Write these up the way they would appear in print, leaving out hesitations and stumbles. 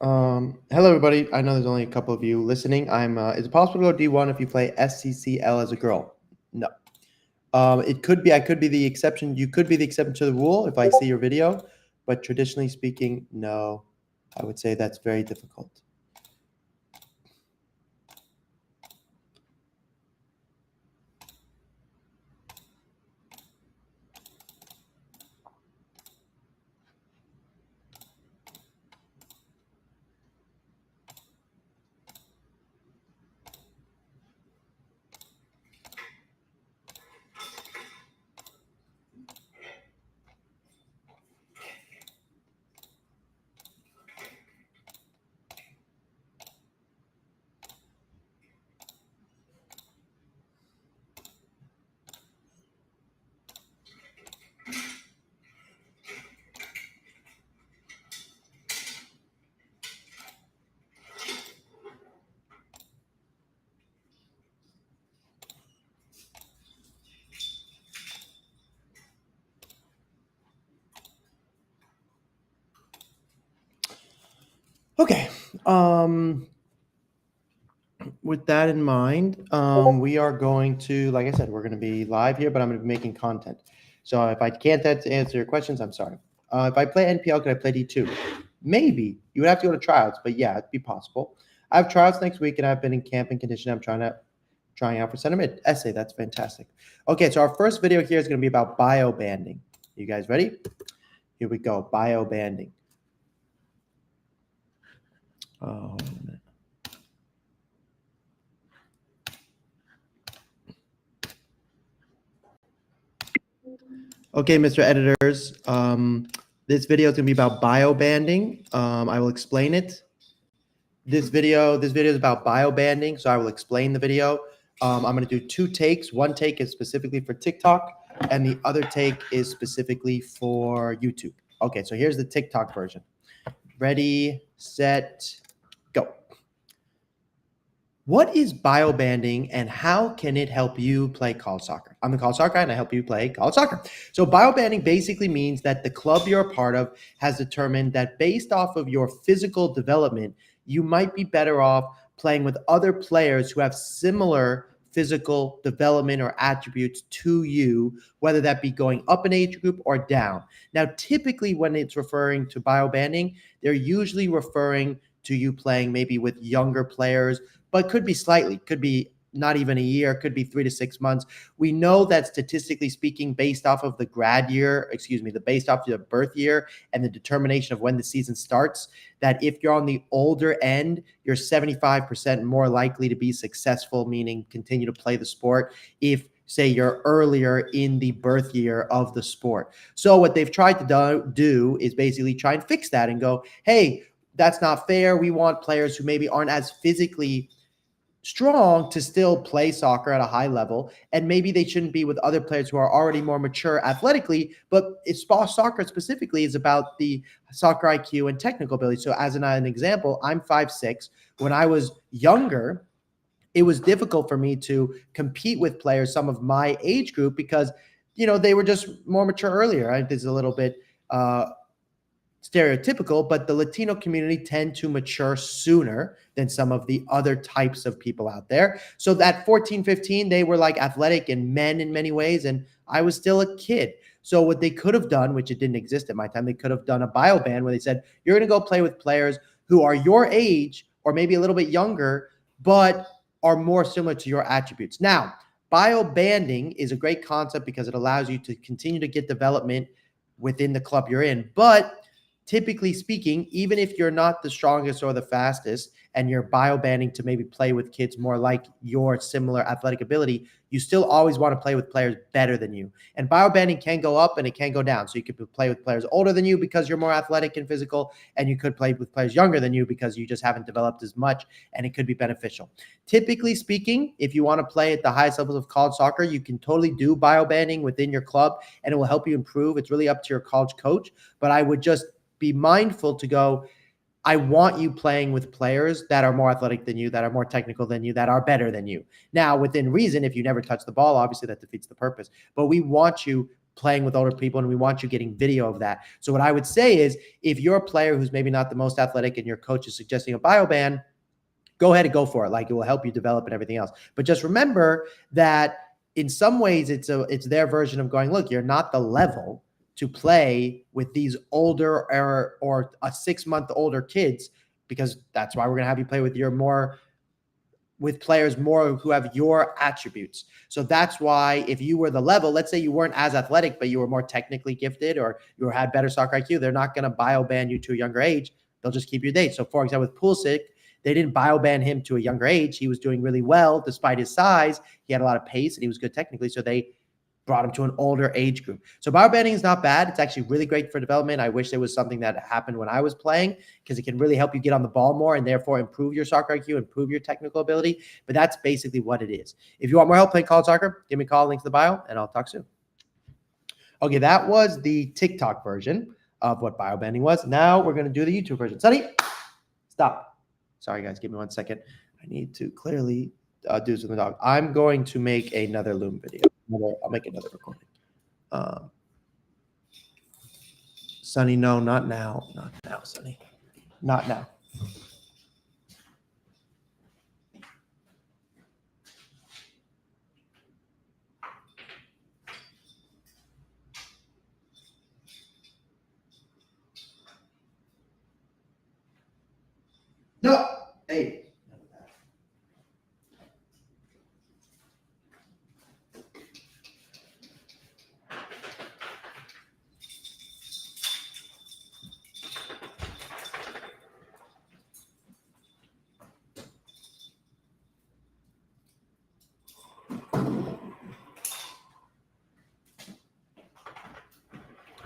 Hello everybody. I know there's only a couple of you listening. Is it possible to go D1 if you play SCCL as a girl? No. It could be. I could be the exception. You could be the exception to the rule if I see your video, but traditionally speaking, no. I would say that's very difficult. Okay. With that in mind, we are going to, like I said, we're going to be live here, but I'm going to be making content. So if I can't answer your questions, I'm sorry. If I play NPL, could I play D2? Maybe. You would have to go to tryouts, but yeah, it'd be possible. I have tryouts next week, and I've been in camp and condition. I'm trying out for center mid. Essay, that's fantastic. Okay, so our first video here is going to be about bio banding. You guys ready? Here we go, bio banding. Oh, wait a minute. Okay, Mr. Editors, this video is going to be about bio banding. I will explain it. This video is about bio banding, so I will explain the video. I'm going to do two takes. One take is specifically for TikTok, and the other take is specifically for YouTube. Okay, so here's the TikTok version. Ready, set, go. What is bio banding and how can it help you play college soccer? I'm a college soccer guy and I help you play college soccer. So bio banding basically means that the club you're a part of has determined that based off of your physical development, you might be better off playing with other players who have similar physical development or attributes to you, whether that be going up an age group or down. Now, typically when it's referring to bio banding, they're usually referring to you playing maybe with younger players, but could be slightly, could be not even a year, could be 3 to 6 months. We know that statistically speaking, based off of the based off the birth year and the determination of when the season starts, that if you're on the older end, you're 75% more likely to be successful, meaning continue to play the sport if say you're earlier in the birth year of the sport. So what they've tried to do is basically try and fix that and go, hey, that's not fair. We want players who maybe aren't as physically strong to still play soccer at a high level, and maybe they shouldn't be with other players who are already more mature athletically, but soccer specifically is about the soccer IQ and technical ability. So as an example, I'm 5'6". When I was younger, it was difficult for me to compete with players, some of my age group, because, they were just more mature earlier. This is a little bit stereotypical, but the Latino community tend to mature sooner than some of the other types of people out there. So at 14, 15, they were like athletic and men in many ways, and I was still a kid. So what they could have done, which it didn't exist at my time, they could have done a bio ban where they said, you're going to go play with players who are your age or maybe a little bit younger, but are more similar to your attributes. Now, bio banding is a great concept because it allows you to continue to get development within the club you're in. But typically speaking, even if you're not the strongest or the fastest and you're bio banding to maybe play with kids more like your similar athletic ability, you still always want to play with players better than you. And bio banding can go up and it can go down. So you could play with players older than you because you're more athletic and physical, and you could play with players younger than you because you just haven't developed as much, and it could be beneficial. Typically speaking, if you want to play at the highest levels of college soccer, you can totally do bio banding within your club and it will help you improve. It's really up to your college coach, but I would just be mindful to go, I want you playing with players that are more athletic than you, that are more technical than you, that are better than you. Now, within reason, if you never touch the ball, obviously that defeats the purpose. But we want you playing with older people, and we want you getting video of that. So what I would say is, if you're a player who's maybe not the most athletic and your coach is suggesting a bio ban, go ahead and go for it. Like, it will help you develop and everything else. But just remember that in some ways it's their version of going, look, you're not the level to play with these older or a 6-month older kids, because that's why we're going to have you play with players more who have your attributes. So that's why, if you were the level, let's say you weren't as athletic, but you were more technically gifted, or you had better soccer IQ, they're not going to bio ban you to a younger age. They'll just keep your date. So for example, with Pulisic, they didn't bio ban him to a younger age. He was doing really well despite his size. He had a lot of pace and he was good technically. So they brought him to an older age group. So bio banning is not bad. It's actually really great for development. I wish there was something that happened when I was playing, because it can really help you get on the ball more and therefore improve your soccer IQ, improve your technical ability. But that's basically what it is. If you want more help playing college soccer, give me a call, link to the bio, and I'll talk soon. Okay, that was the TikTok version of what bio banning was. Now we're going to do the YouTube version. Sonny, stop. Sorry, guys. Give me 1 second. I need to clearly do this with the dog. I'm going to make another Loom video. I'll make another recording. Sonny, no, not now. Not now, Sonny. Not now. No. Hey.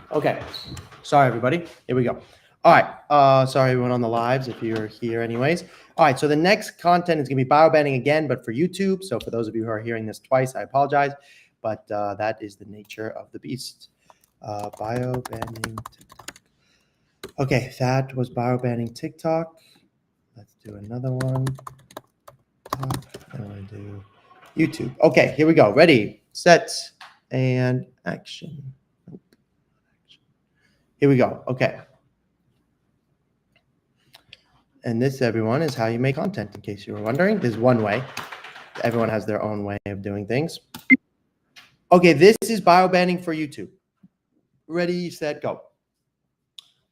Okay. Sorry, everybody. Here we go. All right. Sorry, everyone on the lives, if you're here anyways. All right. So the next content is going to be bio banning again, but for YouTube. So for those of you who are hearing this twice, I apologize. But that is the nature of the beast. Bio banning TikTok. Okay. That was bio banning TikTok. Let's do another one. I'm going to do YouTube. Okay. Here we go. Ready, set, and action. Here we go. Okay. And this, everyone, is how you make content, in case you were wondering. There's one way. Everyone has their own way of doing things. Okay, this is bio banning for YouTube. Ready, set, go.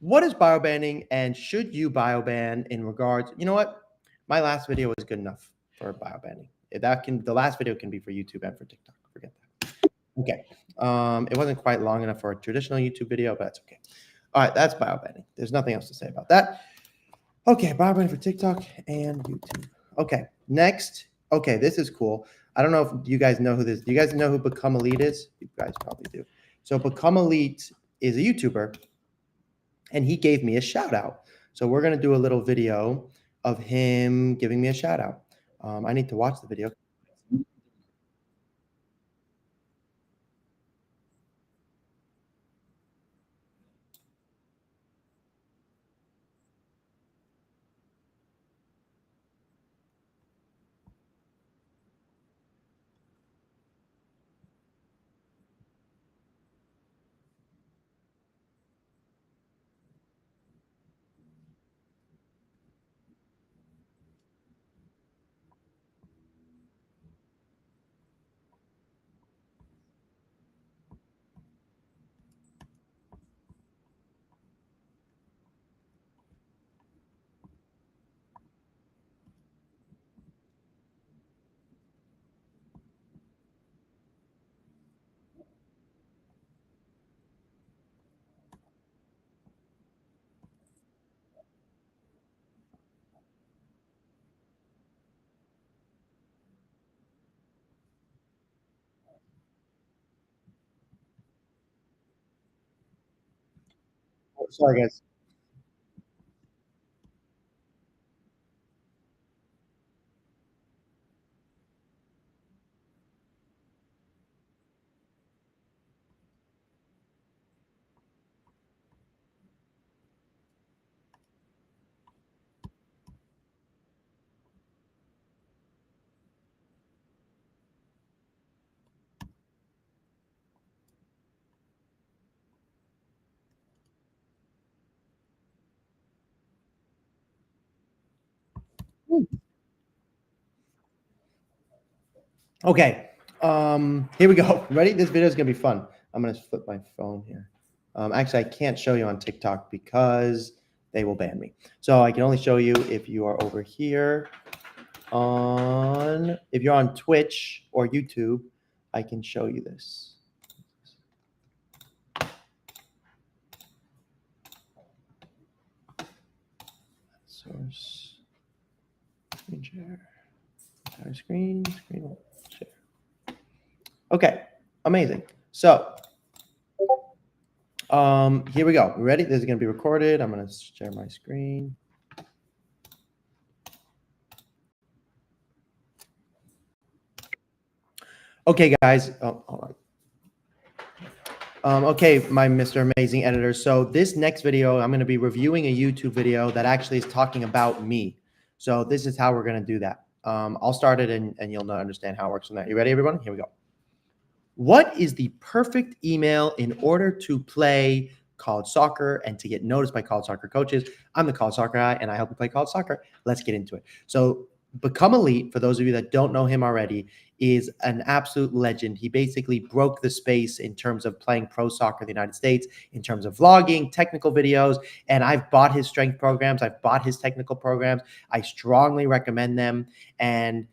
What is bio banning, and should you bio ban in regards? You know what? My last video was good enough for bio banning. The last video can be for YouTube and for TikTok. Forget that. Okay. It wasn't quite long enough for a traditional YouTube video, but that's okay. All right, that's bio banning. There's nothing else to say about that. Okay, bio banning for TikTok and YouTube. Okay, next. Okay, this is cool. I don't know if you guys know who this. Do you guys know who Become Elite is? You guys probably do. So Become Elite is a YouTuber, and he gave me a shout out. So we're gonna do a little video of him giving me a shout out. I need to watch the video. Sorry, guys. Okay. Here we go. Ready? This video is gonna be fun. I'm gonna flip my phone here. Actually, I can't show you on TikTok because they will ban me. So I can only show you if you are over here if you're on Twitch or YouTube, I can show you this. Source, screen share, entire screen share. Okay, amazing. So here we go. Ready? This is going to be recorded. I'm going to share my screen. Okay, guys. Oh, hold on. Okay, my Mr. Amazing editor. So this next video, I'm going to be reviewing a YouTube video that actually is talking about me. So this is how we're going to do that. I'll start it and you'll understand how it works from there. You ready, everyone? Here we go. What is the perfect email in order to play college soccer and to get noticed by college soccer coaches? I'm the college soccer guy and I help you play college soccer. Let's get into it. So Become Elite, for those of you that don't know him already, is an absolute legend. He basically broke the space in terms of playing pro soccer in the United States, in terms of vlogging, technical videos, and I've bought his strength programs. I've bought his technical programs. I strongly recommend them. And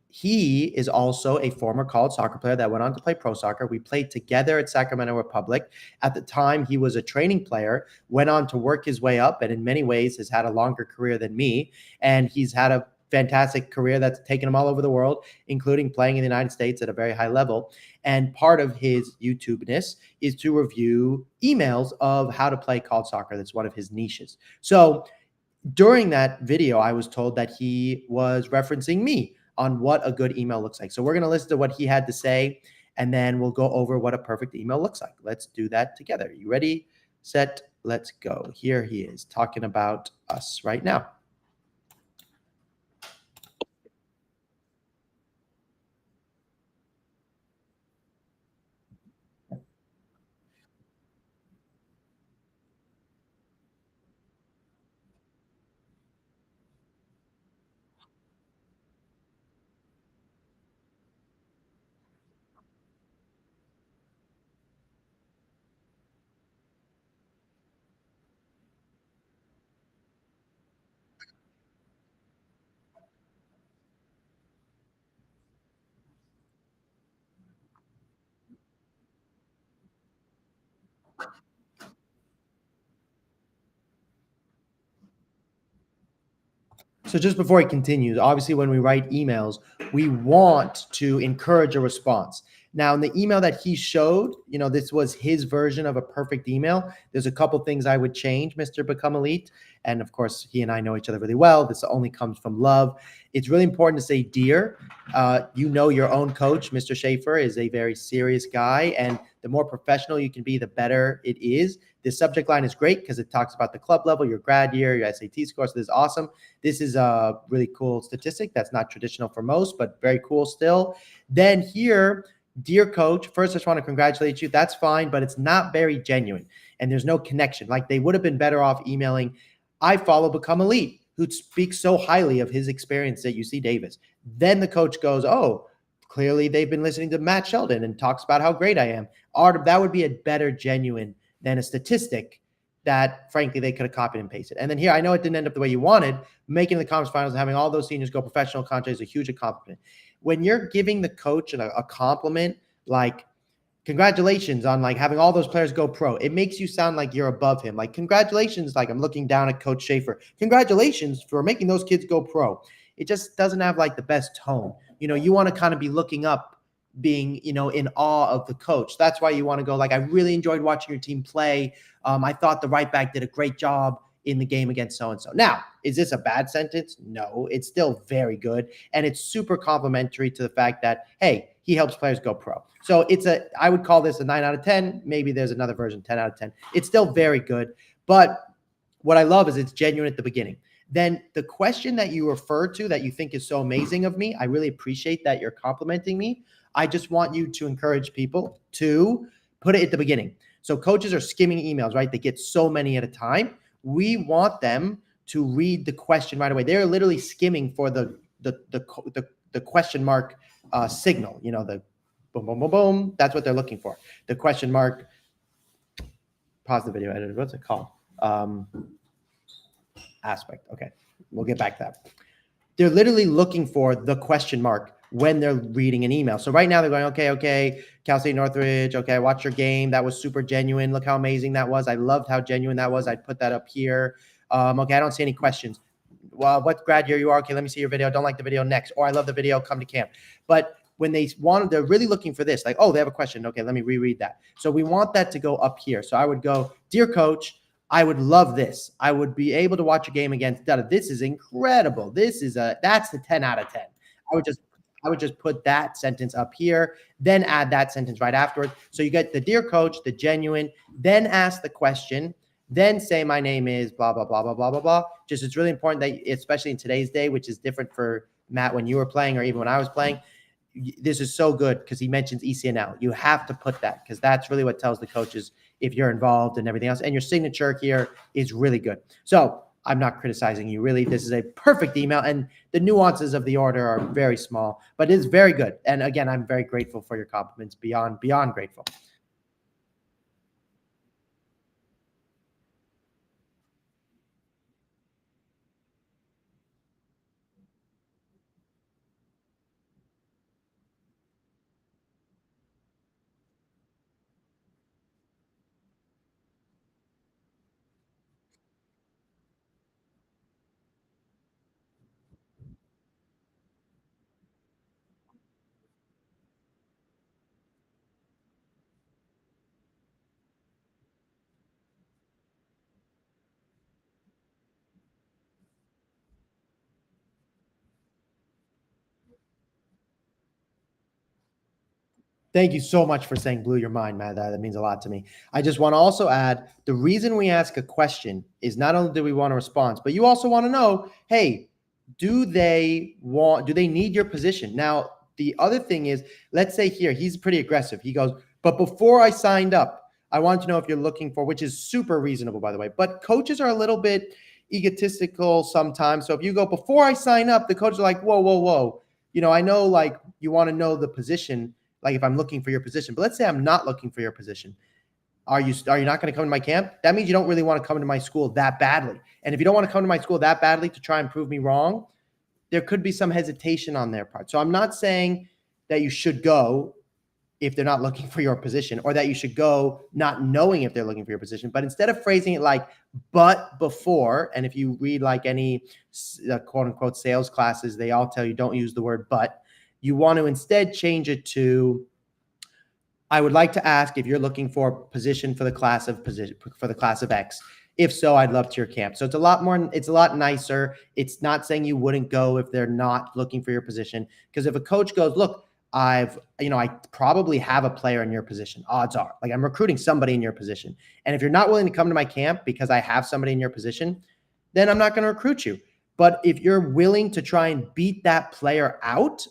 he is also a former college soccer player that went on to play pro soccer. We played together at Sacramento Republic. At the time, he was a training player, went on to work his way up, and in many ways has had a longer career than me. And he's had a fantastic career that's taken him all over the world, including playing in the United States at a very high level. And part of his YouTube-ness is to review emails of how to play college soccer. That's one of his niches. So during that video, I was told that he was referencing me on what a good email looks like. So we're going to listen to what he had to say, and then we'll go over what a perfect email looks like. Let's do that together. You ready, set, let's go. Here he is talking about us right now. So just before he continues, obviously when we write emails, we want to encourage a response. Now, in the email that he showed, this was his version of a perfect email. There's a couple things I would change, Mr. Become Elite. And of course, he and I know each other really well. This only comes from love. It's really important to say, dear. Your own coach, Mr. Schaefer, is a very serious guy. And the more professional you can be, the better it is. This subject line is great because it talks about the club level, your grad year, your SAT score. So this is awesome. This is a really cool statistic that's not traditional for most, but very cool still. Then here, dear coach, first I just want to congratulate you. That's fine, but it's not very genuine. And there's no connection. Like they would have been better off emailing, I follow Become Elite, who speaks so highly of his experience at UC Davis. Then the coach goes, oh, clearly they've been listening to Matt Sheldon and talks about how great I am. That would be a better genuine than a statistic that, frankly, they could have copied and pasted. And then here, I know it didn't end up the way you wanted. Making the conference finals and having all those seniors go professional contract is a huge accomplishment. When you're giving the coach a compliment, like, congratulations on like having all those players go pro, it makes you sound like you're above him. Like, congratulations, like I'm looking down at Coach Schaefer. Congratulations for making those kids go pro. It just doesn't have like the best tone. You want to kind of be looking up, being, in awe of the coach. That's why you want to go like, I really enjoyed watching your team play. I thought the right back did a great job in the game against so-and-so. Now, is this a bad sentence? No, it's still very good. And it's super complimentary to the fact that, hey, he helps players go pro. So I would call this a 9 out of 10. Maybe there's another version, 10 out of 10. It's still very good. But what I love is it's genuine at the beginning. Then the question that you refer to that you think is so amazing of me, I really appreciate that you're complimenting me. I just want you to encourage people to put it at the beginning. So coaches are skimming emails, right? They get so many at a time. We want them to read the question right away. They're literally skimming for the question mark signal, the boom, boom, boom, boom. That's what they're looking for. The question mark, pause the video editor. What's it called? Aspect. Okay. We'll get back to that. They're literally looking for the question mark when they're reading an email. So right now they're going, okay, Cal State Northridge. Okay, I watched your game. That was super genuine. Look how amazing that was. I loved how genuine that was. I'd put that up here. Okay, I don't see any questions. Well, what grad year you are? Okay, let me see your video. Don't like the video, next. Or I love the video, come to camp. But when they're really looking for this, like, oh, they have a question. Okay, let me reread that. So we want that to go up here. So I would go, dear coach, I would love this. I would be able to watch a game against Dada. This is incredible. That's the 10 out of 10. I would just put that sentence up here, then add that sentence right afterwards. So you get the dear coach, the genuine, then ask the question, then say my name is blah, blah, blah, blah, blah, blah, blah. Just it's really important that, especially in today's day, which is different for Matt when you were playing or even when I was playing, this is so good because he mentions ECNL. You have to put that because that's really what tells the coaches if you're involved and everything else. And your signature here is really good. So I'm not criticizing you, really. This is a perfect email, and the nuances of the order are very small, but it's very good. And again, I'm very grateful for your compliments, beyond grateful. Thank you so much for saying blew your mind, Matt. That means a lot to me. I just want to also add the reason we ask a question is not only do we want a response, but you also want to know, hey, do they need your position? Now, the other thing is, let's say here, he's pretty aggressive. He goes, but before I signed up, I wanted to know if you're looking for, which is super reasonable, by the way. But coaches are a little bit egotistical sometimes. So if you go, before I sign up, the coaches are like, whoa, whoa, whoa. I know like you want to know the position, like if I'm looking for your position, but let's say I'm not looking for your position. Are you not going to come to my camp? That means you don't really want to come to my school that badly. And if you don't want to come to my school that badly to try and prove me wrong, there could be some hesitation on their part. So I'm not saying that you should go if they're not looking for your position, or that you should go not knowing if they're looking for your position, but instead of phrasing it like, but before, and if you read like any quote unquote sales classes, they all tell you don't use the word but. You want to instead change it to, I would like to ask if you're looking for position for the class of X. If so, I'd love to your camp. So it's a lot nicer. It's not saying you wouldn't go if they're not looking for your position. Because if a coach goes, look, I probably have a player in your position. Odds are, like I'm recruiting somebody in your position. And if you're not willing to come to my camp because I have somebody in your position, then I'm not going to recruit you. But if you're willing to try and beat that player out,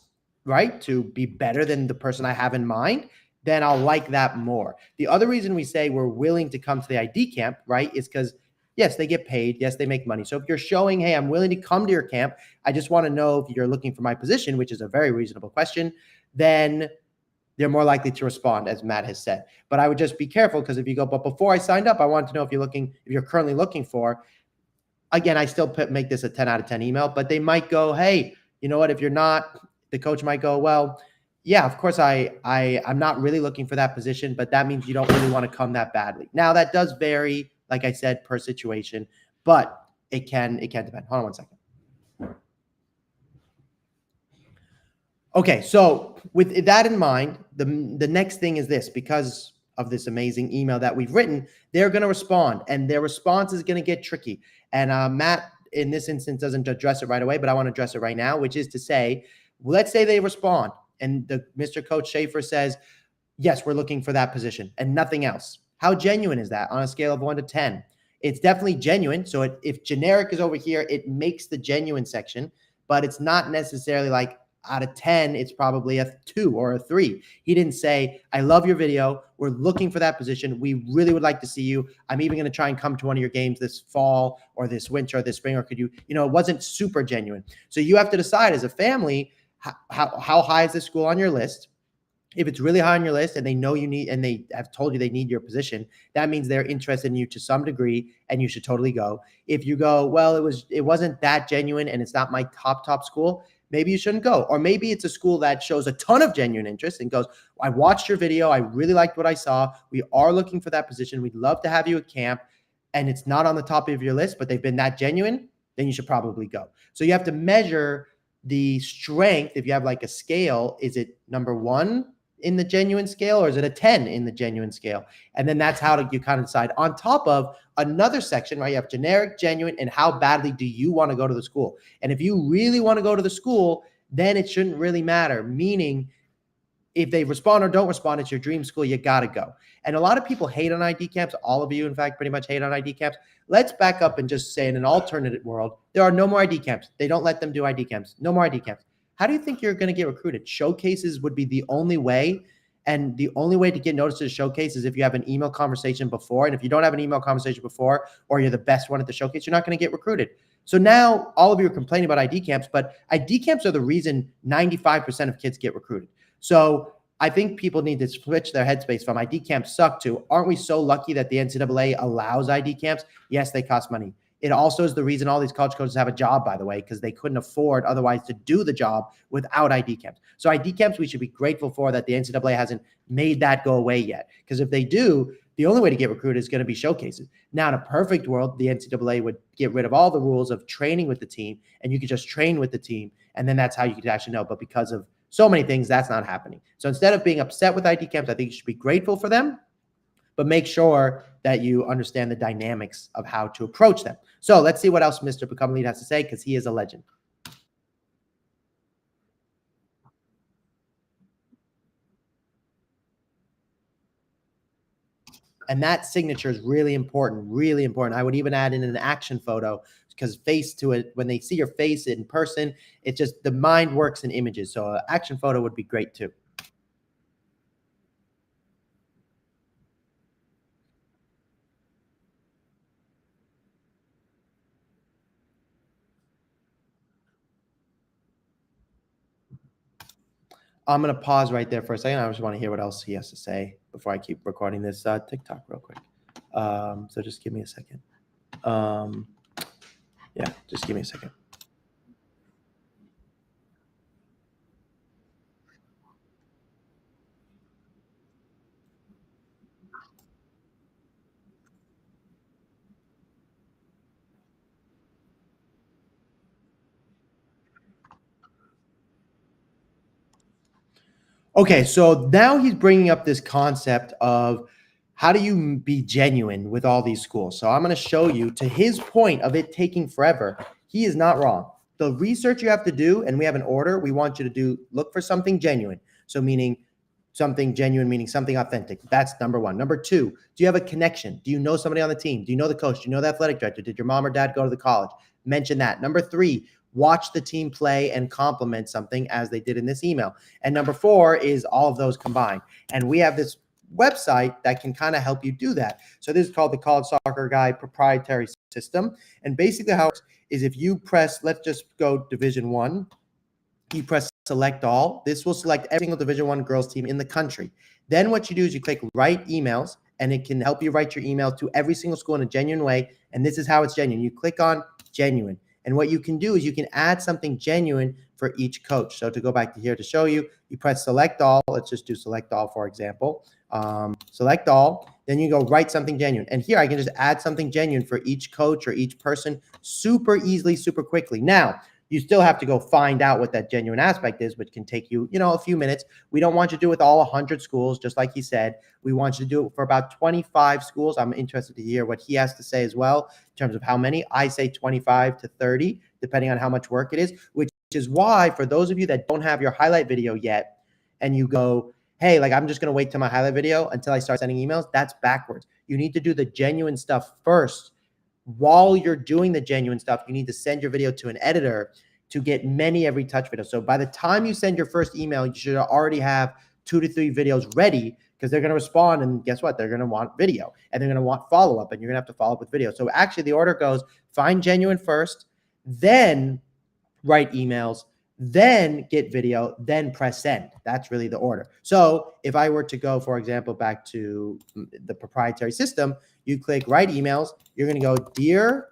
right, to be better than the person I have in mind, then I'll like that more. The other reason we say we're willing to come to the ID camp, right, is because, yes, they get paid. Yes, they make money. So if you're showing, hey, I'm willing to come to your camp, I just want to know if you're looking for my position, which is a very reasonable question, then they're more likely to respond, as Matt has said. But I would just be careful, because if you go, but before I signed up, I wanted to know if you're currently looking for, again, I still make this a 10 out of 10 email, but they might go, hey, you know what, if you're not, the coach might go, well, yeah, of course, I'm not really looking for that position, but that means you don't really want to come that badly. Now, that does vary, like I said, per situation, but it can depend. Hold on one second. Okay, so with that in mind, the next thing is this. Because of this amazing email that we've written, they're going to respond, and their response is going to get tricky. And Matt, in this instance, doesn't address it right away, but I want to address it right now, which is to say, let's say they respond and Mr. Coach Schaefer says, yes, we're looking for that position and nothing else. How genuine is that on a scale of 1 to 10? It's definitely genuine. So if generic is over here, it makes the genuine section, but it's not necessarily like out of 10, it's probably a 2 or a 3. He didn't say, I love your video. We're looking for that position. We really would like to see you. I'm even going to try and come to one of your games this fall or this winter or this spring, or could you, it wasn't super genuine. So you have to decide as a family, how high is the school on your list? If it's really high on your list and they know you need, and they have told you they need your position, that means they're interested in you to some degree and you should totally go. If you go, well, it wasn't that genuine and it's not my top school, maybe you shouldn't go. Or maybe it's a school that shows a ton of genuine interest and goes, I watched your video. I really liked what I saw. We are looking for that position. We'd love to have you at camp. And it's not on the top of your list, but they've been that genuine, then you should probably go. So you have to measure the strength. If you have like a scale, is it number 1 in the genuine scale, or is it a 10 in the genuine scale? And then that's how you kind of decide, on top of another section, right? You have generic, genuine, and how badly do you want to go to the school? And if you really want to go to the school, then it shouldn't really matter. Meaning, if they respond or don't respond, it's your dream school, you got to go. And a lot of people hate on ID camps. All of you, in fact, pretty much hate on ID camps. Let's back up and just say, in an alternate world, there are no more ID camps. They don't let them do ID camps. No more ID camps. How do you think you're going to get recruited? Showcases would be the only way. And the only way to get noticed at a showcase is if you have an email conversation before. And if you don't have an email conversation before, or you're the best one at the showcase, you're not going to get recruited. So now all of you are complaining about ID camps, but ID camps are the reason 95% of kids get recruited. So I think people need to switch their headspace from ID camps suck to, aren't we so lucky that the NCAA allows ID camps? Yes, they cost money. It also is the reason all these college coaches have a job, by the way, because they couldn't afford otherwise to do the job without ID camps. So ID camps, we should be grateful for that the NCAA hasn't made that go away yet. Because if they do, the only way to get recruited is going to be showcases. Now, in a perfect world, the NCAA would get rid of all the rules of training with the team, and you could just train with the team, and then that's how you could actually know. But because of so many things, that's not happening. So instead of being upset with ID camps, I think you should be grateful for them, but make sure that you understand the dynamics of how to approach them. So let's see what else Mr. Become Elite has to say, because he is a legend. And that signature is really important, really important. I would even add in an action photo, because face to it, when they see your face in person, it's just, the mind works in images. So an action photo would be great too. I'm going to pause right there for a second. I just want to hear what else he has to say before I keep recording this TikTok real quick. So just give me a second. Yeah, just give me a second. Okay, so now he's bringing up this concept of how do you be genuine with all these schools? So I'm going to show you, to his point of it taking forever, he is not wrong. The research you have to do, and we have an order, we want you to do, look for something genuine. So meaning something genuine, meaning something authentic. That's number 1. Number 2, do you have a connection? Do you know somebody on the team? Do you know the coach? Do you know the athletic director? Did your mom or dad go to the college? Mention that. Number 3, watch the team play and compliment something, as they did in this email. And number 4 is all of those combined. And we have this website that can kind of help you do that. So this is called the CollegeSoccerGuy proprietary system. And basically how it works is, if you press, let's just go Division 1, you press select all. This will select every single Division 1 girls team in the country. Then what you do is you click write emails, and it can help you write your email to every single school in a genuine way. And this is how it's genuine. You click on genuine. And what you can do is you can add something genuine for each coach. So to go back to here to show you, you press select all. Let's just do select all, for example. Select all. Then you go write something genuine. And here I can just add something genuine for each coach or each person super easily, super quickly. Now, you still have to go find out what that genuine aspect is, which can take you, a few minutes. We don't want you to do it with all 100 schools, just like he said. We want you to do it for about 25 schools. I'm interested to hear what he has to say as well in terms of how many. I say 25 to 30, depending on how much work it is, which is why, for those of you that don't have your highlight video yet, and you go, hey, I'm just going to wait till my highlight video until I start sending emails, that's backwards. You need to do the genuine stuff first. While you're doing the genuine stuff, you need to send your video to an editor, to get many every touch videos. So by the time you send your first email, you should already have 2 to 3 videos ready, because they're going to respond, and guess what? They're going to want video, and they're going to want follow-up, and you're going to have to follow up with video. So actually the order goes: find genuine first, then write emails, then get video, then press send. That's really the order. So if I were to go, for example, back to the proprietary system, you click write emails, you're going to go dear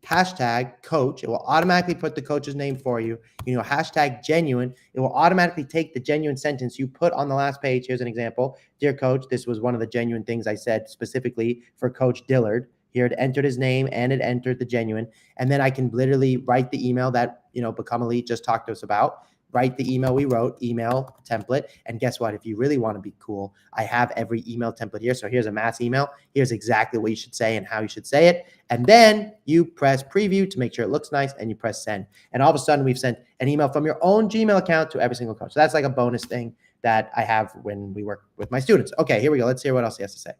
hashtag coach. It will automatically put the coach's name for you. You know, hashtag genuine. It will automatically take the genuine sentence you put on the last page. Here's an example. Dear coach, this was one of the genuine things I said specifically for Coach Dillard. Here it entered his name and it entered the genuine. And then I can literally write the email that, Become Elite just talked to us about. Write the email we wrote, email template. And guess what? If you really want to be cool, I have every email template here. So here's a mass email. Here's exactly what you should say and how you should say it. And then you press preview to make sure it looks nice, and you press send. And all of a sudden we've sent an email from your own Gmail account to every single coach. So that's like a bonus thing that I have when we work with my students. Okay, here we go. Let's hear what else he has to say.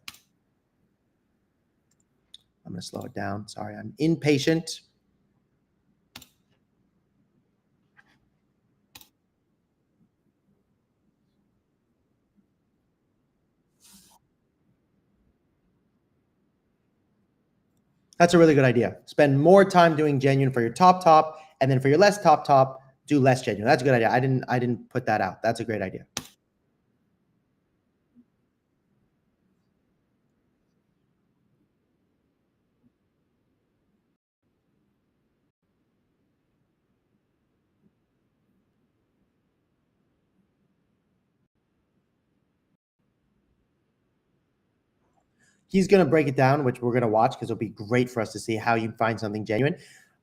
I'm going to slow it down. Sorry, I'm impatient. That's a really good idea. Spend more time doing genuine for your top, and then for your less top, do less genuine. That's a good idea. I didn't put that out. That's a great idea. He's going to break it down, which we're going to watch because it'll be great for us to see how you find something genuine.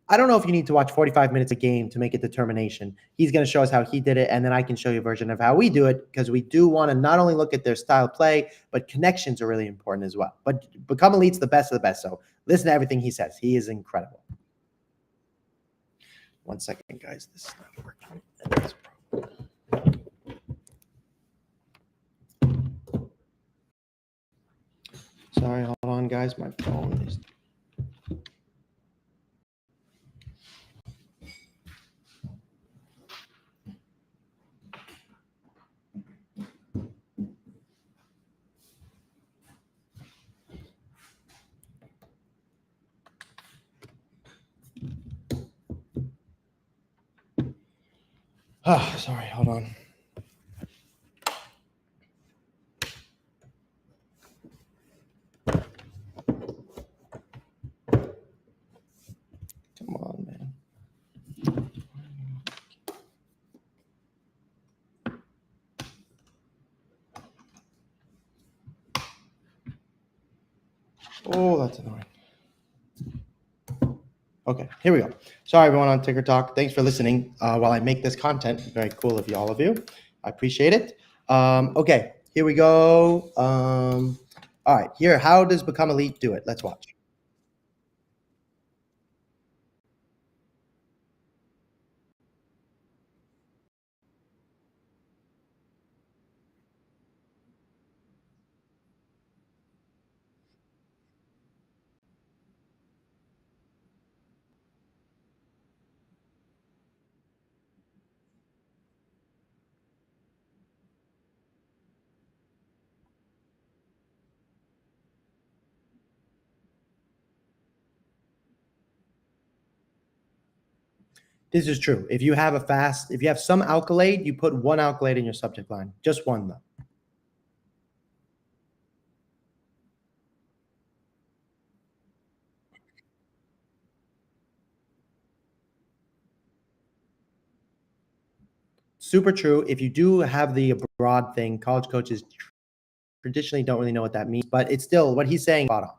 I don't know if you need to watch 45 minutes a game to make a determination. He's going to show us how he did it, and then I can show you a version of how we do it, because we do want to not only look at their style of play, but connections are really important as well. But Become Elite's the best of the best, so listen to everything he says. He is incredible. 1 second, guys. This is not working. That's a problem. Sorry, hold on, guys. My phone is... Oh, sorry, hold on. Come on, man. Oh, that's annoying. Okay, here we go. Sorry, everyone on Ticker Talk. Thanks for listening while I make this content. Very cool of all of you. I appreciate it. Okay, here we go. All right, here. How does Become Elite do it? Let's watch. This is true. If you have if you have some accolade, you put one accolade in your subject line. Just one, though. Super true. If you do have the abroad thing, college coaches traditionally don't really know what that means, but it's still what he's saying spot on.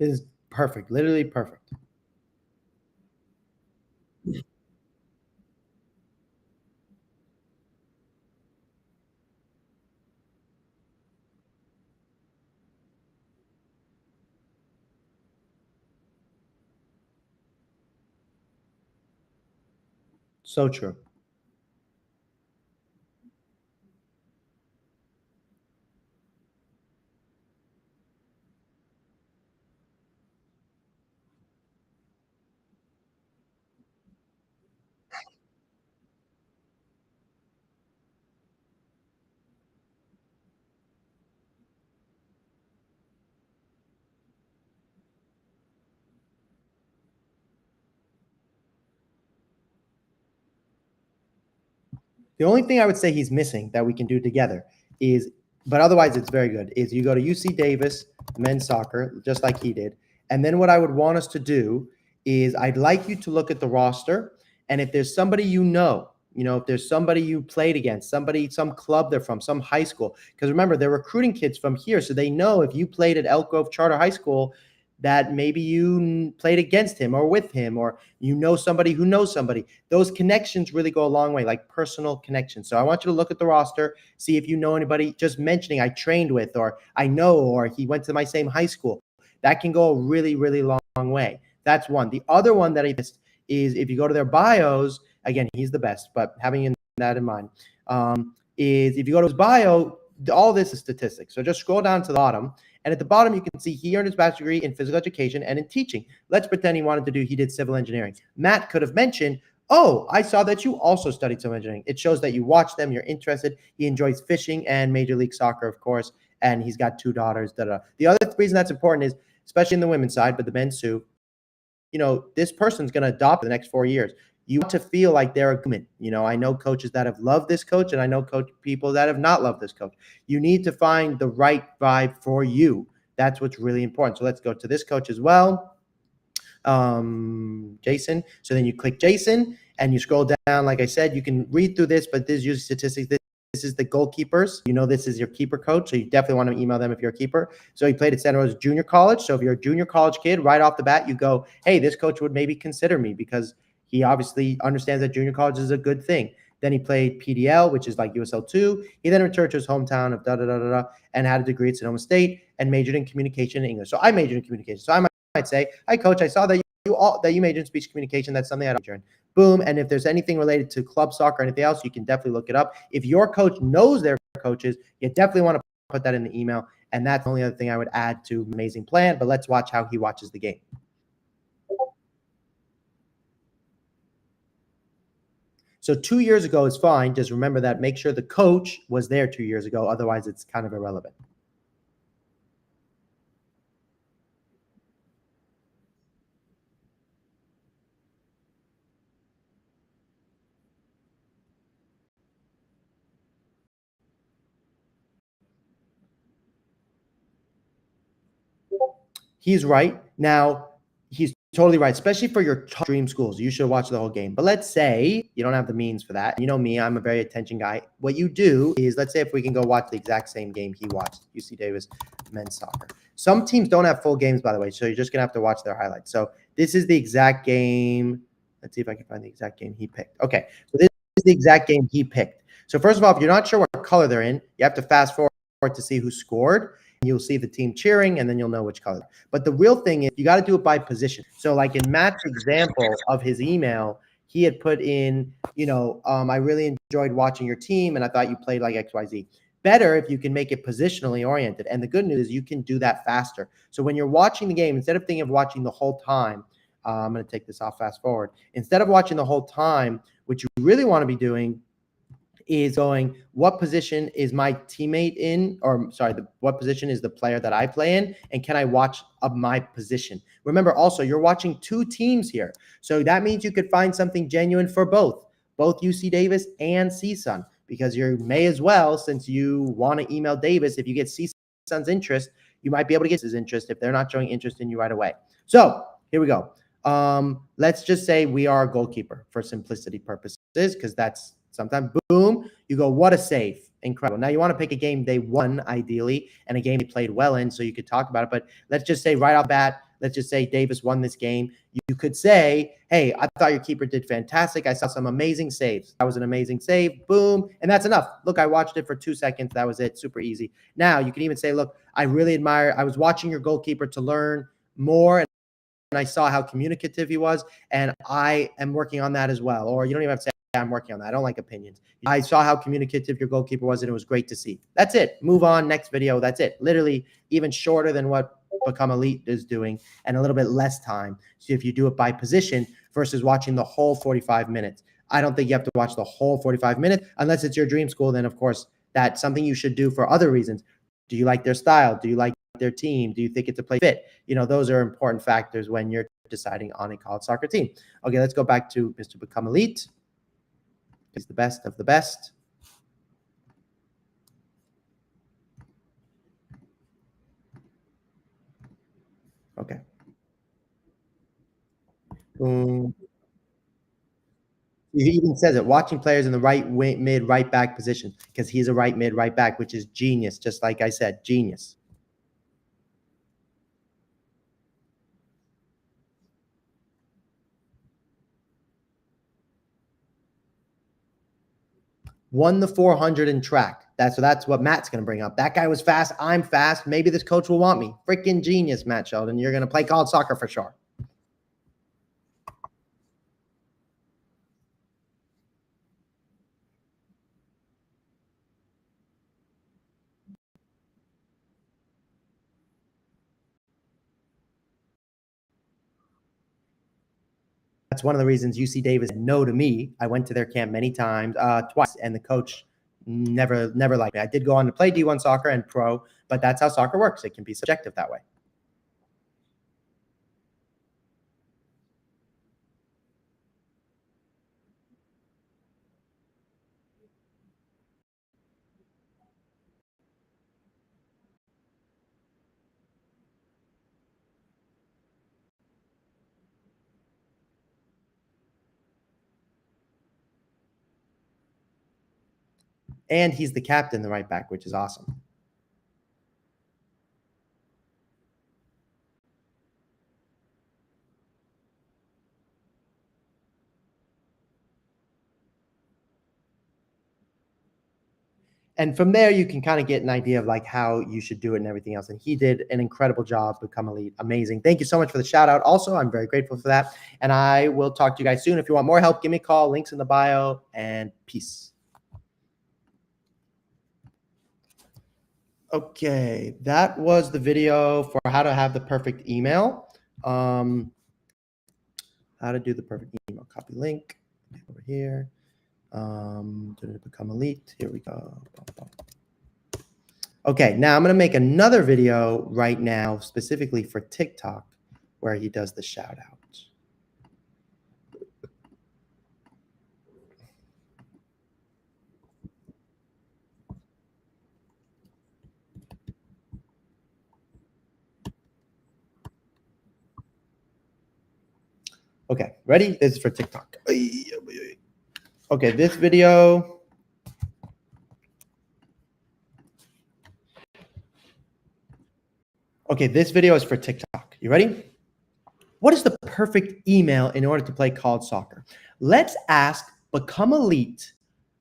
Is perfect, literally perfect. So true. The only thing I would say he's missing that we can do together is, but otherwise it's very good, is you go to UC Davis men's soccer, just like he did. And then what I would want us to do is I'd like you to look at the roster. And if there's somebody if there's somebody you played against, somebody, some club they're from, some high school, because remember, they're recruiting kids from here. So they know if you played at Elk Grove Charter High School, that maybe you played against him or with him, or you know somebody who knows somebody. Those connections really go a long way, like personal connections. So I want you to look at the roster, see if you know anybody just mentioning I trained with, or I know, or he went to my same high school. That can go a really, really long way. That's one. The other one that I missed is if you go to their bios, again, he's the best, but having that in mind, is if you go to his bio, all this is statistics. So just scroll down to the bottom. And at the bottom, you can see he earned his bachelor's degree in physical education and in teaching. Let's pretend he did civil engineering. Matt could have mentioned, oh, I saw that you also studied civil engineering. It shows that you watch them, you're interested. He enjoys fishing and Major League Soccer, of course, and he's got 2 daughters. The other reason that's important is, especially in the women's side, but the men's too, this person's going to adopt for the next 4 years. You want to feel like they're a human. I know coaches that have loved this coach, and I know people that have not loved this coach. You need to find the right vibe for you. That's what's really important. So let's go to this coach as well, Jason. So then you click Jason, and you scroll down. Like I said, you can read through this, but this is usually statistics. This is the goalkeepers. This is your keeper coach, so you definitely want to email them if you're a keeper. So he played at Santa Rosa Junior College. So if you're a junior college kid, right off the bat, you go, hey, this coach would maybe consider me because he obviously understands that junior college is a good thing. Then he played PDL, which is like USL2. He then returned to his hometown of and had a degree at Sonoma State and majored in communication and English. So I majored in communication. So I might say, hi, coach, I saw that you majored in speech communication. That's something I'd major in. Boom. And if there's anything related to club soccer or anything else, you can definitely look it up. If your coach knows their coaches, you definitely want to put that in the email. And that's the only other thing I would add to amazing plan. But let's watch how he watches the game. So 2 years ago is fine. Just remember that. Make sure the coach was there 2 years ago. Otherwise, it's kind of irrelevant. He's right. Now, he's totally right, especially for your top dream schools. You should watch the whole game. But let's say you don't have the means for that. You know me, I'm a very attention guy. What you do is, let's say if we can go watch the exact same game he watched, UC Davis men's soccer. Some teams don't have full games, by the way, so you're just going to have to watch their highlights. So this is the exact game. Let's see if I can find the exact game he picked. Okay, so this is the exact game he picked. So first of all, if you're not sure what color they're in, you have to fast forward to see who scored. You'll see the team cheering, and then you'll know which color. But the real thing is you got to do it by position. So like in Matt's example of his email, he had put in, I really enjoyed watching your team, and I thought you played like XYZ. Better if you can make it positionally oriented. And the good news is you can do that faster. So when you're watching the game, instead of thinking of watching the whole time, I'm going to take this off fast forward. Instead of watching the whole time, what you really want to be doing is going, what position is my teammate in, or sorry, what position is the player that I play in, and can I watch my position? Remember, also, you're watching two teams here. So that means you could find something genuine for both UC Davis and CSUN, because you may as well, since you want to email Davis, if you get CSUN's interest, you might be able to get his interest if they're not showing interest in you right away. So here we go. Let's just say we are a goalkeeper for simplicity purposes, because that's sometimes, boom, you go, what a save. Incredible. Now you want to pick a game they won, ideally, and a game they played well in, so you could talk about it. But let's just say right off the bat, let's just say Davis won this game, you could say, hey, I thought your keeper did fantastic. I saw some amazing saves. That was an amazing save. Boom. And that's enough. Look, I watched it for 2 seconds. That was it. Super easy. Now you can even say, look, I really admire, I was watching your goalkeeper to learn more, and I saw how communicative he was, and I am working on that as well. Or you don't even have to say I'm working on that. I don't like opinions. I saw how communicative your goalkeeper was, and it was great to see. That's it. Move on. Next video. That's it. Literally even shorter than what Become Elite is doing, and a little bit less time. So if you do it by position versus watching the whole 45 minutes. I don't think you have to watch the whole 45 minutes unless it's your dream school. Then, of course, that's something you should do for other reasons. Do you like their style? Do you like their team? Do you think it's a play fit? Those are important factors when you're deciding on a college soccer team. Okay, let's go back to Mr. Become Elite. He's the best of the best. Okay. Boom. He even says it, watching players in the right mid, right back position, because he's a right mid, right back, which is genius, just like I said, genius. Won the 400 in track. That's what Matt's going to bring up. That guy was fast. I'm fast. Maybe this coach will want me. Freaking genius, Matt Sheldon. You're going to play college soccer for sure. That's one of the reasons UC Davis said no to me. I went to their camp many times, twice, and the coach never liked me. I did go on to play D1 soccer and pro, but that's how soccer works. It can be subjective that way. And he's the captain, the right back, which is awesome. And from there, you can kind of get an idea of like how you should do it and everything else. And he did an incredible job, Become Elite. Amazing. Thank you so much for the shout out. Also, I'm very grateful for that. And I will talk to you guys soon. If you want more help, give me a call. Links in the bio, and peace. Okay, that was the video for how to have the perfect email. How to do the perfect email. Copy link over here. To Become Elite. Here we go. Okay, now I'm going to make another video right now specifically for TikTok where he does the shout out. Okay, ready? This is for TikTok. Okay, this video. Okay, this video is for TikTok. You ready? What is the perfect email in order to play college soccer? Let's ask Become Elite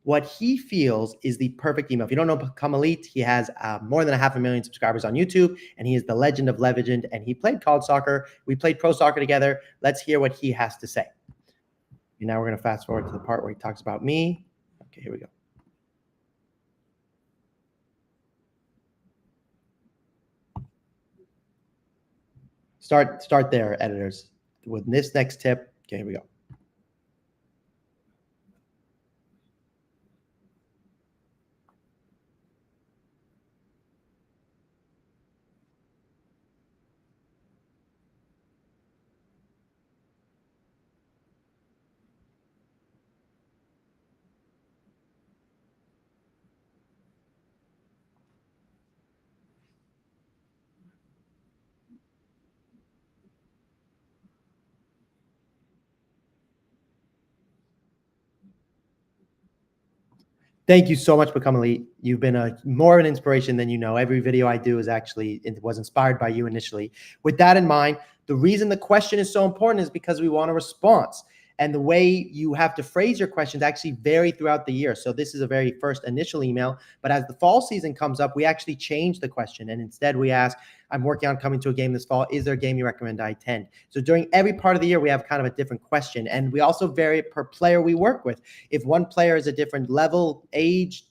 what he feels is the perfect email. If you don't know Become Elite, he has more than 500,000 subscribers on YouTube, and he is the legend of legend, and he played college soccer. We played pro soccer together. Let's hear what he has to say. And now we're going to fast forward to the part where he talks about me. Okay, here we go. Start there, editors, with this next tip. Okay, here we go. Thank you so much, Become Elite. You've been more of an inspiration than you know. Every video I do was inspired by you initially. With that in mind, the reason the question is so important is because we want a response. And the way you have to phrase your questions actually vary throughout the year. So this is a very first initial email, but as the fall season comes up, we actually change the question. And instead we ask, I'm working on coming to a game this fall. Is there a game you recommend I attend? So during every part of the year, we have kind of a different question. And we also vary per player we work with. If one player is a different level, age,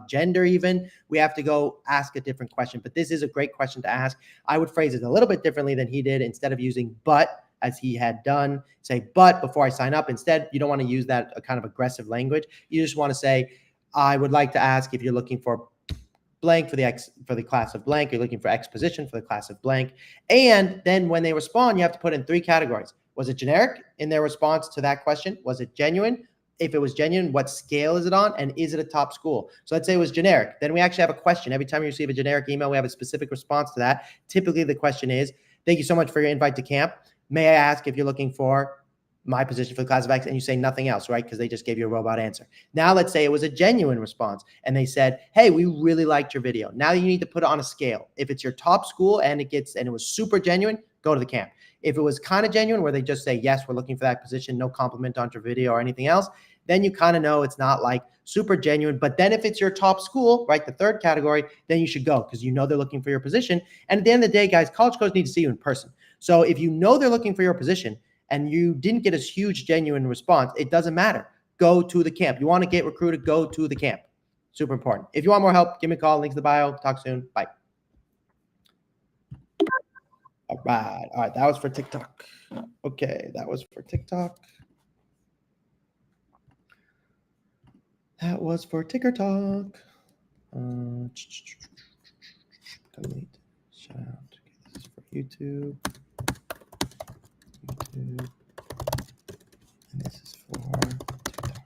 gender even, we have to go ask a different question. But this is a great question to ask. I would phrase it a little bit differently than he did. Instead of using but, as he had done, say, but before I sign up. Instead, you don't want to use that kind of aggressive language. You just want to say, I would like to ask if you're looking for blank for the class of blank, you're looking for X position for the class of blank. And then when they respond, you have to put in 3 categories. Was it generic in their response to that question? Was it genuine? If it was genuine, what scale is it on? And is it a top school? So let's say it was generic. Then we actually have a question. Every time you receive a generic email, we have a specific response to that. Typically, the question is, thank you so much for your invite to camp. May I ask if you're looking for my position for the class of X? And you say nothing else, right? Because they just gave you a robot answer. Now, let's say it was a genuine response and they said, hey, we really liked your video. Now you need to put it on a scale. If it's your top school and it was super genuine, go to the camp. If it was kind of genuine where they just say, yes, we're looking for that position, no compliment on your video or anything else, then you kind of know it's not like super genuine. But then if it's your top school, right, the 3rd category, then you should go because you know they're looking for your position. And at the end of the day, guys, college coaches need to see you in person. So if you know they're looking for your position and you didn't get a huge genuine response, it doesn't matter. Go to the camp. You want to get recruited, go to the camp. Super important. If you want more help, give me a call. Links in the bio. Talk soon. Bye. All right. All right. That was for TikTok. Okay. That was for TikTok. That was for Ticker Talk. Delete. Shout out. Okay, this is for YouTube. And this is for TikTok.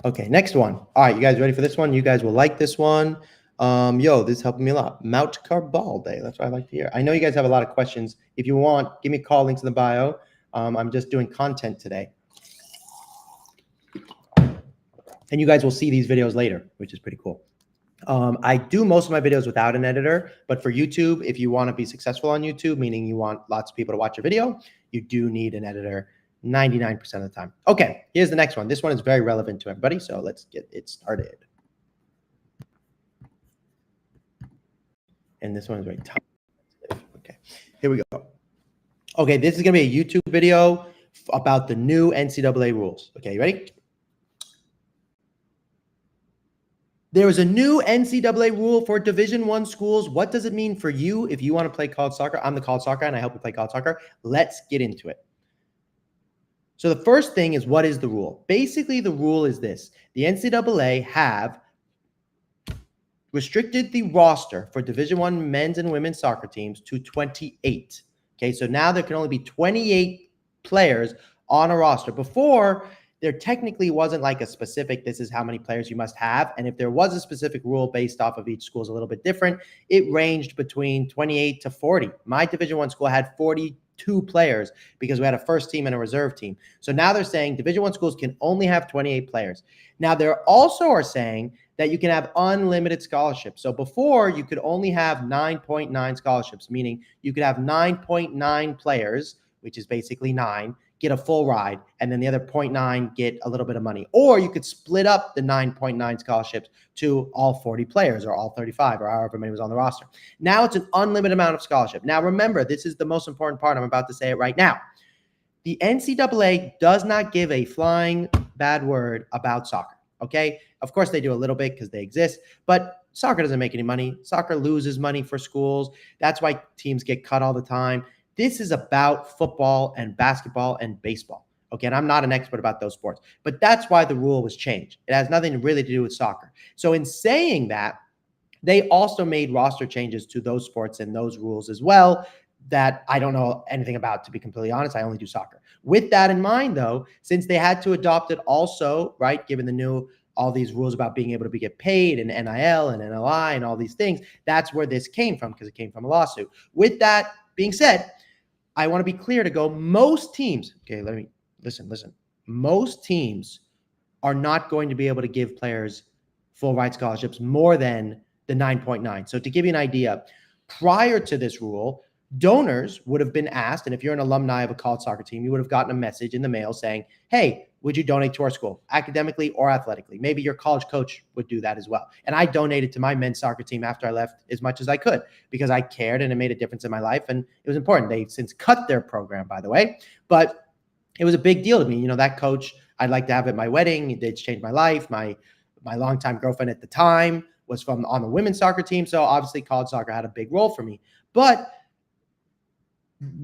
Okay, next one. All right, you guys ready for this one? You guys will like this one. This is helping me a lot. Mount Carball Day. That's what I like to hear. I know you guys have a lot of questions. If you want, give me a call. Links in the bio. I'm just doing content today. And you guys will see these videos later, which is pretty cool. I do most of my videos without an editor, but for YouTube, if you want to be successful on YouTube, meaning you want lots of people to watch your video, you do need an editor 99% of the time. Okay, here's the next one. This one is very relevant to everybody, so let's get it started. And this one is very tough. Okay, here we go. Okay, this is going to be a YouTube video about the new NCAA rules. Okay, you ready? There is a new NCAA rule for Division I schools. What does it mean for you if you want to play college soccer? I'm the college soccer guy and I help you play college soccer. Let's get into it. So the first thing is, what is the rule? Basically, the rule is this. The NCAA have restricted the roster for Division I men's and women's soccer teams to 28. Okay, so now there can only be 28 players on a roster. Before, there technically wasn't like a specific, this is how many players you must have. And if there was a specific rule based off of each school is a little bit different, it ranged between 28 to 40. My Division I school had 42 players because we had a first team and a reserve team. So now they're saying Division I schools can only have 28 players. Now they also are saying that you can have unlimited scholarships. So before you could only have 9.9 scholarships, meaning you could have 9.9 players, which is basically 9, get a full ride, and then the other 0.9 get a little bit of money. Or you could split up the 9.9 scholarships to all 40 players or all 35 or however many was on the roster. Now it's an unlimited amount of scholarship. Now remember, this is the most important part. I'm about to say it right now. The NCAA does not give a flying bad word about soccer, okay? Of course they do a little bit because they exist, but soccer doesn't make any money. Soccer loses money for schools. That's why teams get cut all the time. This is about football and basketball and baseball. Okay, and I'm not an expert about those sports, but that's why the rule was changed. It has nothing really to do with soccer. So in saying that, they also made roster changes to those sports and those rules as well that I don't know anything about, to be completely honest. I only do soccer. With that in mind, though, since they had to adopt it also, right, given the new all these rules about being able to get paid and NIL and NOI and all these things, that's where this came from, because it came from a lawsuit. With that being said, I want to be clear to go, most teams, okay, let me listen. Most teams are not going to be able to give players full ride scholarships more than the 9.9. So to give you an idea, prior to this rule, donors would have been asked, and if you're an alumni of a college soccer team, you would have gotten a message in the mail saying, hey, would you donate to our school, academically or athletically? Maybe your college coach would do that as well. And I donated to my men's soccer team after I left as much as I could because I cared and it made a difference in my life. And it was important. They've since cut their program, by the way, but it was a big deal to me. That coach I'd like to have at my wedding. It's changed my life. My longtime girlfriend at the time was on the women's soccer team. So obviously college soccer had a big role for me. But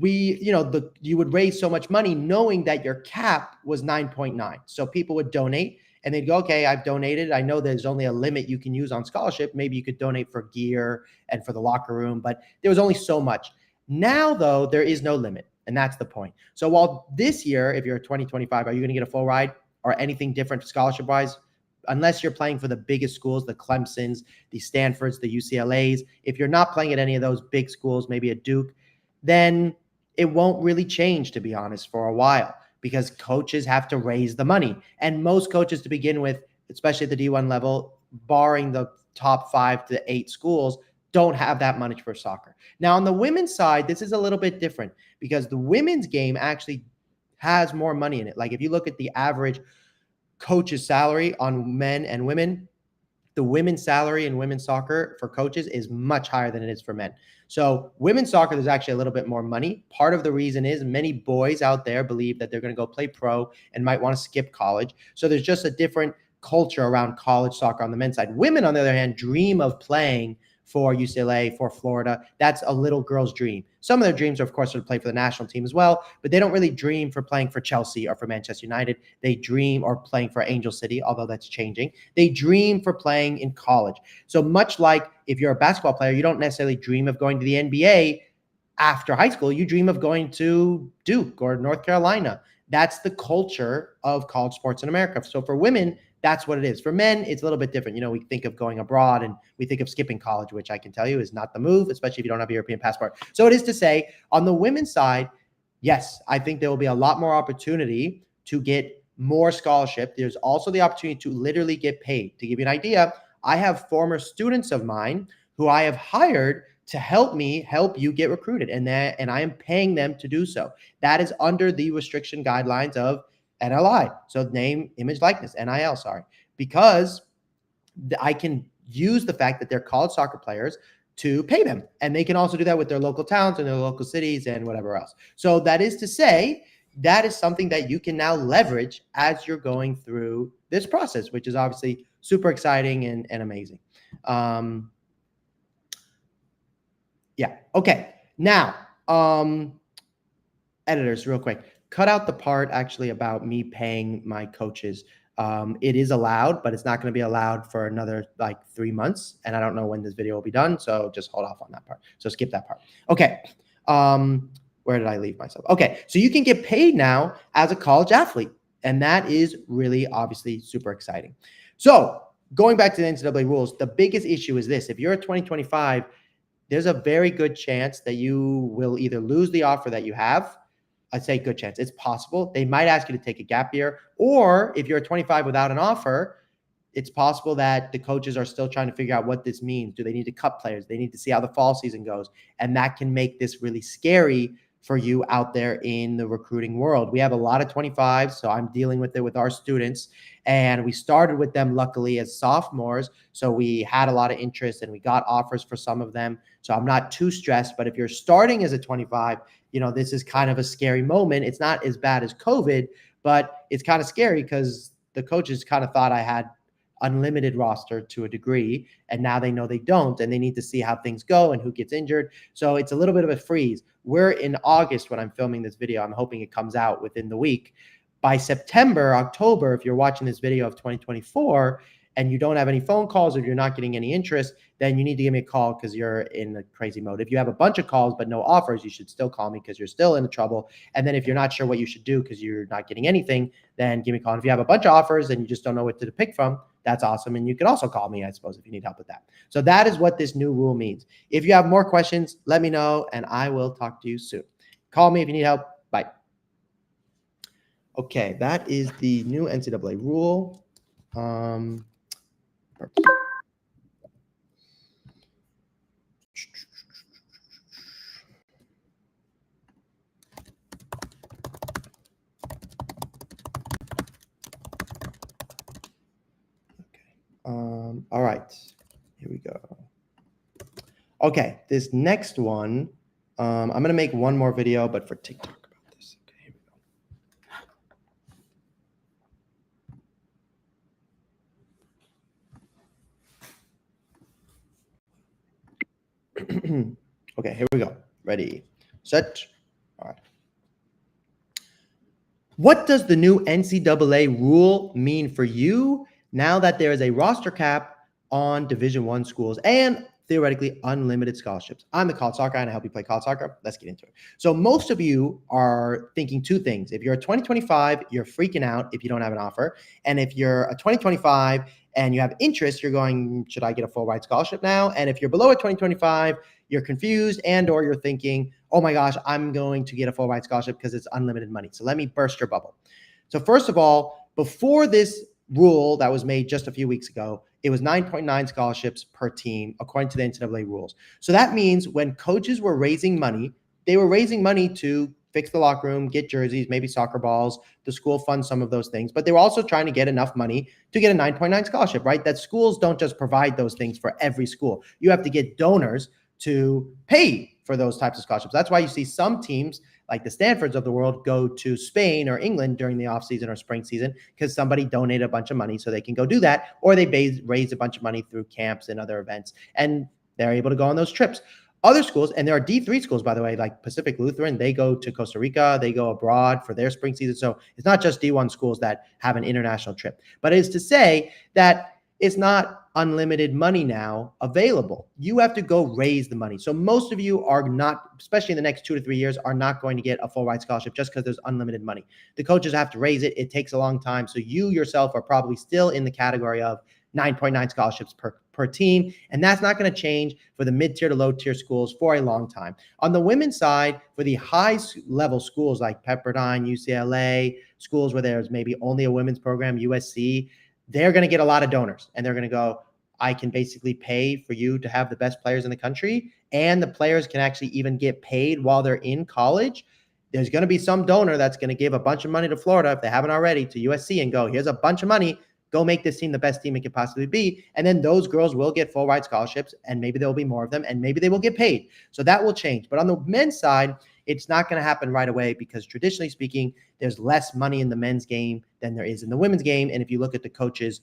you would raise so much money knowing that your cap was 9.9. So people would donate and they'd go, okay, I've donated. I know there's only a limit you can use on scholarship. Maybe you could donate for gear and for the locker room, but there was only so much. Now, though, there is no limit. And that's the point. So while this year, if you're 2025, are you going to get a full ride or anything different scholarship wise? Unless you're playing for the biggest schools, the Clemsons, the Stanfords, the UCLAs. If you're not playing at any of those big schools, maybe a Duke, then it won't really change, to be honest, for a while because coaches have to raise the money. And most coaches to begin with, especially at the D1 level, barring the top 5 to 8 schools, don't have that money for soccer. Now, on the women's side, this is a little bit different because the women's game actually has more money in it. Like if you look at the average coach's salary on men and women, the women's salary in women's soccer for coaches is much higher than it is for men. So women's soccer, there's actually a little bit more money. Part of the reason is many boys out there believe that they're going to go play pro and might want to skip college. So there's just a different culture around college soccer on the men's side. Women, on the other hand, dream of playing for UCLA, for Florida. That's a little girl's dream. Some of their dreams are, of course, to play for the national team as well, but they don't really dream for playing for Chelsea or for Manchester United. They dream or playing for Angel City, although that's changing. They dream for playing in college. So much like if you're a basketball player, you don't necessarily dream of going to the NBA after high school. You dream of going to Duke or North Carolina. That's the culture of college sports in America. So for women, that's what it is. For men, it's a little bit different. We think of going abroad and we think of skipping college, which I can tell you is not the move, especially if you don't have a European passport. So it is to say, on the women's side, yes, I think there will be a lot more opportunity to get more scholarship. There's also the opportunity to literally get paid. To give you an idea, I have former students of mine who I have hired to help me help you get recruited, and I am paying them to do so. That is under the restriction guidelines of NLI, so name, image, likeness, NIL, because I can use the fact that they're college soccer players to pay them. And they can also do that with their local towns and their local cities and whatever else. So that is to say, that is something that you can now leverage as you're going through this process, which is obviously super exciting and amazing. Yeah. Okay. Now, editors, real quick. Cut out the part actually about me paying my coaches. It is allowed, but it's not going to be allowed for another 3 months. And I don't know when this video will be done. So just hold off on that part. So skip that part. Okay. Where did I leave myself? Okay. So you can get paid now as a college athlete. And that is really obviously super exciting. So going back to the NCAA rules, the biggest issue is this. If you're at 2025, there's a very good chance that you will either lose the offer that you have. I'd say good chance. It's possible. They might ask you to take a gap year, or if you're 25 without an offer, it's possible that the coaches are still trying to figure out what this means. Do they need to cut players? They need to see how the fall season goes. And that can make this really scary for you out there in the recruiting world. We have a lot of 25s, so I'm dealing with it with our students. And we started with them, luckily, as sophomores. So we had a lot of interest and we got offers for some of them. So I'm not too stressed. But if you're starting as a 25, this is kind of a scary moment. It's not as bad as COVID, but it's kind of scary because the coaches kind of thought I had unlimited roster to a degree, and now they know they don't, and they need to see how things go and who gets injured. So it's a little bit of a freeze. We're in August when I'm filming this video. I'm hoping it comes out within the week. By September, October, if you're watching this video of 2024 and you don't have any phone calls or you're not getting any interest, then you need to give me a call because you're in a crazy mode. If you have a bunch of calls but no offers, you should still call me because you're still in trouble. And then if you're not sure what you should do because you're not getting anything, then give me a call. And if you have a bunch of offers and you just don't know what to pick from, that's awesome. And you can also call me, I suppose, if you need help with that. So that is what this new rule means. If you have more questions, let me know and I will talk to you soon. Call me if you need help. Bye. Okay, that is the new NCAA rule. All right, here we go. Okay, this next one, I'm gonna make one more video, but for TikTok about this. Okay, here we go. Okay, here we go. Ready, set. All right. What does the new NCAA rule mean for you now that there is a roster cap on Division I schools and theoretically unlimited scholarships? I'm the college soccer guy and I help you play college soccer. Let's get into it. So most of you are thinking two things. If you're a 2025, you're freaking out if you don't have an offer. And if you're a 2025 and you have interest, you're going, should I get a full ride scholarship now? And if you're below a 2025, you're confused and or you're thinking, oh my gosh, I'm going to get a full ride scholarship because it's unlimited money. So let me burst your bubble. So first of all, before this rule that was made just a few weeks ago, it was 9.9 scholarships per team, according to the NCAA rules. So that means when coaches were raising money, they were raising money to fix the locker room, get jerseys, maybe soccer balls. The school funds some of those things, but they were also trying to get enough money to get a 9.9 scholarship, right? That schools don't just provide those things for every school. You have to get donors to pay for those types of scholarships. That's why you see some teams like the Stanfords of the world go to Spain or England during the offseason or spring season because somebody donated a bunch of money so they can go do that, or they raise a bunch of money through camps and other events, and they're able to go on those trips. Other schools, and there are D3 schools, by the way, like Pacific Lutheran, they go to Costa Rica, they go abroad for their spring season. So it's not just D1 schools that have an international trip, but it is to say that it's not unlimited money now available. You have to go raise the money. So most of you are not, especially in the next 2 to 3 years, are not going to get a full ride scholarship just because there's unlimited money. The coaches have to raise it. It takes a long time. So you yourself are probably still in the category of 9.9 scholarships per team. And that's not going to change for the mid-tier to low-tier schools for a long time. On the women's side, for the high-level schools like Pepperdine, UCLA, schools where there's maybe only a women's program, USC, they're going to get a lot of donors. And they're going to go, I can basically pay for you to have the best players in the country. And the players can actually even get paid while they're in college. There's going to be some donor that's going to give a bunch of money to Florida, if they haven't already, to USC and go, here's a bunch of money. Go make this team the best team it could possibly be. And then those girls will get full ride scholarships, and maybe there will be more of them, and maybe they will get paid. So that will change. But on the men's side, it's not going to happen right away because traditionally speaking, there's less money in the men's game than there is in the women's game. And if you look at the coaches'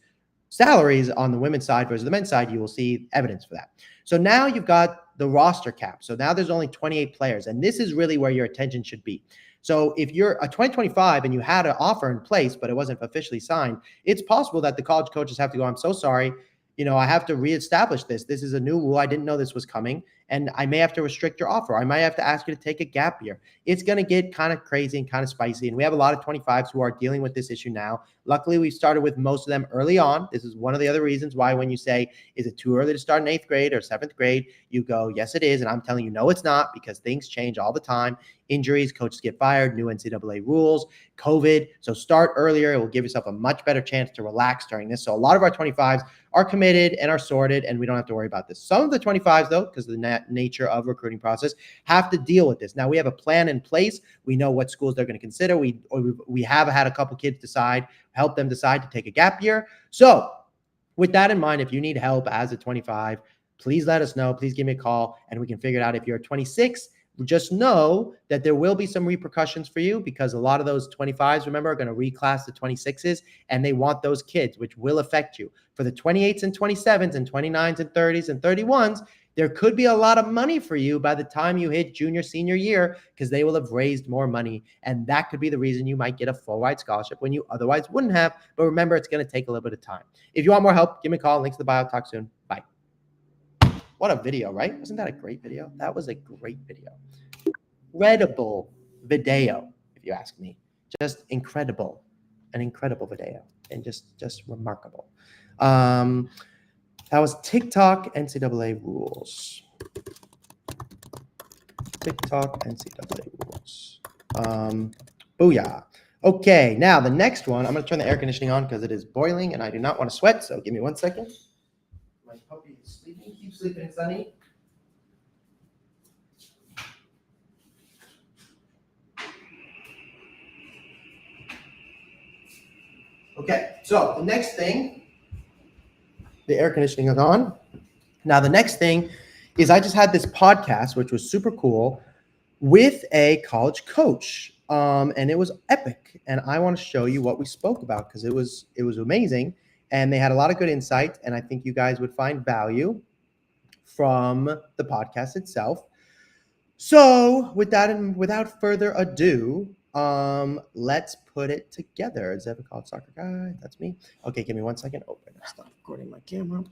salaries on the women's side versus the men's side, you will see evidence for that. So now you've got the roster cap. So now there's only 28 players, and this is really where your attention should be. So if you're a 2025 and you had an offer in place, but it wasn't officially signed, it's possible that the college coaches have to go, I'm so sorry, I have to reestablish this. This is a new rule. I didn't know this was coming. And I may have to restrict your offer. I might have to ask you to take a gap year. It's going to get kind of crazy and kind of spicy. And we have a lot of 25s who are dealing with this issue now. Luckily, we started with most of them early on. This is one of the other reasons why when you say, is it too early to start in 8th grade or 7th grade? You go, yes, it is. And I'm telling you, no, it's not, because things change all the time. Injuries, coaches get fired, new NCAA rules, COVID. So start earlier. It will give yourself a much better chance to relax during this. So a lot of our 25s are committed and are sorted, and we don't have to worry about this. Some of the 25s, though, because of the nature of recruiting process, have to deal with this. Now, we have a plan in place. We know what schools they're going to consider. We have had a couple kids help them decide to take a gap year. So with that in mind, if you need help as a 25, please let us know. Please give me a call, and we can figure it out. If you're a 26, just know that there will be some repercussions for you, because a lot of those 25s, remember, are going to reclass the 26s, and they want those kids, which will affect you. For the 28s and 27s and 29s and 30s and 31s, there could be a lot of money for you by the time you hit junior, senior year, because they will have raised more money. And that could be the reason you might get a full ride scholarship when you otherwise wouldn't have. But remember, it's going to take a little bit of time. If you want more help, give me a call. Links to the bio. Talk soon. Bye. What a video, right? Wasn't that a great video? That was a great video. Incredible video, if you ask me. Just incredible. An incredible video. And just remarkable. That was TikTok NCAA rules. TikTok NCAA rules. Booyah. Okay, now the next one, I'm going to turn the air conditioning on because it is boiling and I do not want to sweat. So give me 1 second. My puppy is sleeping. Keep sleeping, Sunny. Okay, so the next thing, the air conditioning is on. Now, the next thing is I just had this podcast, which was super cool, with a college coach. And it was epic. And I want to show you what we spoke about because it was amazing. And they had a lot of good insight. And I think you guys would find value from the podcast itself. So with that and without further ado, let's put it together. Zev CollegeSoccerGuy, that's me. Okay, give me 1 second. Oh, I gotta stop recording my camera.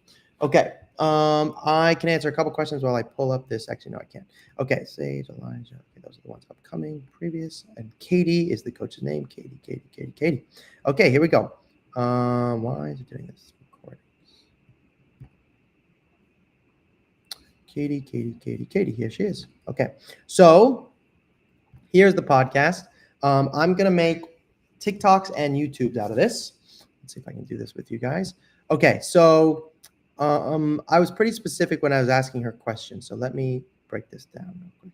Okay, I can answer a couple questions while I pull up this. Actually, no, I can't. Okay, Sage, Elijah. Okay, those are the ones upcoming, previous, and Katie is the coach's name. Katie. Okay, here we go. Why is it doing this? Recording. Katie. Here she is. Okay, so here's the podcast. I'm gonna make TikToks and YouTubes out of this. Let's see if I can do this with you guys. Okay, so I was pretty specific when I was asking her questions. So let me break this down real quick.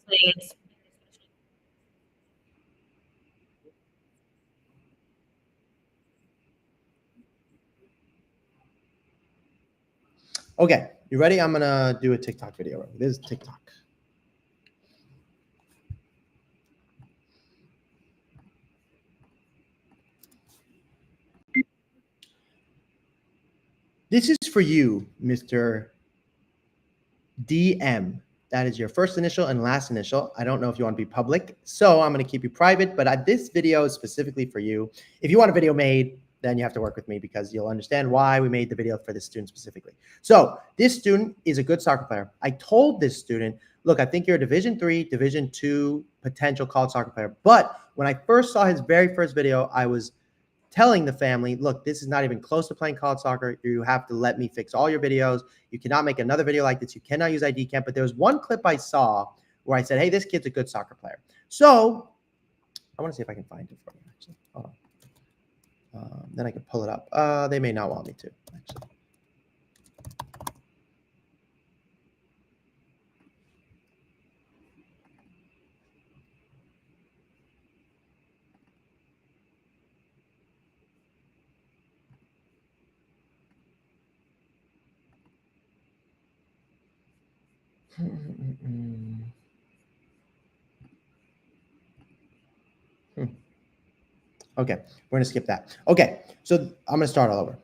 Please. Okay, you ready? I'm gonna do a TikTok video. This is TikTok. This is for you, Mr. DM. That is your first initial and last initial. I don't know if you want to be public, so I'm going to keep you private, but this video is specifically for you. If you want a video made, then you have to work with me because you'll understand why we made the video for this student specifically. So this student is a good soccer player. I told this student, look, I think you're a Division III, Division II potential college soccer player. But when I first saw his very first video, I was telling the family, look, this is not even close to playing college soccer. You have to let me fix all your videos. You cannot make another video like this. You cannot use ID camp. But there was one clip I saw where I said, hey, this kid's a good soccer player. So I want to see if I can find it for you, actually. Hold on. Then I can pull it up. They may not want me to, actually. Okay, we're going to skip that. Okay, so I'm going to start all over.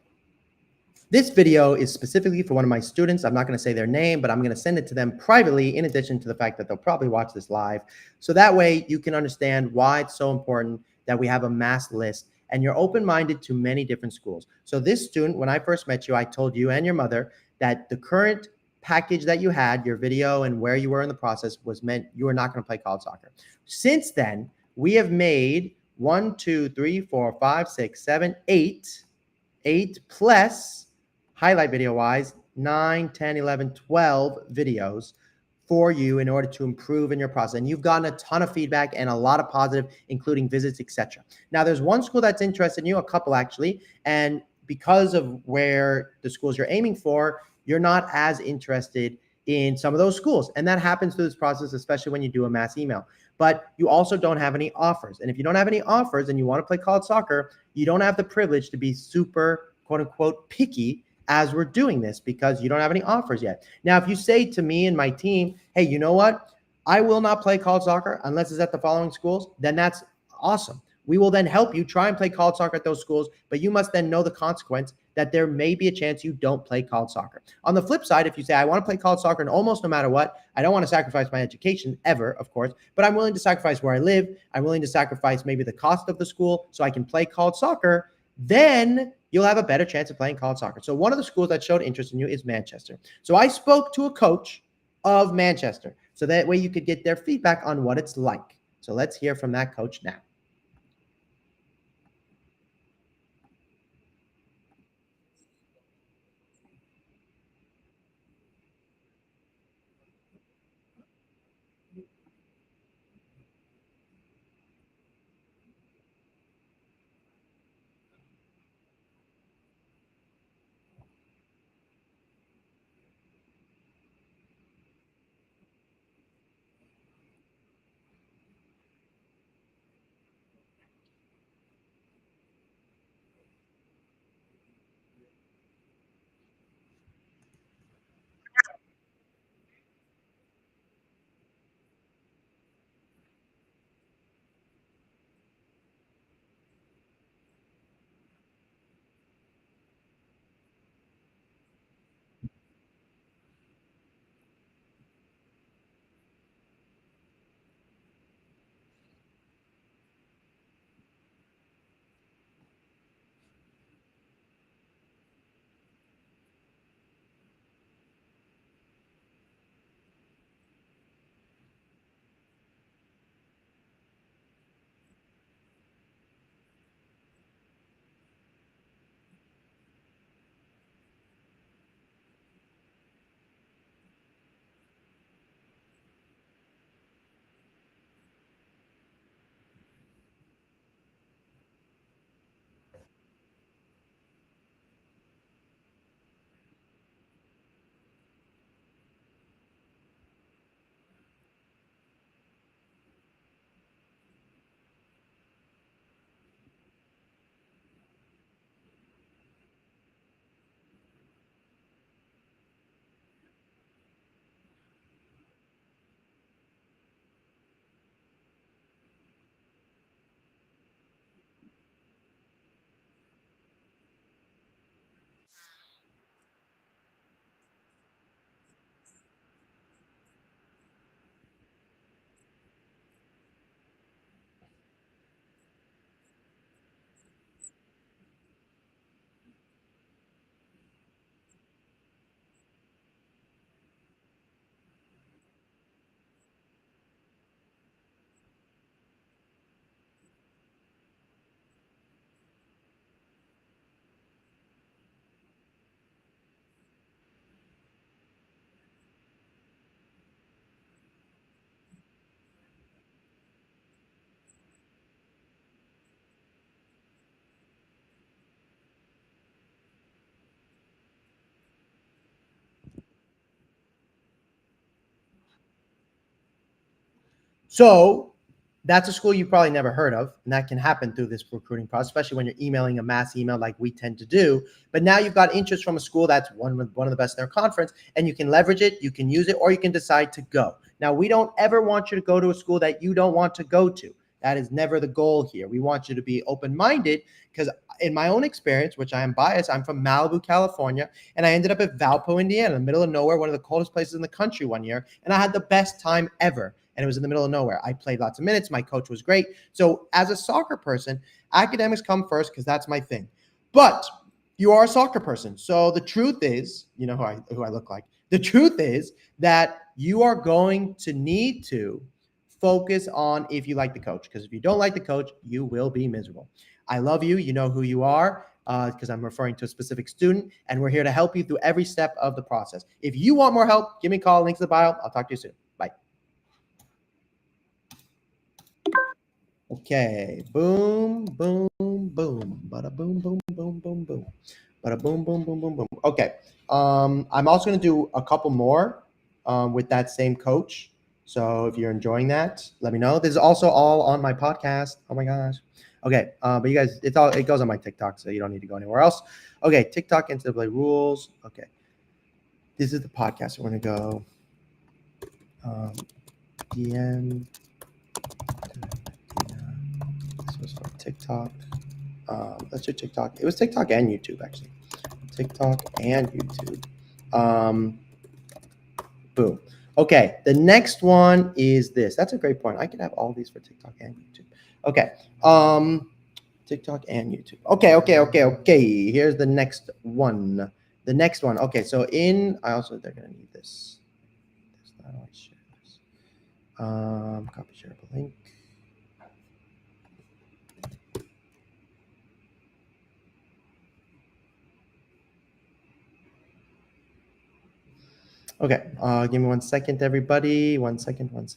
This video is specifically for one of my students. I'm not going to say their name, but I'm going to send it to them privately in addition to the fact that they'll probably watch this live. So that way you can understand why it's so important that we have a mass list and you're open-minded to many different schools. So this student, when I first met you, I told you and your mother that the current package that you had, your video and where you were in the process was meant you were not going to play college soccer. Since then, we have made 1, 2, 3, 4, 5, 6, 7, 8 plus highlight video wise 9, 10, 11, 12 videos for you in order to improve in your process. And you've gotten a ton of feedback and a lot of positive, including visits, etc. Now there's one school that's interested in you, a couple actually, and because of where the schools you're aiming for, you're not as interested in some of those schools. And that happens through this process, especially when you do a mass email. But you also don't have any offers. And if you don't have any offers and you want to play college soccer, you don't have the privilege to be super, quote unquote, picky as we're doing this because you don't have any offers yet. Now, if you say to me and my team, hey, you know what? I will not play college soccer unless it's at the following schools, then that's awesome. We will then help you try and play college soccer at those schools, but you must then know the consequence that there may be a chance you don't play college soccer. On the flip side, if you say, I want to play college soccer and almost no matter what, I don't want to sacrifice my education ever, of course, but I'm willing to sacrifice where I live. I'm willing to sacrifice maybe the cost of the school so I can play college soccer, then you'll have a better chance of playing college soccer. So one of the schools that showed interest in you is Manchester. So I spoke to a coach of Manchester so that way you could get their feedback on what it's like. So let's hear from that coach now. So that's a school you probably never heard of, and that can happen through this recruiting process, especially when you're emailing a mass email like we tend to do. But now you've got interest from a school that's one of the best in their conference, and you can leverage it, you can use it, or you can decide to go. Now, we don't ever want you to go to a school that you don't want to go to. That is never the goal here. We want you to be open-minded, because in my own experience, which I am biased, I'm from Malibu, California, and I ended up at Valpo, Indiana, in the middle of nowhere, one of the coldest places in the country one year, and I had the best time ever. And it was in the middle of nowhere. I played lots of minutes. My coach was great. So as a soccer person, academics come first because that's my thing. But you are a soccer person. So the truth is, you know who I look like. The truth is that you are going to need to focus on if you like the coach. Because if you don't like the coach, you will be miserable. I love you. You know who you are, because I'm referring to a specific student. And we're here to help you through every step of the process. If you want more help, give me a call. Links in the bio. I'll talk to you soon. Bye. Okay. Boom, boom, boom. Bada boom, boom, boom, boom, boom. Bada boom, boom, boom, boom, boom. Okay. I'm also going to do a couple more with that same coach. So if you're enjoying that, let me know. This is also all on my podcast. Oh my gosh. Okay. But you guys, it goes on my TikTok, so you don't need to go anywhere else. Okay. TikTok NCAA rules. Okay. This is the podcast. We're going to go DM. This was for TikTok. Let's do TikTok. It was TikTok and YouTube, actually. TikTok and YouTube. Boom. Okay, the next one is this. That's a great point. I could have all these for TikTok and YouTube. Okay. TikTok and YouTube. Okay. Here's the next one. The next one. Okay, so they're gonna need this. How do I share this? Copy shareable link. Okay, give me 1 second, everybody. 1 second. I don't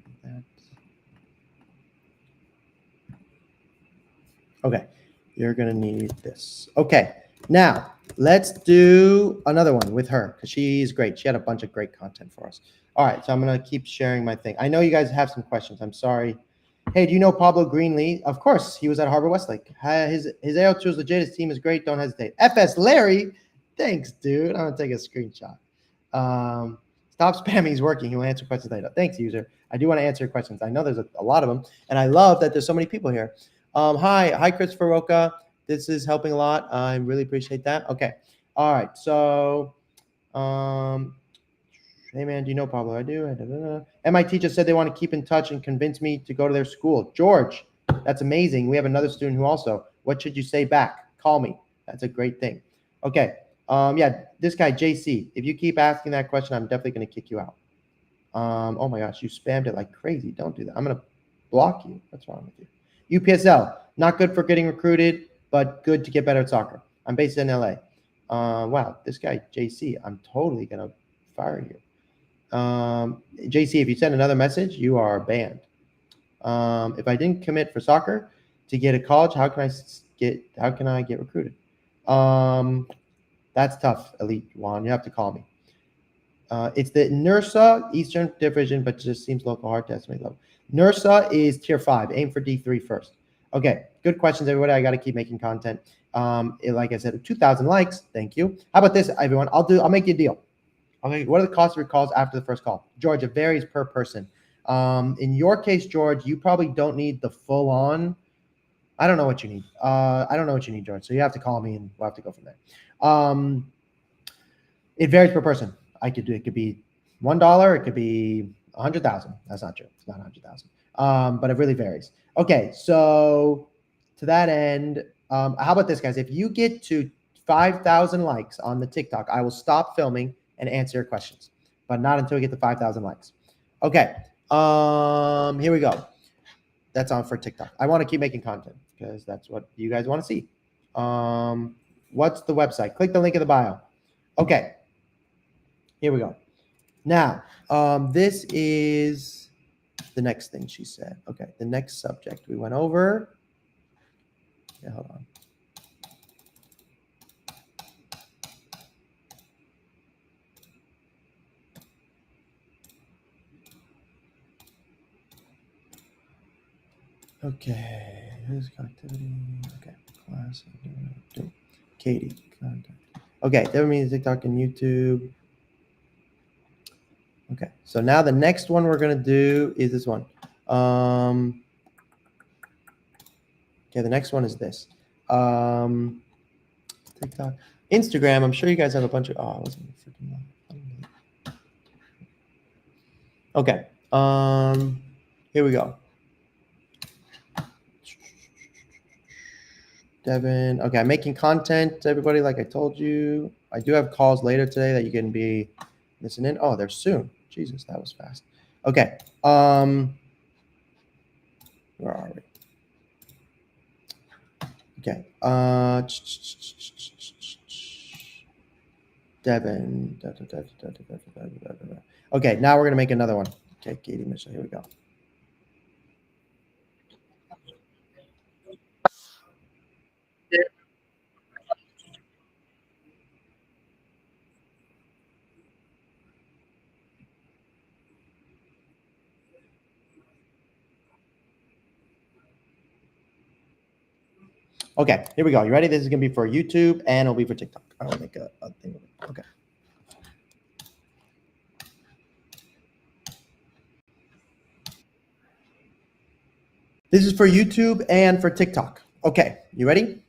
need that. Okay, you're gonna need this. Okay, now let's do another one with her because she's great. She had a bunch of great content for us. All right, so I'm gonna keep sharing my thing. I know you guys have some questions. I'm sorry. Hey, do you know Pablo Greenlee? Of course, he was at Harbor Westlake. His AO2 is legit. His team is great. Don't hesitate. FS Larry, thanks, dude. I'm gonna take a screenshot. Stop spamming. He's working. He will answer questions later. Thanks, user. I do want to answer your questions. I know there's a lot of them, and I love that there's so many people here. Hi, Christopher Roca. This is helping a lot. I really appreciate that. Okay. All right. So, hey man, do you know Pablo? I do. And my teacher said they want to keep in touch and convince me to go to their school. George, that's amazing. We have another student who also. What should you say back? Call me. That's a great thing. Okay. Yeah, this guy JC. If you keep asking that question, I'm definitely going to kick you out. Oh my gosh, you spammed it like crazy. Don't do that. I'm going to block you. What's wrong with you? UPSL, not good for getting recruited, but good to get better at soccer. I'm based in LA. Wow, this guy JC, I'm totally going to fire you. JC, if you send another message, you are banned. If I didn't commit for soccer to get a college, how can I get recruited? That's tough, Elite Juan. You have to call me. It's the NURSA Eastern Division, but just seems local, hard to estimate level. NURSA is tier 5. Aim for D3 first. Okay, good questions, everybody. I got to keep making content. Like I said, 2,000 likes. Thank you. How about this, everyone? I'll make you a deal. Okay, what are the costs of your calls after the first call? George, it varies per person. In your case, George, you probably don't need the full on. I don't know what you need. George. So you have to call me and we'll have to go from there. It varies per person. It could be $1, it could be 100,000. That's not true. It's not 100,000. But it really varies. Okay, so to that end, how about this, guys? If you get to 5,000 likes on the TikTok, I will stop filming and answer your questions, but not until we get to 5,000 likes. Okay, here we go. That's on for TikTok. I want to keep making content because that's what you guys want to see. What's the website? Click the link in the bio. Okay, here we go. Now, this is the next thing she said. Okay, the next subject we went over. Yeah, hold on. Okay, who's activity? Okay, class. Katie, contact. Okay, that means TikTok and YouTube. Okay, so now the next one we're gonna do is this one. Okay, the next one is this. TikTok, Instagram. I'm sure you guys have a bunch of. Oh, I wasn't freaking. Okay. Here we go. Devin. Okay, I'm making content, everybody, like I told you. I do have calls later today that you can be listening. Oh, they're soon. Jesus, that was fast. Okay. Where are we? Okay. Devin. Okay, now we're gonna make another one. Okay, Katie Mitchell. Here we go. Okay, here we go. You ready? This is gonna be for YouTube and it'll be for TikTok. I will make a thing of it. Okay. This is for YouTube and for TikTok. Okay, you ready?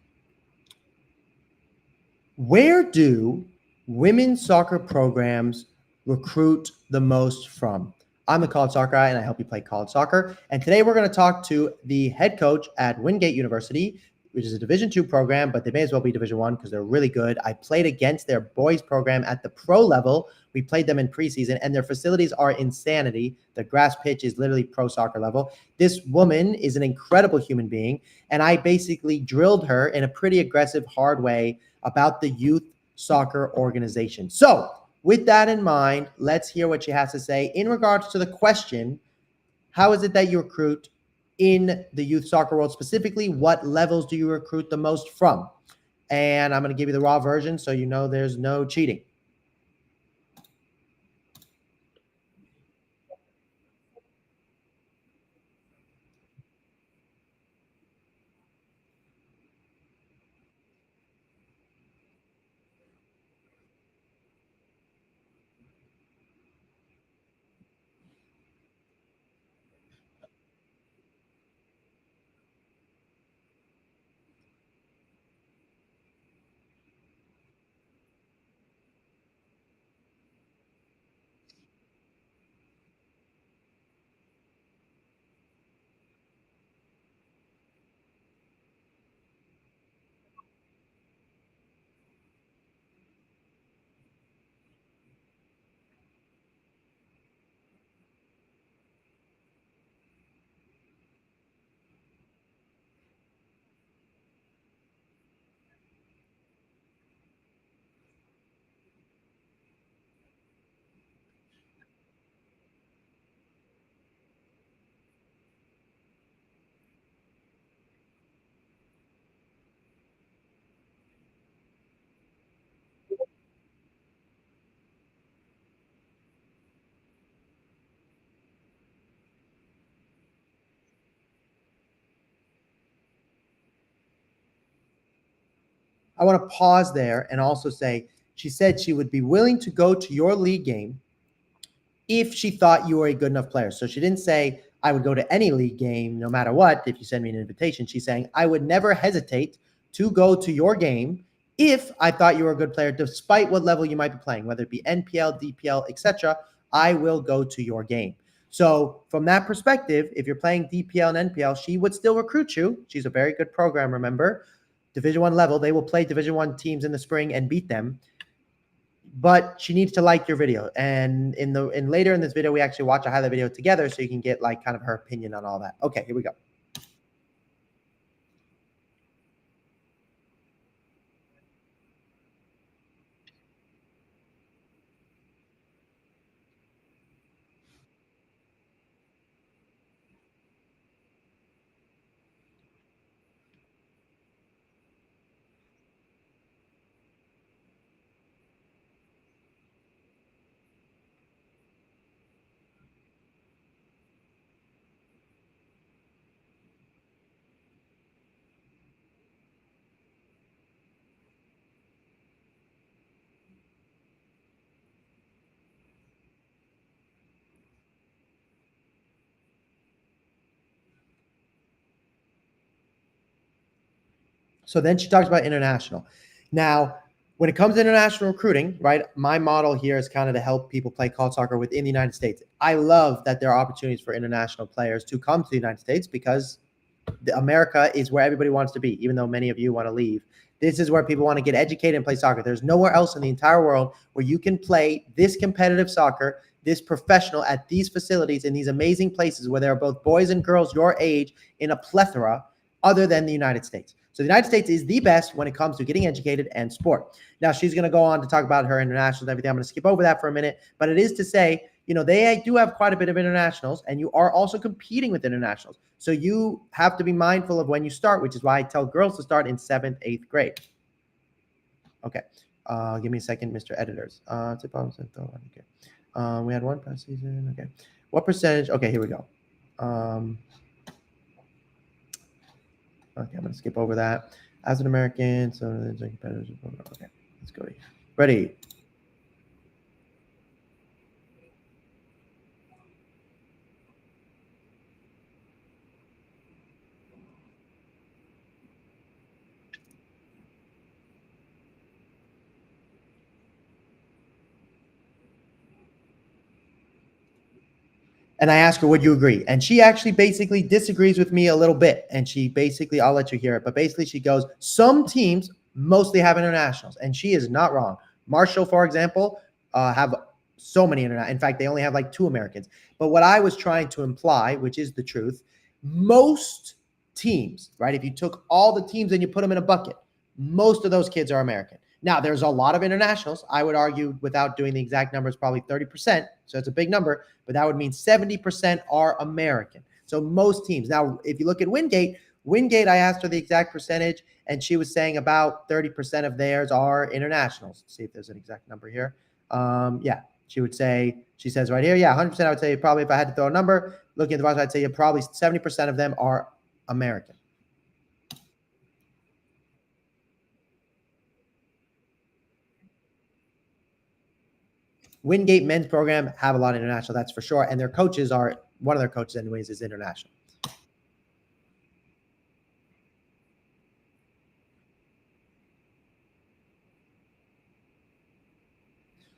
Where do women's soccer programs recruit the most from? I'm the college soccer guy and I help you play college soccer. And today we're going to talk to the head coach at Wingate University, which is a Division II program, but they may as well be Division I because they're really good. I played against their boys program at the pro level. We played them in preseason and their facilities are insanity. The grass pitch is literally pro soccer level. This woman is an incredible human being. And I basically drilled her in a pretty aggressive, hard way about the youth soccer organization. So with that in mind, let's hear what she has to say in regards to the question, how is it that you recruit in the youth soccer world? Specifically, what levels do you recruit the most from? And I'm going to give you the raw version so you know there's no cheating. I want to pause there and also say she said she would be willing to go to your league game if she thought you were a good enough player. So she didn't say, I would go to any league game no matter what if you send me an invitation. She's saying, I would never hesitate to go to your game if I thought you were a good player, despite what level you might be playing, whether it be NPL, DPL, etc. I will go to your game. So from that perspective, if you're playing DPL and NPL, she would still recruit you. She's a very good program, remember. Division I level, they will play Division I teams in the spring and beat them, but she needs to like your video. And in later in this video, we actually watch a highlight video together so you can get like kind of her opinion on all that. Okay, here we go. So then she talks about international. Now, when it comes to international recruiting, right, my model here is kind of to help people play college soccer within the United States. I love that there are opportunities for international players to come to the United States because America is where everybody wants to be, even though many of you want to leave. This is where people want to get educated and play soccer. There's nowhere else in the entire world where you can play this competitive soccer, this professional at these facilities in these amazing places where there are both boys and girls your age in a plethora other than the United States. So the United States is the best when it comes to getting educated and sport. Now, she's going to go on to talk about her internationals and everything. I'm going to skip over that for a minute, but it is to say, they do have quite a bit of internationals, and you are also competing with internationals. So you have to be mindful of when you start, which is why I tell girls to start in 7th, 8th grade. Okay. Give me a second, Mr. Editors. Okay. We had one past season. Okay. What percentage? Okay, here we go. Okay, I'm going to skip over that. As an American, so competitors. Okay, let's go here. Ready. And I ask her, would you agree? And she actually basically disagrees with me a little bit. And she basically, I'll let you hear it, but basically she goes, some teams mostly have internationals. And she is not wrong. Marshall, for example, have so many internationals. In fact, they only have like 2 Americans. But what I was trying to imply, which is the truth, most teams, right? If you took all the teams and you put them in a bucket, most of those kids are American. Now, there's a lot of internationals. I would argue, without doing the exact numbers, probably 30%. So it's a big number, but that would mean 70% are American. So most teams. Now, if you look at Wingate, I asked her the exact percentage, and she was saying about 30% of theirs are internationals. Let's see if there's an exact number here. Yeah, she says right here, yeah, 100%. I would say probably, if I had to throw a number, looking at the roster, I'd say probably 70% of them are American. Wingate men's program have a lot of international, that's for sure. And their coaches are, one of their coaches anyways, is international.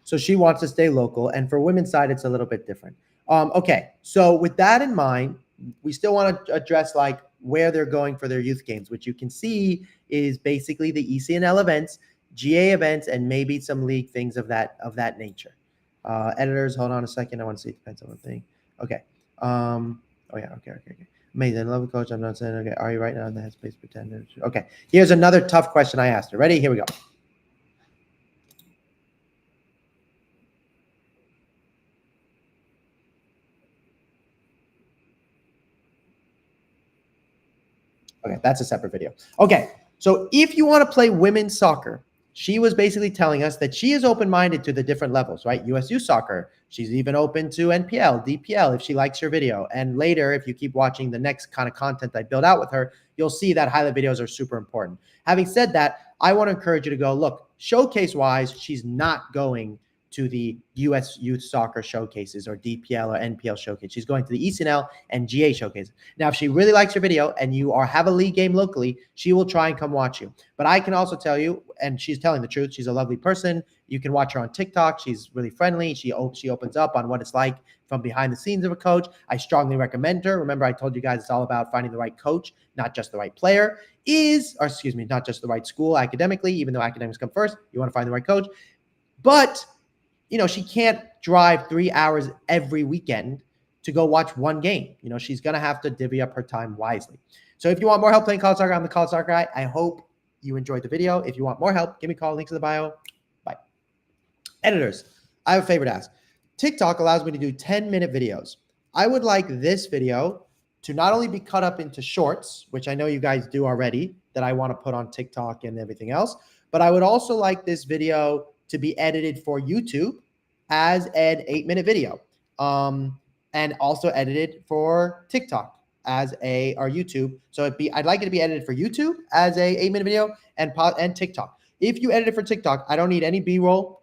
So she wants to stay local. And for women's side, it's a little bit different. Okay. So with that in mind, we still want to address like where they're going for their youth games, which you can see is basically the ECNL events, GA events, and maybe some league things of that nature. Editors, hold on a second. I want to see. It depends on the thing. Okay. Oh yeah. Okay. Amazing. Love a coach. I'm not saying. Okay. Are you right now in the headspace pretender? Okay. Here's another tough question I asked her. Ready? Here we go. Okay, that's a separate video. Okay, so if you want to play women's soccer, she was basically telling us that she is open-minded to the different levels, right? USU soccer. She's even open to NPL, DPL if she likes your video. And later, if you keep watching the next kind of content I build out with her, you'll see that highlight videos are super important. Having said that, I want to encourage you to go, look, showcase-wise, she's not going to the U.S. Youth Soccer Showcases or DPL or NPL Showcase. She's going to the ECNL and GA Showcases. Now, if she really likes your video and you have a league game locally, she will try and come watch you. But I can also tell you, and she's telling the truth, she's a lovely person. You can watch her on TikTok. She's really friendly. She opens up on what it's like from behind the scenes of a coach. I strongly recommend her. Remember, I told you guys it's all about finding the right coach, not just the right player. Not just the right school academically, even though academics come first. You want to find the right coach. But she can't drive 3 hours every weekend to go watch one game. She's going to have to divvy up her time wisely. So if you want more help playing college soccer, I'm the College Soccer Guy. I hope you enjoyed the video. If you want more help, give me a call. Links in the bio. Bye. Editors, I have a favor to ask. TikTok allows me to do 10-minute videos. I would like this video to not only be cut up into shorts, which I know you guys do already, that I want to put on TikTok and everything else, but I would also like this video to be edited for YouTube as an 8-minute video, and also edited for TikTok or YouTube. So I'd like it to be edited for YouTube as a 8-minute video and TikTok. If you edit it for TikTok, I don't need any B-roll.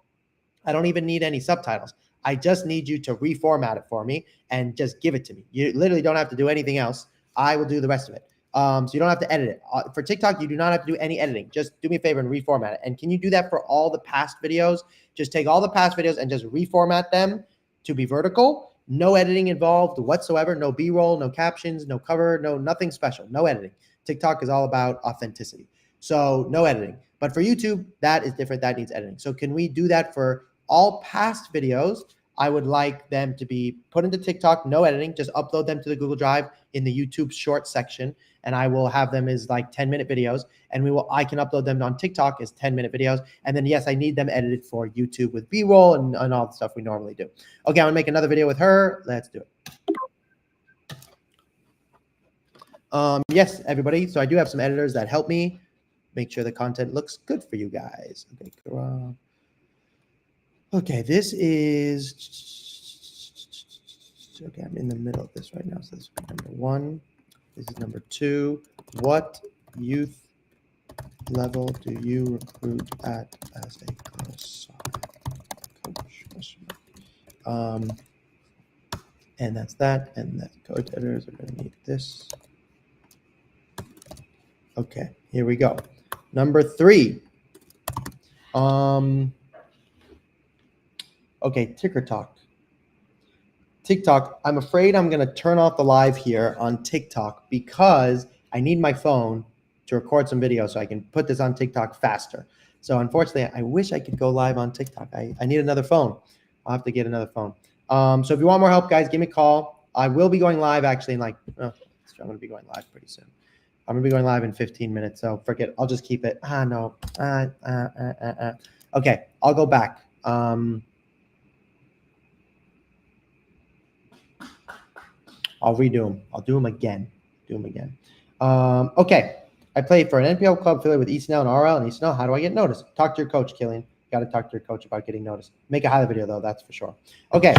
I don't even need any subtitles. I just need you to reformat it for me and just give it to me. You literally don't have to do anything else. I will do the rest of it. So you don't have to edit it. For TikTok, you do not have to do any editing. Just do me a favor and reformat it. And can you do that for all the past videos? Just take all the past videos and just reformat them to be vertical. No editing involved whatsoever. No B-roll, no captions, no cover, nothing special. No editing. TikTok is all about authenticity. So no editing. But for YouTube, that is different. That needs editing. So can we do that for all past videos? I would like them to be put into TikTok, no editing, just upload them to the Google Drive in the YouTube short section, and I will have them as like 10-minute videos, and I can upload them on TikTok as 10-minute videos. And then yes, I need them edited for YouTube with B-roll and all the stuff we normally do. Okay, I'm gonna make another video with her. Let's do it. Yes, everybody. So I do have some editors that help me make sure the content looks good for you guys. Okay, cool. Okay, this is, okay, I'm in the middle of this right now. So this is number 1. This is number 2. What youth level do you recruit at as a girls soccer coach? And that's that. And that coach editors are going to need this. Okay, here we go. Number 3. Okay, ticker talk. TikTok, I'm afraid I'm going to turn off the live here on TikTok because I need my phone to record some video so I can put this on TikTok faster. So unfortunately, I wish I could go live on TikTok. I need another phone. I'll have to get another phone. So if you want more help, guys, give me a call. I will be going live actually in like, I'm going to be going live pretty soon. I'm going to be going live in 15 minutes. So forget, I'll just keep it. No. Okay, I'll go back. I'll redo them. I'll do them again. Okay. I played for an NPL club affiliated with ECNL and RL and ECNL. How do I get noticed? Talk to your coach, Killian. Got to talk to your coach about getting noticed. Make a highlight video, though. That's for sure. Okay.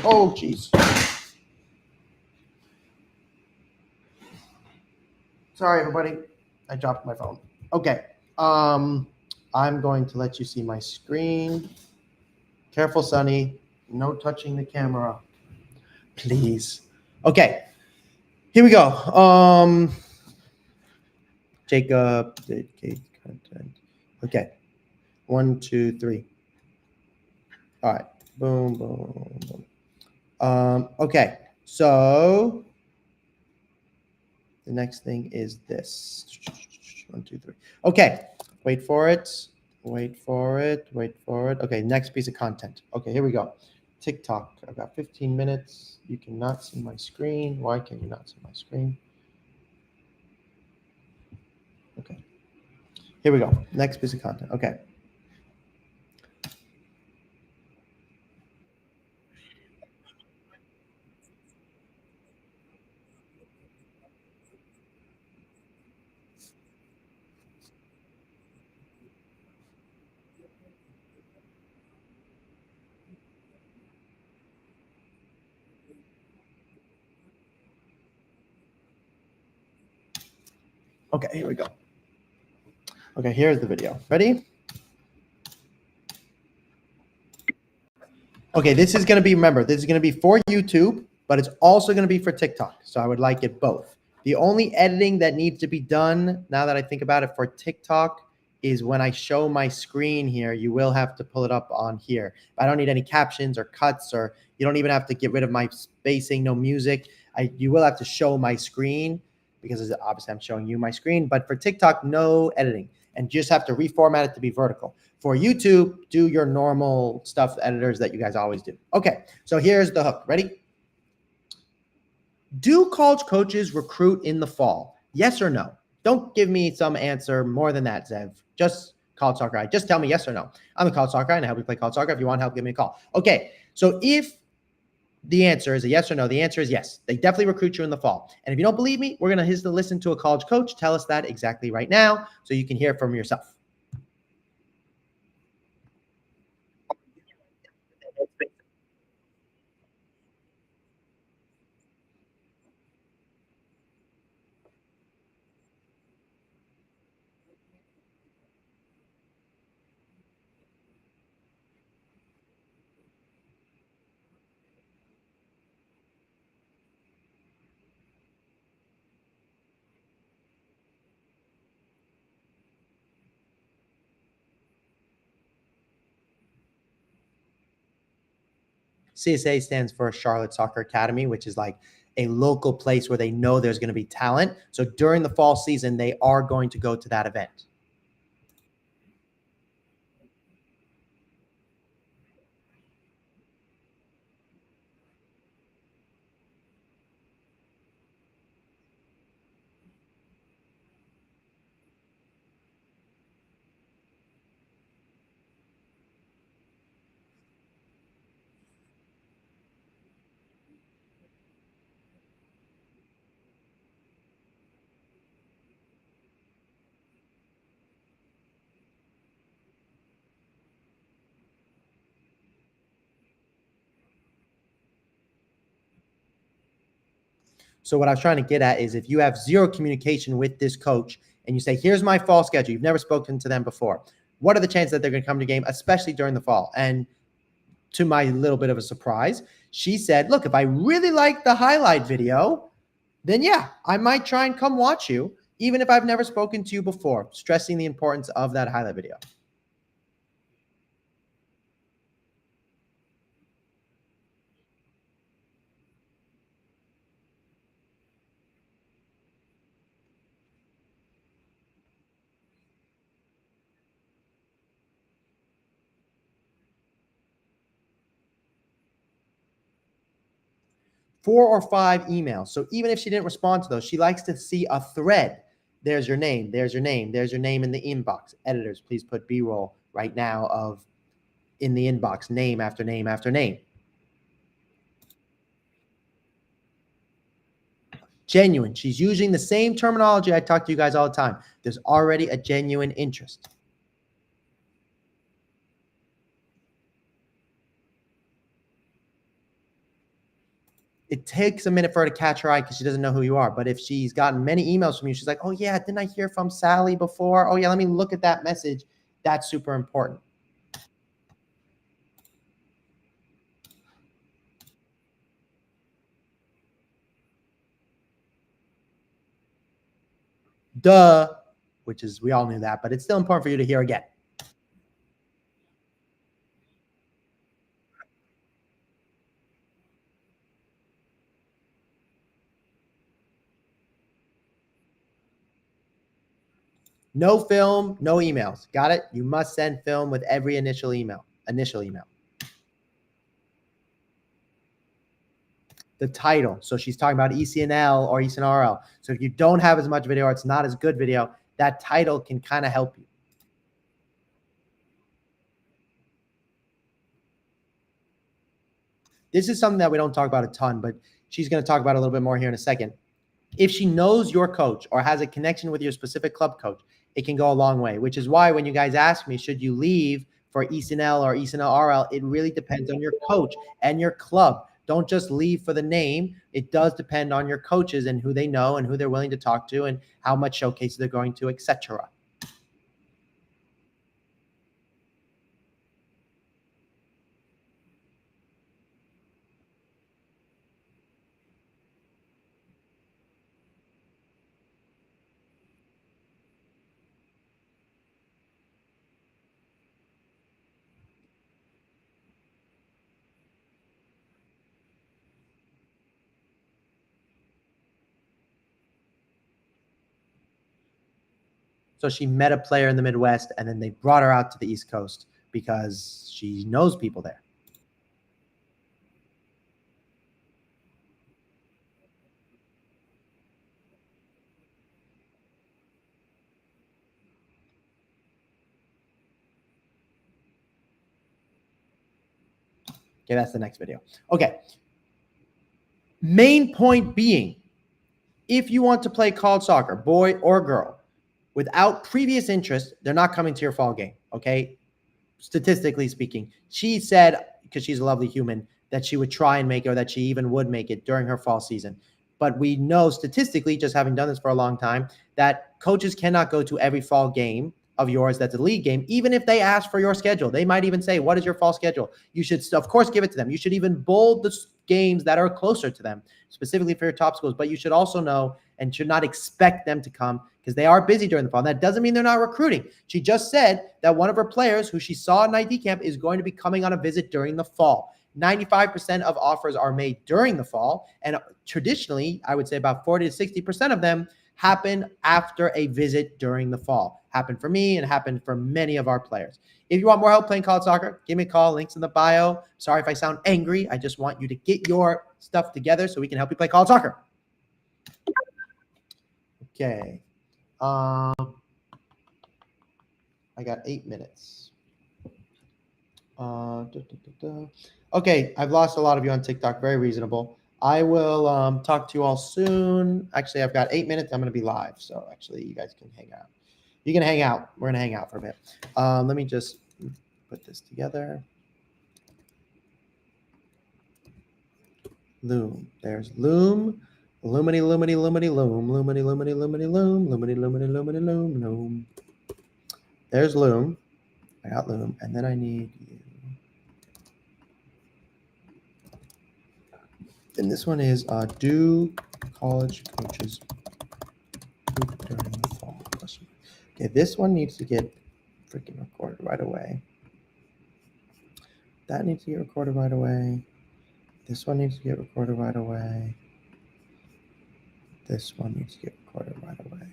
Oh, jeez. Sorry, everybody. I dropped my phone. Okay. I'm going to let you see my screen. Careful, Sonny. No touching the camera. Please. Okay. Here we go. Jacob, dedicate content. Okay. 1, 2, 3. All right. Boom, boom, boom. Okay. So the next thing is this. 1, 2, 3. Okay. Wait for it. Okay. Next piece of content. Okay. Here we go. TikTok. I've got 15 minutes. You cannot see my screen. Why can you not see my screen? Okay. Here we go. Next piece of content. Okay. Okay, here we go. Okay, here's the video. Ready? Okay, this is going to be, remember, this is going to be for YouTube, but it's also going to be for TikTok. So I would like it both. The only editing that needs to be done, now that I think about it, for TikTok is when I show my screen here, you will have to pull it up on here. I don't need any captions or cuts, or you don't even have to get rid of my spacing, no music. You will have to show my screen because obviously I'm showing you my screen, but for TikTok, no editing, and just have to reformat it to be vertical. For YouTube, do your normal stuff, editors that you guys always do. Okay, so here's the hook. Ready? Do college coaches recruit in the fall? Yes or no? Don't give me some answer more than that, Zev. Just college soccer guy. Just tell me yes or no. I'm a college soccer guy and I help you play college soccer. If you want help, give me a call. Okay, so if the answer is a yes or no, the answer is yes. They definitely recruit you in the fall. And if you don't believe me, we're going to listen to a college coach tell us that exactly right now so you can hear from yourself. CSA stands for Charlotte Soccer Academy, which is like a local place where they know there's going to be talent. So during the fall season, they are going to go to that event. So what I was trying to get at is if you have zero communication with this coach and you say, here's my fall schedule, you've never spoken to them before, what are the chances that they're going to come to game, especially during the fall? And to my little bit of a surprise, she said, look, if I really like the highlight video, then yeah, I might try and come watch you, even if I've never spoken to you before, stressing the importance of that highlight video. Four or five emails. So even if she didn't respond to those, she likes to see a thread. There's your name. There's your name. There's your name in the inbox. Editors, please put B-roll right now of in the inbox, name after name after name. Genuine. She's using the same terminology I talk to you guys all the time. There's already a genuine interest. It takes a minute for her to catch her eye because she doesn't know who you are. But if she's gotten many emails from you, she's like, oh, yeah, didn't I hear from Sally before? Oh, yeah, let me look at that message. That's super important. Duh, which is, we all knew that, but it's still important for you to hear again. No film, no emails. Got it? You must send film with every initial email. The title. So she's talking about ECNL or ECNRL. So if you don't have as much video or it's not as good video, that title can kind of help you. This is something that we don't talk about a ton, but she's going to talk about a little bit more here in a second. If she knows your coach or has a connection with your specific club coach, it can go a long way, which is why when you guys ask me, should you leave for ECNL or ECNL-RL, it really depends on your coach and your club. Don't just leave for the name. It does depend on your coaches and who they know and who they're willing to talk to and how much showcases they're going to, etc. So she met a player in the Midwest and then they brought her out to the East Coast because she knows people there. Okay, that's the next video. Okay. Main point being, if you want to play college soccer, boy or girl, without previous interest, they're not coming to your fall game, okay? Statistically speaking, she said, because she's a lovely human, that she would try and make it or that she even would make it during her fall season. But we know statistically, just having done this for a long time, that coaches cannot go to every fall game of yours that's a league game, even if they ask for your schedule. They might even say, what is your fall schedule? You should, of course, give it to them. You should even bold the games that are closer to them, specifically for your top schools. But you should also know and should not expect them to come because they are busy during the fall. And that doesn't mean they're not recruiting. She just said that one of her players who she saw in ID camp is going to be coming on a visit during the fall. 95% of offers are made during the fall. And traditionally, I would say about 40 to 60% of them happen after a visit during the fall. Happened for me and happened for many of our players. If you want more help playing college soccer, give me a call. Links in the bio. Sorry if I sound angry. I just want you to get your stuff together so we can help you play college soccer. Okay. I got 8 minutes. Okay, I've lost a lot of you on TikTok. Very reasonable. I will talk to you all soon. Actually, I've got 8 minutes. I'm going to be live. So actually, you guys can hang out. You can hang out. We're going to hang out for a bit. Let me just put this together. Loom. There's Loom. Luminy, luminy, luminy, loom. Luminy, luminy, luminy, loom. Luminy, luminy, luminy, loom. Loom. There's Loom. I got Loom. And then I need you. And this one is do college coaches during the fall? Okay, this one needs to get freaking recorded right away. That needs to get recorded right away. This one needs to get recorded right away. This one needs to get recorded right away.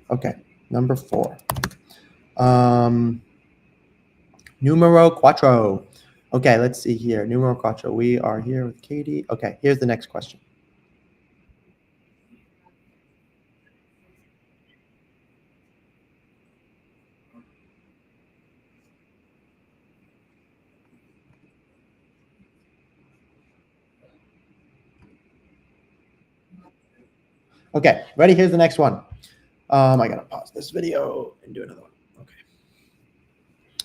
Okay, number 4. Numero cuatro. Okay, let's see here. Numero cuatro. We are here with Katie. Okay, here's the next question. Okay, ready? Here's the next one. I gotta pause this video and do another one.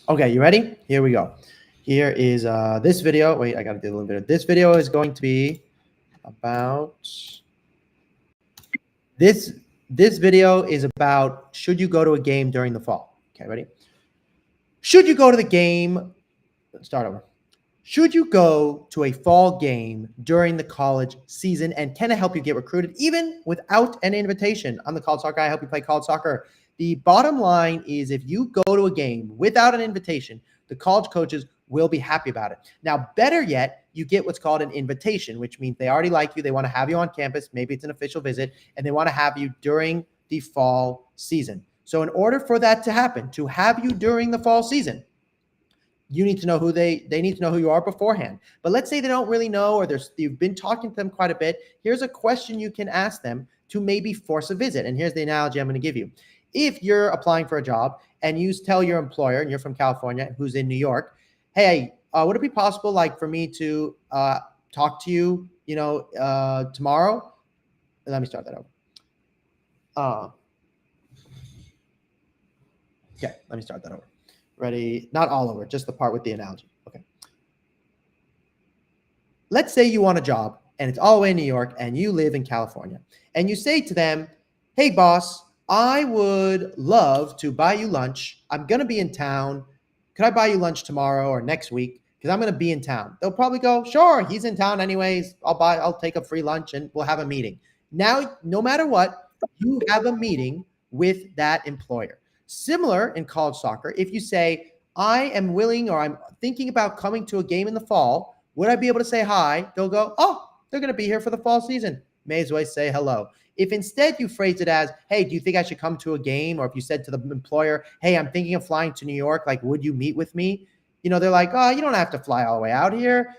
Okay, you ready? Here we go. Here is this video. Wait, I gotta do a little bit of this video is going to be about this. This video is about should you go to a game during the fall? Okay, ready? Should you go to the game? Let's start over. Should you go to a fall game during the college season, and can it help you get recruited even without an invitation? I'm the College Soccer Guy. I help you play college soccer. The bottom line is if you go to a game without an invitation, the college coaches will be happy about it. Now, better yet, you get what's called an invitation, which means they already like you. They want to have you on campus. Maybe it's an official visit, and they want to have you during the fall season. So in order for that to happen, to have you during the fall season, you need to know who they need to know who you are beforehand. But let's say they don't really know, or you've been talking to them quite a bit. Here's a question you can ask them to maybe force a visit. And here's the analogy I'm going to give you. If you're applying for a job and you tell your employer, and you're from California, who's in New York, hey, would it be possible like for me to talk to you, tomorrow? Let me start that over. Yeah, let me start that over. Ready? Not all over, just the part with the analogy. Okay. Let's say you want a job and it's all the way in New York and you live in California. And you say to them, hey, boss, I would love to buy you lunch. I'm going to be in town. Could I buy you lunch tomorrow or next week? Because I'm going to be in town. They'll probably go, sure, he's in town anyways. I'll take a free lunch and we'll have a meeting. Now, no matter what, you have a meeting with that employer. Similar in college soccer, if you say, I am willing or I'm thinking about coming to a game in the fall, would I be able to say hi? They'll go, oh, they're going to be here for the fall season. May as well say hello. If instead you phrase it as, hey, do you think I should come to a game? Or if you said to the employer, hey, I'm thinking of flying to New York, like, would you meet with me? They're like, oh, you don't have to fly all the way out here.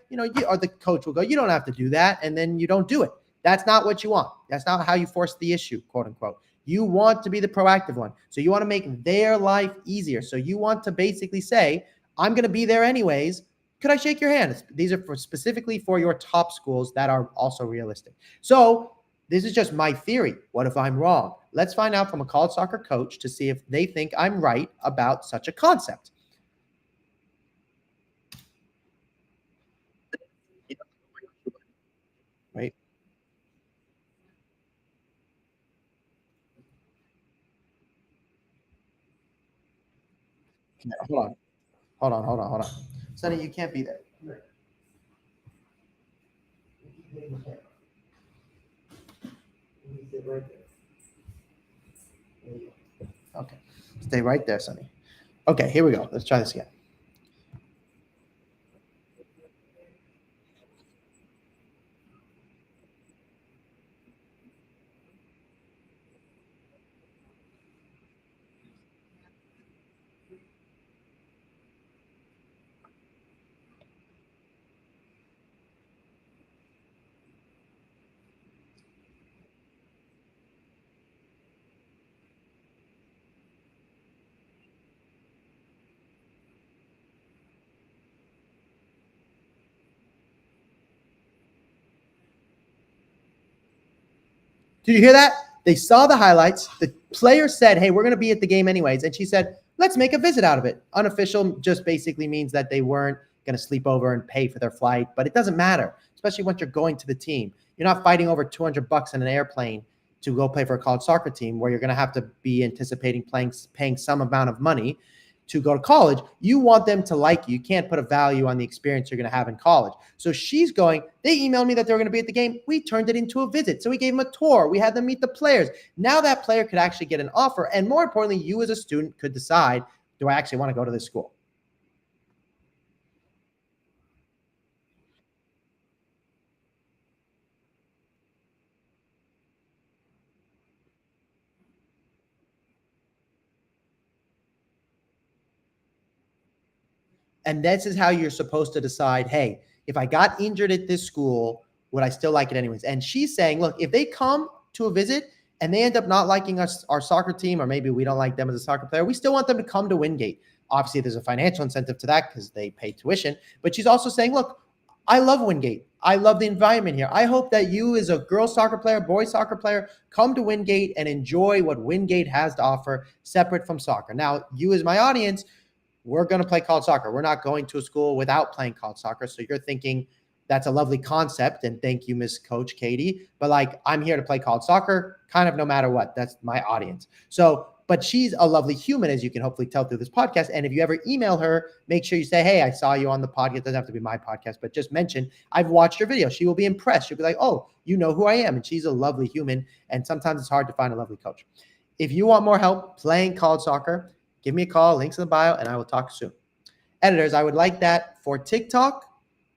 Or the coach will go, you don't have to do that. And then you don't do it. That's not what you want. That's not how you force the issue, quote unquote. You want to be the proactive one. So you want to make their life easier. So you want to basically say, I'm going to be there anyways. Could I shake your hand? These are specifically for your top schools that are also realistic. So this is just my theory. What if I'm wrong? Let's find out from a college soccer coach to see if they think I'm right about such a concept. Right? Hold on. Sonny, you can't be there. Okay. Stay right there, Sonny. Okay, here we go. Let's try this again. Did you hear that? They saw the highlights. The player said, hey, we're going to be at the game anyways. And she said, let's make a visit out of it. Unofficial just basically means that they weren't going to sleep over and pay for their flight. But it doesn't matter, especially once you're going to the team. You're not fighting over $200 in an airplane to go play for a college soccer team where you're going to have to be anticipating paying some amount of money to go to college. You want them to like you. You can't put a value on the experience you're going to have in college. So she's going, they emailed me that they were going to be at the game. We turned it into a visit. So we gave them a tour. We had them meet the players. Now that player could actually get an offer. And more importantly, you as a student could decide, do I actually want to go to this school? And this is how you're supposed to decide, hey, if I got injured at this school, would I still like it anyways? And she's saying, look, if they come to a visit and they end up not liking us, our soccer team, or maybe we don't like them as a soccer player, we still want them to come to Wingate. Obviously, there's a financial incentive to that because they pay tuition. But she's also saying, look, I love Wingate. I love the environment here. I hope that you as a girls soccer player, boys soccer player, come to Wingate and enjoy what Wingate has to offer separate from soccer. Now, you as my audience, we're going to play college soccer. We're not going to a school without playing college soccer. So you're thinking that's a lovely concept. And thank you, Miss Coach Katie. But like, I'm here to play college soccer kind of no matter what. That's my audience. So, but she's a lovely human, as you can hopefully tell through this podcast. And if you ever email her, make sure you say, hey, I saw you on the podcast. It doesn't have to be my podcast, but just mention, I've watched your video. She will be impressed. She'll be like, oh, you know who I am. And she's a lovely human. And sometimes it's hard to find a lovely coach. If you want more help playing college soccer, give me a call, links in the bio, and I will talk soon. Editors, I would like that for TikTok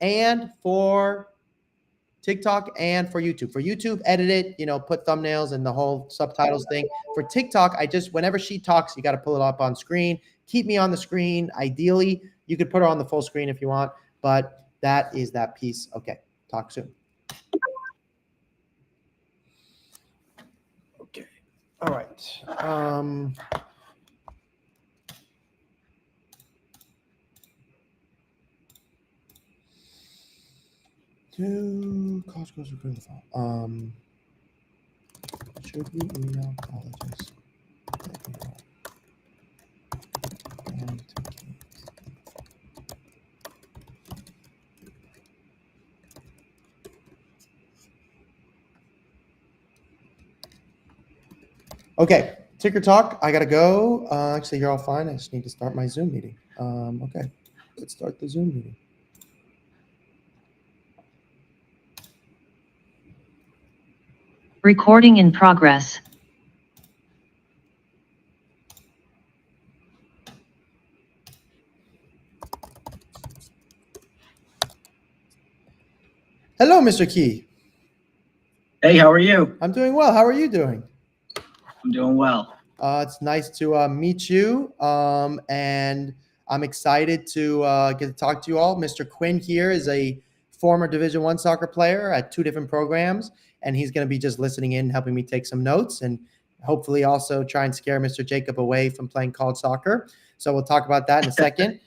and for YouTube. For YouTube, edit it, put thumbnails and the whole subtitles thing. For TikTok, whenever she talks, you got to pull it up on screen. Keep me on the screen. Ideally, you could put her on the full screen if you want, but that is that piece. Okay, talk soon. Okay, all right. To college course recruiting the fall. Should we email colleges? Okay, ticker talk. I gotta go. Actually, you're all fine. I just need to start my Zoom meeting. Okay, let's start the Zoom meeting. Recording in progress. Hello, Mr. Key. Hey, how are you? I'm doing well. How are you doing? I'm doing well. It's nice to meet you, and I'm excited to get to talk to you all. Mr. Quinn here is a former Division I soccer player at 2 different programs, and he's going to be just listening in, helping me take some notes, and hopefully also try and scare Mr. Jacob away from playing college soccer. So we'll talk about that in a second.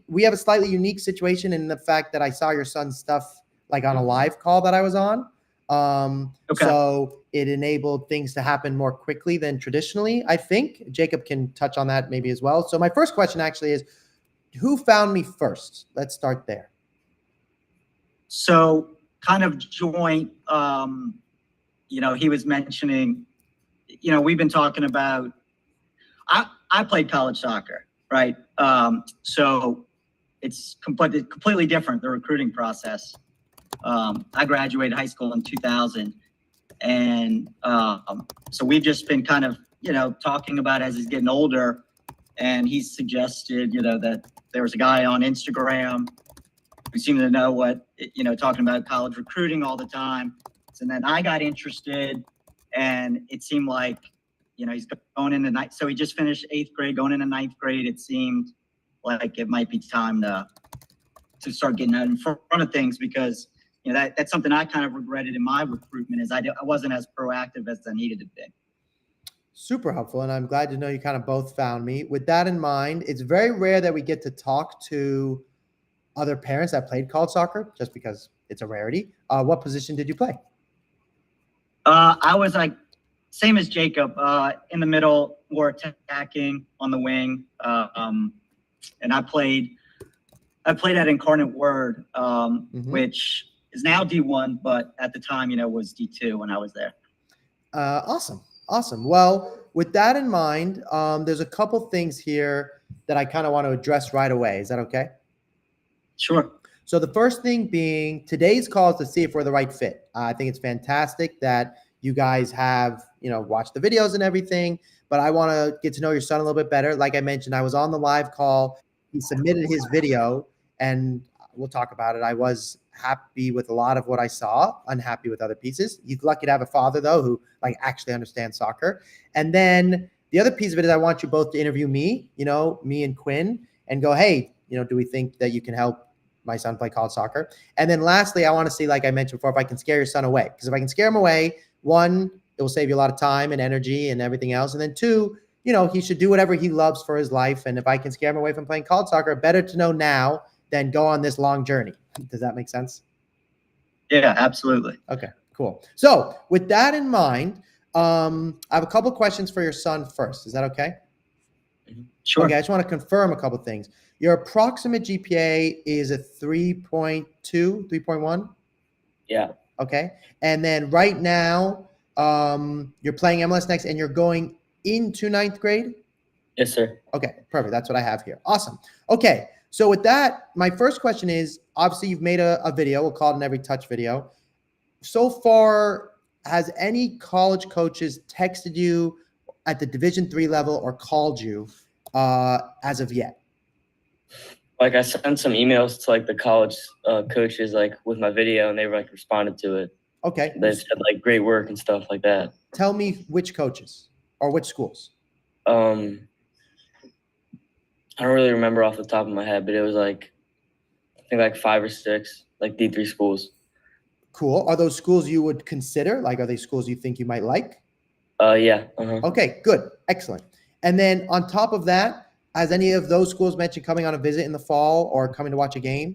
We have a slightly unique situation in the fact that I saw your son's stuff like on a live call that I was on. Okay. So it enabled things to happen more quickly than traditionally, I think. Jacob can touch on that maybe as well. So my first question actually is, who found me first? Let's start there. So kind of joint, he was mentioning, we've been talking about, I played college soccer, right? So it's completely different, the recruiting process. I graduated high school in 2000. And so we've just been kind of talking about as he's getting older, and he suggested, that there was a guy on Instagram who seemed to know what, talking about college recruiting all the time. And then I got interested, and it seemed like, he's going into ninth. So he just finished 8th grade, going into 9th grade. It seemed like it might be time to start getting out in front of things, because, that's something I kind of regretted in my recruitment, is I wasn't as proactive as I needed to be. Super helpful. And I'm glad to know you kind of both found me. With that in mind, it's very rare that we get to talk to other parents that played college soccer, just because it's a rarity. What position did you play? I was like, same as Jacob, in the middle, more attacking on the wing. And I played at Incarnate Word, which is now D1, but at the time, was D2 when I was there. Awesome. Well, with that in mind, there's a couple things here that I kind of want to address right away. Is that okay? Sure. So the first thing being, today's call is to see if we're the right fit. I think it's fantastic that you guys have, watched the videos and everything, but I want to get to know your son a little bit better. Like I mentioned, I was on the live call. He submitted his video, and we'll talk about it. I was happy with a lot of what I saw, unhappy with other pieces. He's lucky to have a father, though, who actually understands soccer. And then the other piece of it is I want you both to interview me, me and Quinn, and go, hey, do we think that you can help my son play college soccer? And then lastly, I want to see, like I mentioned before, if I can scare your son away. Because if I can scare him away, one, it will save you a lot of time and energy and everything else. And then two, he should do whatever he loves for his life. And if I can scare him away from playing college soccer, better to know now than go on this long journey. Does that make sense? Yeah, absolutely. Okay, cool. So with that in mind, I have a couple questions for your son first. Is that okay? Sure. Okay, I just want to confirm a couple things. Your approximate GPA is a 3.2, 3.1? Yeah. Okay. And then right now, you're playing MLS Next and you're going into 9th grade? Yes, sir. Okay, perfect. That's what I have here. Awesome. Okay, so with that, my first question is, obviously you've made a video. We'll call it an Every Touch video. So far, has any college coaches texted you at the Division III level or called you as of yet? I sent some emails to the college coaches with my video, and they responded to it. Okay. They said great work and stuff like that. Tell me which coaches or which schools. I don't really remember off the top of my head, but it was I think 5 or 6 D3 schools. Cool. Are those schools you would consider? Are they schools you think you might like? Yeah. Okay, good. Excellent. And then on top of that, has any of those schools mentioned coming on a visit in the fall or coming to watch a game?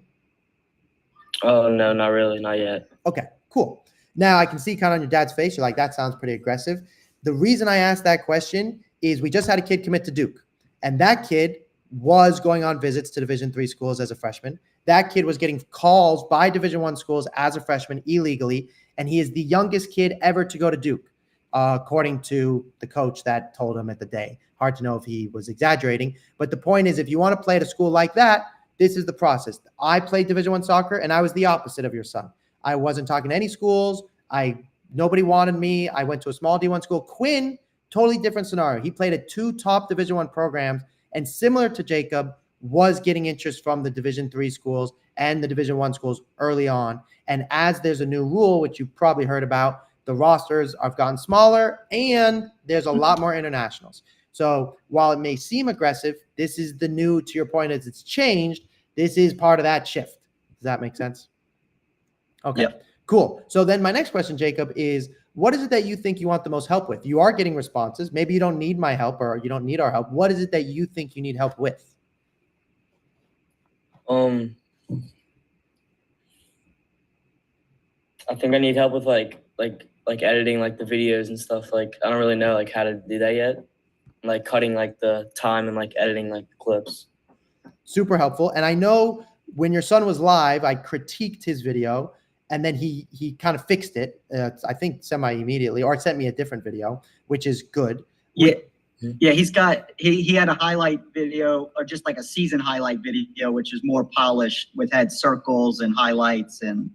Oh, no, not really. Not yet. Okay, cool. Now I can see kind of on your dad's face, you're like, that sounds pretty aggressive. The reason I asked that question is we just had a kid commit to Duke, and that kid was going on visits to Division III schools as a freshman. That kid was getting calls by Division I schools as a freshman illegally, and he is the youngest kid ever to go to Duke, according to the coach that told him at the day. Hard to know if he was exaggerating, but the point is, if you want to play at a school like that, this is the process. I played Division I soccer, and I was the opposite of your son. I wasn't talking to any schools. Nobody wanted me. I went to a small D1 school. Quinn, totally different scenario. He played at 2 top Division I programs, and similar to Jacob, was getting interest from the Division III schools and the Division I schools early on. And as there's a new rule, which you've probably heard about, the rosters have gotten smaller and there's a lot more internationals. So while it may seem aggressive, this is the new, to your point, as it's changed, this is part of that shift. Does that make sense? Okay, Yep. Cool. So then my next question, Jacob, is what is it that you think you want the most help with? You are getting responses. Maybe you don't need my help or you don't need our help. What is it that you think you need help with? I think I need help with editing the videos and stuff. I don't really know how to do that yet. Cutting the time and editing the clips. Super helpful. And I know when your son was live, I critiqued his video and then he kind of fixed it. I think semi-immediately, or sent me a different video, which is good. Yeah. Yeah, he had a highlight video, or just a season highlight video, which is more polished, had circles and highlights, and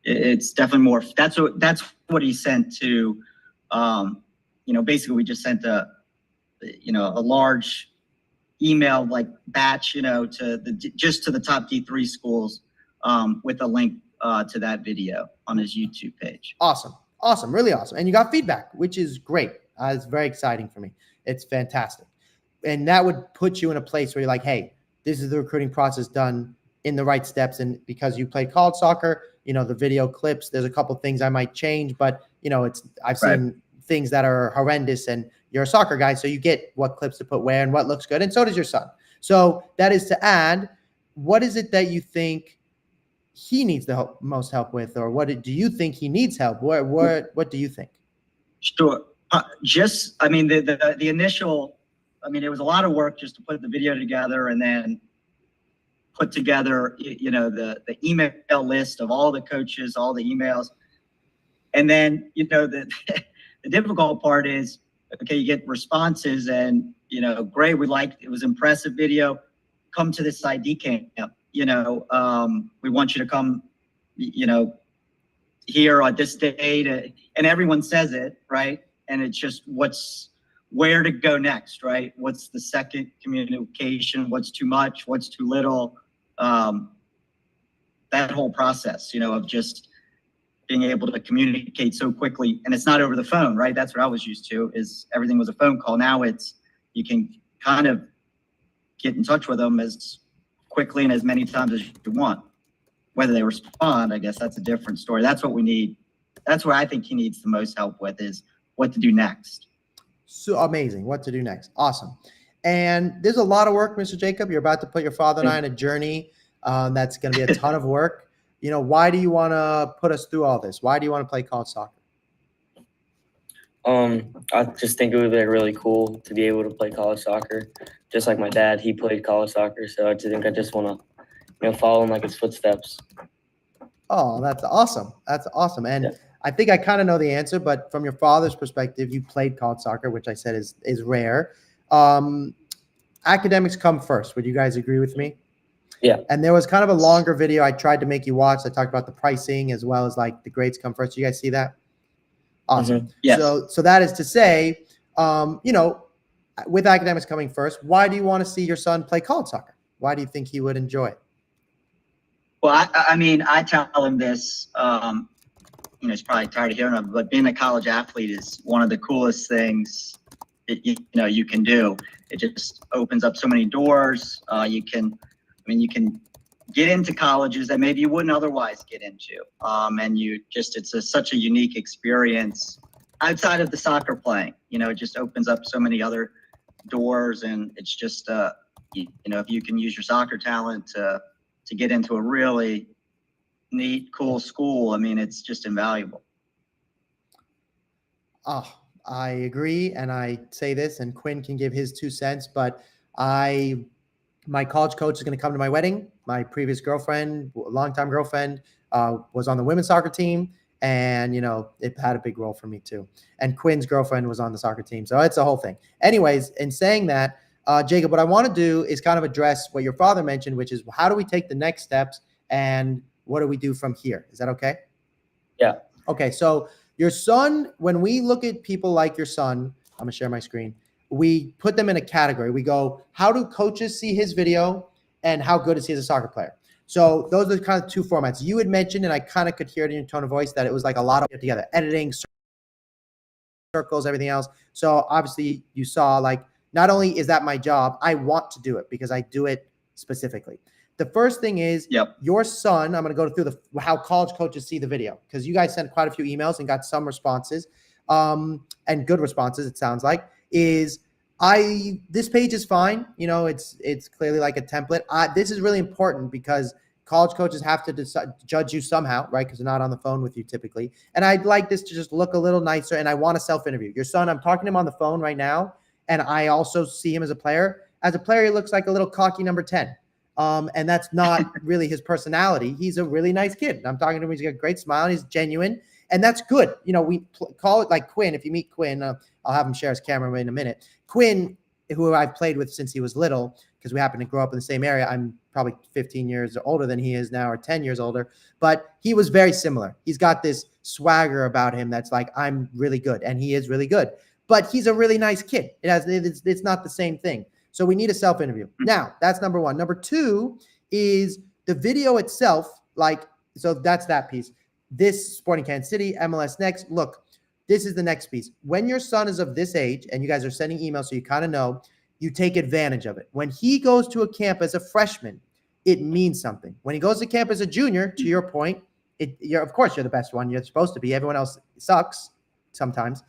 it's definitely more. That's what he sent to. Basically we just sent a a large email like batch, just to the top D3 schools with a link to that video on his YouTube page. Awesome. Awesome. Really awesome. And you got feedback, which is great. It's very exciting for me. It's fantastic. And that would put you in a place where you're like, hey, this is the recruiting process done in the right steps. And because you played college soccer, the video clips, there's a couple things I might change, but I've seen things that are horrendous, and you're a soccer guy, so you get what clips to put where and what looks good. And so does your son. So that is to add, what is it that you think he needs the most help with, or what do you think he needs help? What do you think? Sure. The initial, it was a lot of work just to put the video together and then put together, the email list of all the coaches, all the emails. And then, the difficult part is, okay, you get responses and, great, it was impressive video. Come to this ID camp. We want you to come, here on this date, and everyone says it, right? And it's just where to go next, right? What's the second communication? What's too much? What's too little? That whole process, of just being able to communicate so quickly, and it's not over the phone, right? That's what I was used to, is everything was a phone call. Now you can kind of get in touch with them as quickly and as many times as you want. Whether they respond, I guess that's a different story. That's what we need. That's what I think he needs the most help with, is what to do next. So amazing. What to do next. Awesome. And there's a lot of work, Mr. Jacob. You're about to put your father and I on a journey. That's going to be a ton of work. Why do you want to put us through all this? Why do you want to play college soccer? I just think it would be really cool to be able to play college soccer. Just like my dad, he played college soccer. So I just want to, follow in his footsteps. Oh, that's awesome. That's awesome. And yeah. I think I kind of know the answer, but from your father's perspective, you played college soccer, which I said is rare. Academics come first. Would you guys agree with me? Yeah. And there was kind of a longer video I tried to make you watch. I talked about the pricing as well as the grades come first. You guys see that? Awesome. Mm-hmm. Yes. So that is to say, with academics coming first, why do you want to see your son play college soccer? Why do you think he would enjoy it? Well, I tell him this, he's probably tired of hearing it, but being a college athlete is one of the coolest things you can do. It just opens up so many doors. You can get into colleges that maybe you wouldn't otherwise get into. And it's such a unique experience outside of the soccer playing. It just opens up so many other doors, and it's just, if you can use your soccer talent to get into a really neat, cool school, it's just invaluable. Oh, I agree. And I say this, and Quinn can give his 2 cents, but my college coach is going to come to my wedding. My previous girlfriend, longtime girlfriend, was on the women's soccer team. And, it had a big role for me too. And Quinn's girlfriend was on the soccer team. So it's a whole thing. Anyways, in saying that, Jacob, what I want to do is kind of address what your father mentioned, which is how do we take the next steps and what do we do from here? Is that okay? Yeah. Okay. So your son, when we look at people like your son, I'm going to share my screen. We put them in a category. We go, how do coaches see his video and how good is he as a soccer player? So those are kind of 2 formats. You had mentioned, and I kind of could hear it in your tone of voice, that it was a lot of together, editing, circles, everything else. So obviously you saw not only is that my job, I want to do it because I do it specifically. The first thing is your son, I'm going to go through how college coaches see the video, because you guys sent quite a few emails and got some responses, and good responses, it sounds like, is this page is fine. It's clearly like a template. This is really important because college coaches have to judge you somehow, right? Because they're not on the phone with you typically. And I'd like this to just look a little nicer, and I want to self-interview. Your son, I'm talking to him on the phone right now, and I also see him as a player. As a player, he looks like a little cocky number 10. And that's not really his personality. He's a really nice kid. I'm talking to him. He's got a great smile. He's genuine. And that's good. We call it like Quinn. If you meet Quinn, I'll have him share his camera in a minute. Quinn, who I've played with since he was little, because we happen to grow up in the same area. I'm probably 15 years older than he is now, or 10 years older. But he was very similar. He's got this swagger about him that's I'm really good. And he is really good. but he's a really nice kid. It's not the same thing. So we need a self-interview. Now, that's number one. Number two is the video itself. So that's that piece. This Sporting Kansas City, MLS Next. Look, this is the next piece. When your son is of this age and you guys are sending emails so you kind of know, you take advantage of it. When he goes to a camp as a freshman, it means something. When he goes to camp as a junior, to your point, of course you're the best one. You're supposed to be. Everyone else sucks sometimes.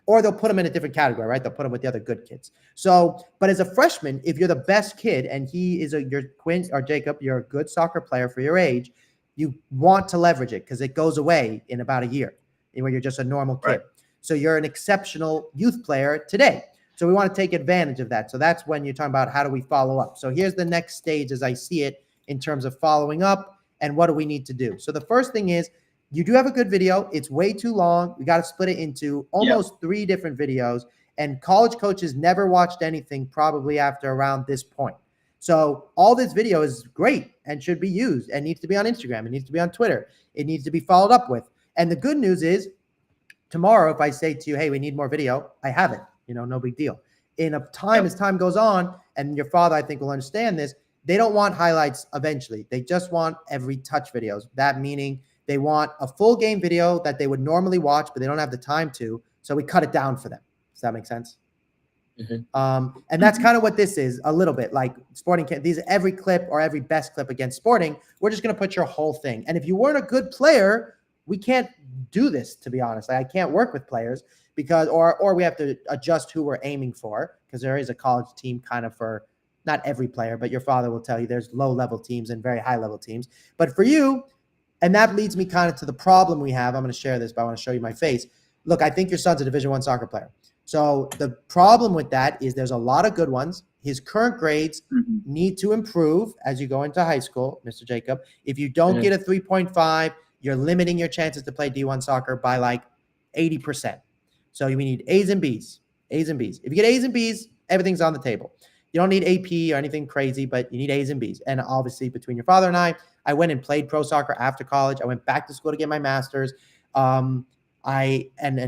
Or they'll put him in a different category, right? They'll put him with the other good kids. So, but as a freshman, if you're the best kid and he is your Quinn or Jacob, you're a good soccer player for your age, you want to leverage it because it goes away in about a year where you're just a normal kid. So you're an exceptional youth player today. So we want to take advantage of that. So that's when you're talking about how do we follow up. So here's the next stage as I see it in terms of following up and what do we need to do. So the first thing is, you do have a good video. It's way too long. We got to split it into almost 3 different videos. And college coaches never watched anything probably after around this point. So all this video is great and should be used and needs to be on Instagram. It needs to be on Twitter. It needs to be followed up with. And the good news is tomorrow, if I say to you, hey, we need more video, I have it. No big deal. As time goes on, and your father, I think, will understand this, they don't want highlights eventually. They just want every touch videos. That meaning they want a full game video that they would normally watch, but they don't have the time to. So we cut it down for them. Does that make sense? And that's kind of what this is a little bit like Sporting. These every clip or every best clip against Sporting. We're just going to put your whole thing. And if you weren't a good player, we can't do this, to be honest. I can't work with players because, or we have to adjust who we're aiming for because there is a college team kind of for not every player, but your father will tell you there's low level teams and very high level teams. But for you, and that leads me kind of to the problem we have. I'm going to share this, but I want to show you my face. Look, I think your son's a Division I soccer player. So the problem with that is there's a lot of good ones. His current grades need to improve as you go into high school, Mr. Jacob. If you don't get a 3.5, you're limiting your chances to play D1 soccer by like 80%. So you need A's and B's, A's and B's. If you get A's and B's, everything's on the table. You don't need AP or anything crazy, but you need A's and B's. And obviously between your father and I went and played pro soccer after college. I went back to school to get my master's. And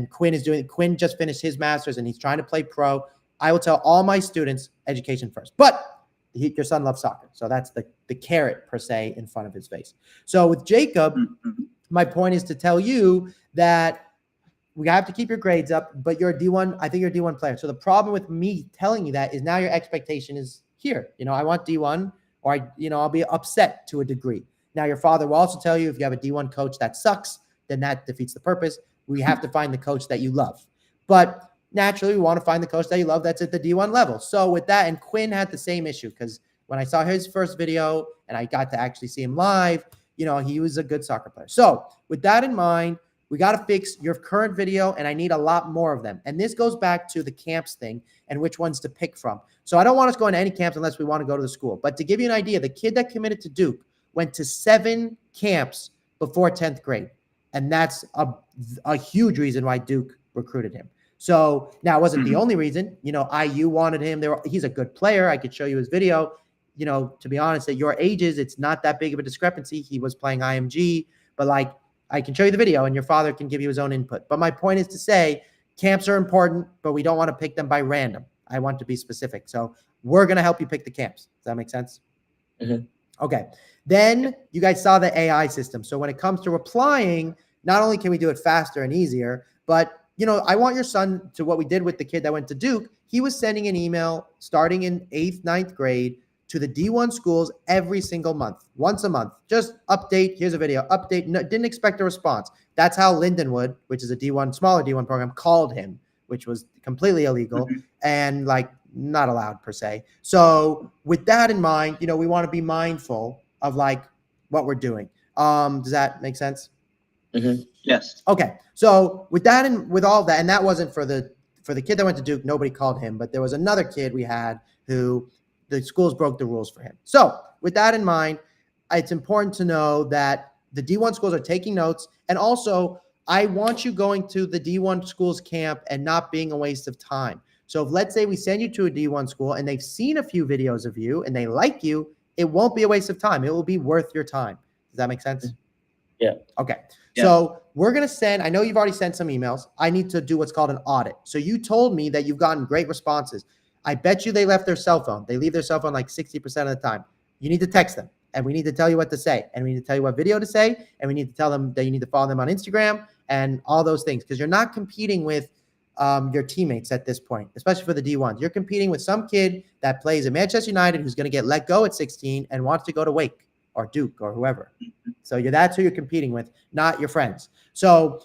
Quinn just finished his master's and he's trying to play pro. I will tell all my students education first, but your son loves soccer. So that's the carrot per se in front of his face. So with Jacob, my point is to tell you that we have to keep your grades up, but you're a D1. I think you're a D1 player. So the problem with me telling you that is now your expectation is here. I want D1 or I'll be upset to a degree. Now your father will also tell you if you have a D1 coach that sucks, then that defeats the purpose. We have to find the coach that you love. But naturally, we want to find the coach that you love that's at the D1 level. So with that, and Quinn had the same issue because when I saw his first video and I got to actually see him live, he was a good soccer player. So with that in mind, we got to fix your current video, and I need a lot more of them. And this goes back to the camps thing and which ones to pick from. So I don't want us going to any camps unless we want to go to the school. But to give you an idea, the kid that committed to Duke went to 7 camps before 10th grade. And that's a huge reason why Duke recruited him. So now it wasn't the only reason. IU wanted him. He's a good player. I could show you his video. To be honest, at your ages, it's not that big of a discrepancy. He was playing IMG, but I can show you the video and your father can give you his own input. But my point is to say camps are important, but we don't want to pick them by random. I want to be specific. So we're going to help you pick the camps. Does that make sense? Okay. Then you guys saw the AI system. So when it comes to replying, not only can we do it faster and easier, but I want your son to what we did with the kid that went to Duke. He was sending an email starting in 8th, 9th grade to the D1 schools every single month, once a month. Just update. Here's a video. Update. No, didn't expect a response. That's how Lindenwood, which is a smaller D1 program, called him, which was completely illegal and not allowed per se. So with that in mind, we want to be mindful of what we're doing. Does that make sense? Yes. Okay. So with that and with all that, and that wasn't for the kid that went to Duke, nobody called him, but there was another kid we had who the schools broke the rules for him. So with that in mind, it's important to know that the D1 schools are taking notes. And also I want you going to the D1 schools camp and not being a waste of time. So if let's say we send you to a D1 school and they've seen a few videos of you and they like you, it won't be a waste of time. It will be worth your time. Does that make sense? Yeah. Okay. Yeah. So we're going to send, I know you've already sent some emails. I need to do what's called an audit. So you told me that you've gotten great responses. I bet you they left their cell phone. They leave their cell phone like 60% of the time. You need to text them, and we need to tell you what to say, and we need to tell you what video to say, and we need to tell them that you need to follow them on Instagram and all those things, because you're not competing with your teammates at this point, especially for the D1s. You're competing with some kid that plays at Manchester United who's going to get let go at 16 and wants to go to Wake or Duke or whoever. So that's who you're competing with, not your friends. So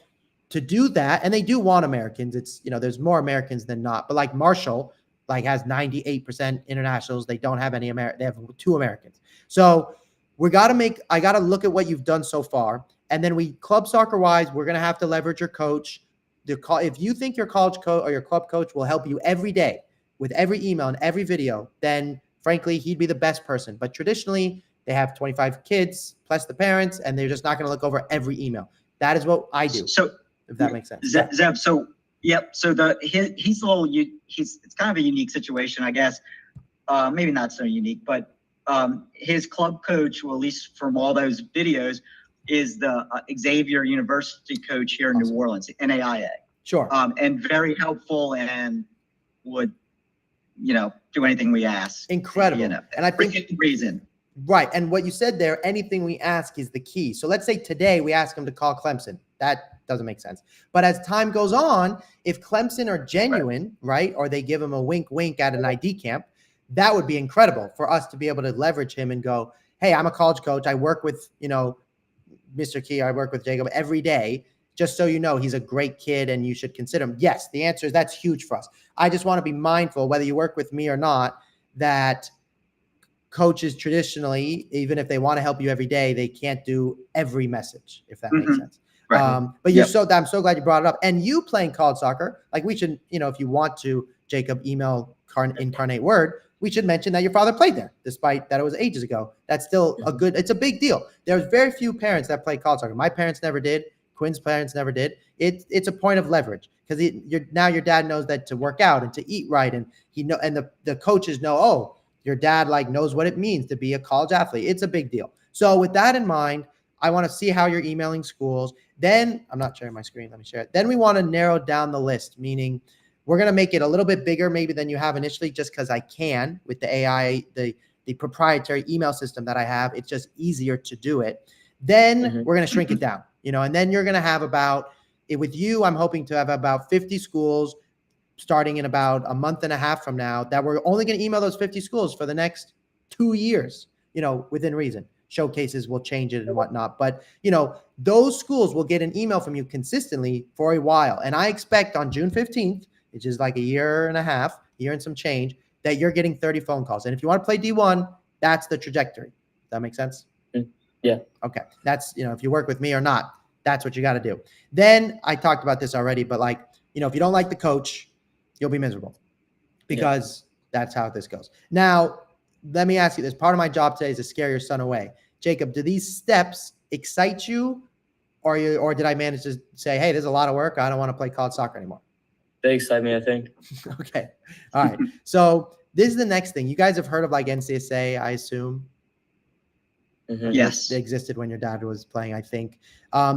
to do that, and they do want Americans. It's, there's more Americans than not. But like Marshall, like has 98% internationals. They don't have any they have 2 Americans. So I got to look at what you've done so far. And then club soccer wise, we're going to have to leverage your coach. If you think your college coach or your club coach will help you every day with every email and every video, then frankly, he'd be the best person. But traditionally, they have 25 kids plus the parents, and they're just not going to look over every email. That is what I do. So if that makes sense. Zev, so yep. So he's it's kind of a unique situation, I guess. Maybe not so unique, but his club coach, well, at least from all those videos, is the Xavier University coach here in New Orleans, NAIA. Sure. And very helpful and would, do anything we ask. Incredible. And I think for reason. Right. And what you said there, anything we ask is the key. So let's say today we ask him to call Clemson. That doesn't make sense. But as time goes on, if Clemson are genuine, right, or they give him a wink, wink at an ID camp, that would be incredible for us to be able to leverage him and go, hey, I'm a college coach. I work with, Mr. Key. I work with Jacob every day. Just so you know, he's a great kid and you should consider him. Yes, the answer is that's huge for us. I just want to be mindful, whether you work with me or not, that coaches traditionally, even if they want to help you every day, they can't do every message, if that makes sense. Right. But I'm so glad you brought it up. And you playing college soccer, like we should, if you want to, Jacob, email Incarnate Word, we should mention that your father played there, despite that it was ages ago. That's still it's a big deal. There's very few parents that play college soccer. My parents never did. Quinn's parents never did. It's a point of leverage because now your dad knows that to work out and to eat right, and the coaches know, oh, your dad knows what it means to be a college athlete. It's a big deal. So with that in mind, I want to see how you're emailing schools. Then I'm not sharing my screen. Let me share it. Then we want to narrow down the list, meaning we're going to make it a little bit bigger maybe than you have initially, just because I can with the AI, the proprietary email system that I have. It's just easier to do it. Then we're going to shrink it down, and then you're going to have with you, I'm hoping to have about 50 schools starting in about a month and a half from now that we're only going to email those 50 schools for the next 2 years, within reason. Showcases will change it and whatnot. But, those schools will get an email from you consistently for a while. And I expect on June 15th, which is like a year and some change, that you're getting 30 phone calls. And if you want to play D1, that's the trajectory. Does that make sense? Yeah. Okay. That's, if you work with me or not, that's what you got to do. Then I talked about this already, but if you don't like the coach, you'll be miserable because that's how this goes. Now, let me ask you this. Part of my job today is to scare your son away. Jacob, do these steps excite you or did I manage to say, hey, there's a lot of work. I don't want to play college soccer anymore? They excite me, I think. Okay. All right. So this is the next thing. You guys have heard of NCSA, I assume? Yes. They existed when your dad was playing, I think.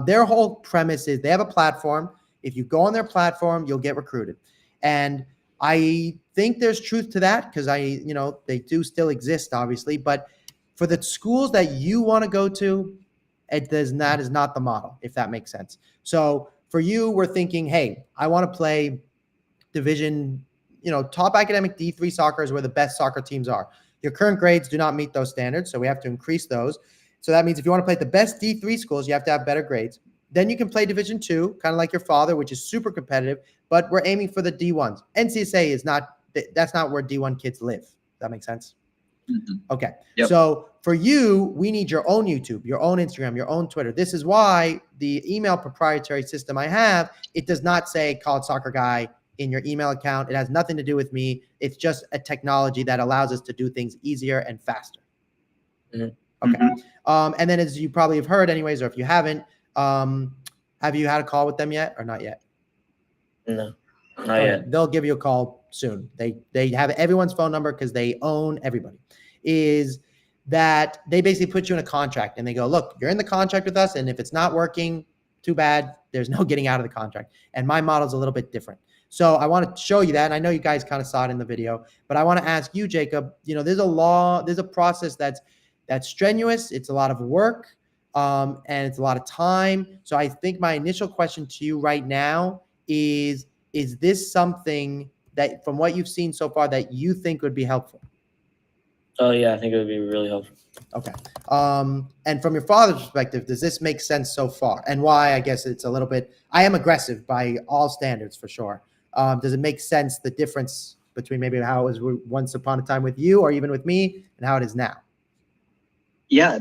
Their whole premise is they have a platform. If you go on their platform, you'll get recruited. And I think there's truth to that because they do still exist, obviously. But for the schools that you want to go to, that is not the model, if that makes sense. So for you, we're thinking, hey, I want to play division, top academic D3 soccer is where the best soccer teams are. Your current grades do not meet those standards, so we have to increase those. So that means if you want to play the best D3 schools, you have to have better grades. Then you can play Division 2, kind of like your father, which is super competitive, but we're aiming for the D1s. NCSA that's not where D1 kids live. Does that make sense? Okay. Yep. So for you, we need your own YouTube, your own Instagram, your own Twitter. This is why the email proprietary system I have, it does not say College Soccer Guy in your email account. It has nothing to do with me. It's just a technology that allows us to do things easier and faster. Okay. And then as you probably have heard anyways, or if you haven't, have you had a call with them yet or not yet? No, not yet. They'll give you a call soon. They have everyone's phone number because they own everybody. that they basically put you in a contract and they go, look, you're in the contract with us. And if it's not working, too bad. There's no getting out of the contract. And my model is a little bit different. So I want to show you that. And I know you guys kind of saw it in the video, but I want to ask you, Jacob, there's a process that's strenuous. It's a lot of work. And it's a lot of time. So I think my initial question to you right now is this something that, from what you've seen so far, that you think would be helpful? Oh yeah, I think it would be really helpful. Okay. And from your father's perspective, does this make sense so far? And why? I guess it's a little bit, I am aggressive by all standards for sure. Does it make sense, the difference between maybe how it was once upon a time with you or even with me and how it is now? Yeah,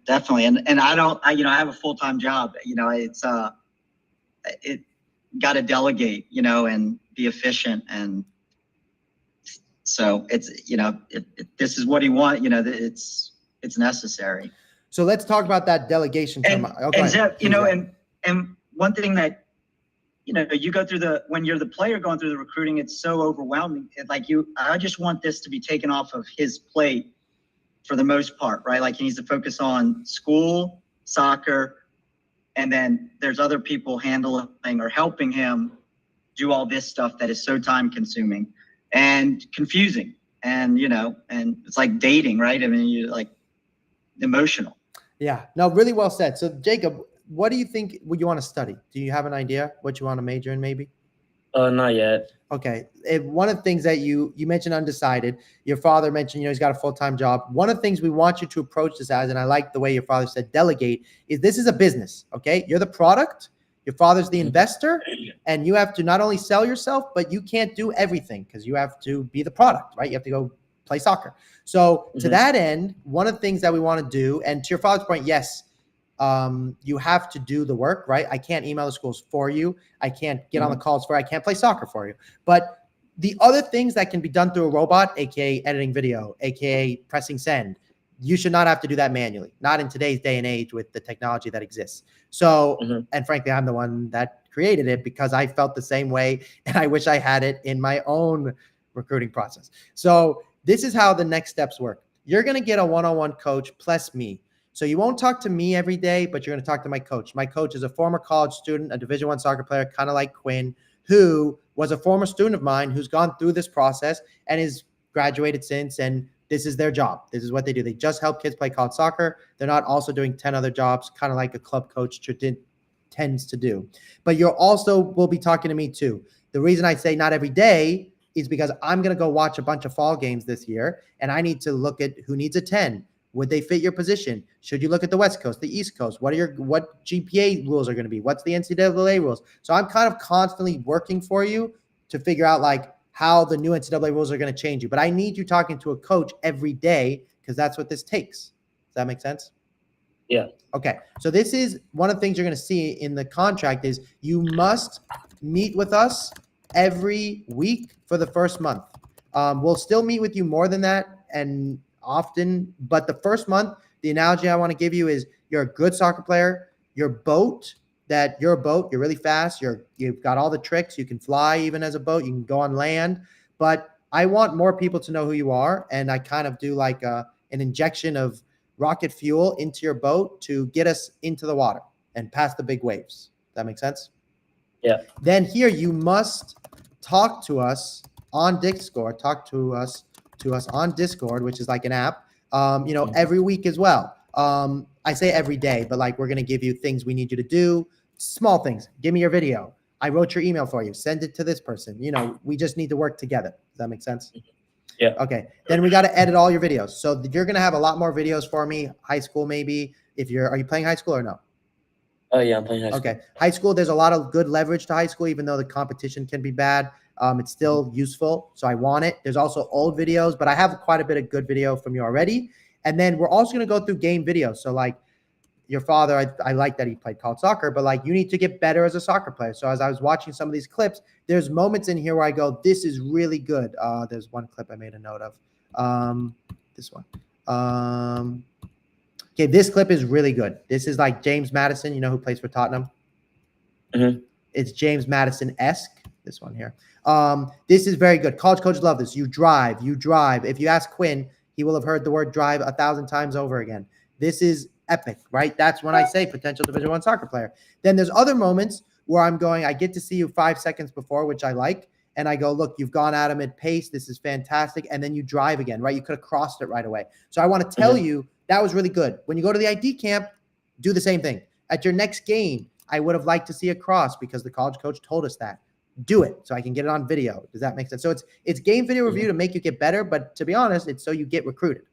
definitely. And I have a full-time job. It's it got to delegate, and be efficient. And so it's, if this is what he wants, it's necessary. So let's talk about that delegation term. And Zev, and one thing that, you go through when you're the player going through the recruiting, it's so overwhelming. I just want this to be taken off of his plate for the most part, right? Like, he needs to focus on school, soccer, and then there's other people handling or helping him do all this stuff that is so time consuming and confusing. And, and it's like dating, right? I mean, you're like emotional. Yeah, no, really well said. So Jacob, what do you think would you want to study? Do you have an idea what you want to major in maybe? Not yet. Okay. One of the things that you mentioned undecided, your father mentioned, he's got a full-time job. One of the things we want you to approach this as, and I like the way your father said delegate, is this is a business. Okay. You're the product, your father's the investor, and you have to not only sell yourself, but you can't do everything because you have to be the product, right? You have to go play soccer. So to that end, one of the things that we want to do, and to your father's point, yes, you have to do the work, right? I can't email the schools for you. I can't get on the calls for you. I can't play soccer for you. But the other things that can be done through a robot, aka editing video, aka pressing send, you should not have to do that manually, not in today's day and age with the technology that exists. So, and frankly, I'm the one that created it because I felt the same way and I wish I had it in my own recruiting process. So this is how the next steps work. You're going to get a one-on-one coach plus me. So you won't talk to me every day, but you're going to talk to my coach. My coach is a former college student, a Division I soccer player, kind of like Quinn, who was a former student of mine who's gone through this process and is graduated since. And this is their job. This is what they do. They just help kids play college soccer. They're not also doing 10 other jobs, kind of like a club coach tends to do. But you're also will be talking to me too. The reason I say not every day is because I'm going to go watch a bunch of fall games this year, and I need to look at who needs a 10. Would they fit your position? Should you look at the West Coast, the East Coast? What GPA rules are going to be? What's the NCAA rules? So I'm kind of constantly working for you to figure out like how the new NCAA rules are going to change you. But I need you talking to a coach every day because that's what this takes. Does that make sense? Yeah. Okay. So this is one of the things you're going to see in the contract is you must meet with us every week for the first month. We'll still meet with you more than that and often, but the first month, the analogy I want to give you is you're a good soccer player. You're a boat, you're really fast. You've got all the tricks. You can fly even as a boat. You can go on land, but I want more people to know who you are. And I kind of do like an injection of rocket fuel into your boat to get us into the water and past the big waves. Does that make sense? Yeah. Then here you must talk to us on Discord, on Discord, which is like an app, every week as well. I say every day, but like we're going to give you things we need you to do, small things. Give me your video. I wrote your email for you. Send it to this person. We just need to work together. Does that make sense? Yeah. Okay. Then we got to edit all your videos. So you're going to have a lot more videos for me. High school, maybe. Are you playing high school or no? Oh yeah, I'm playing high school. Okay. High school, there's a lot of good leverage to high school, even though the competition can be bad. It's still useful. So I want it. There's also old videos, but I have quite a bit of good video from you already. And then we're also going to go through game videos. So like your father, I like that he played college soccer, but like you need to get better as a soccer player. So as I was watching some of these clips, there's moments in here where I go, this is really good. There's one clip I made a note of. This one. Okay, this clip is really good. This is like James Maddison, who plays for Tottenham? Mm-hmm. It's James Madison-esque, this one here. This is very good. College coaches love this. You drive. If you ask Quinn, he will have heard the word drive 1,000 times over again. This is epic, right? That's when I say potential Division I soccer player. Then there's other moments where I'm going, I get to see you 5 seconds before, which I like. And I go, look, you've gone at him at pace. This is fantastic. And then you drive again, right? You could have crossed it right away. So I want to tell you that was really good. When you go to the ID camp, do the same thing. At your next game, I would have liked to see a cross because the college coach told us that. Do it so I can get it on video. Does that make sense? So it's game video review to make you get better, but to be honest, it's so you get recruited.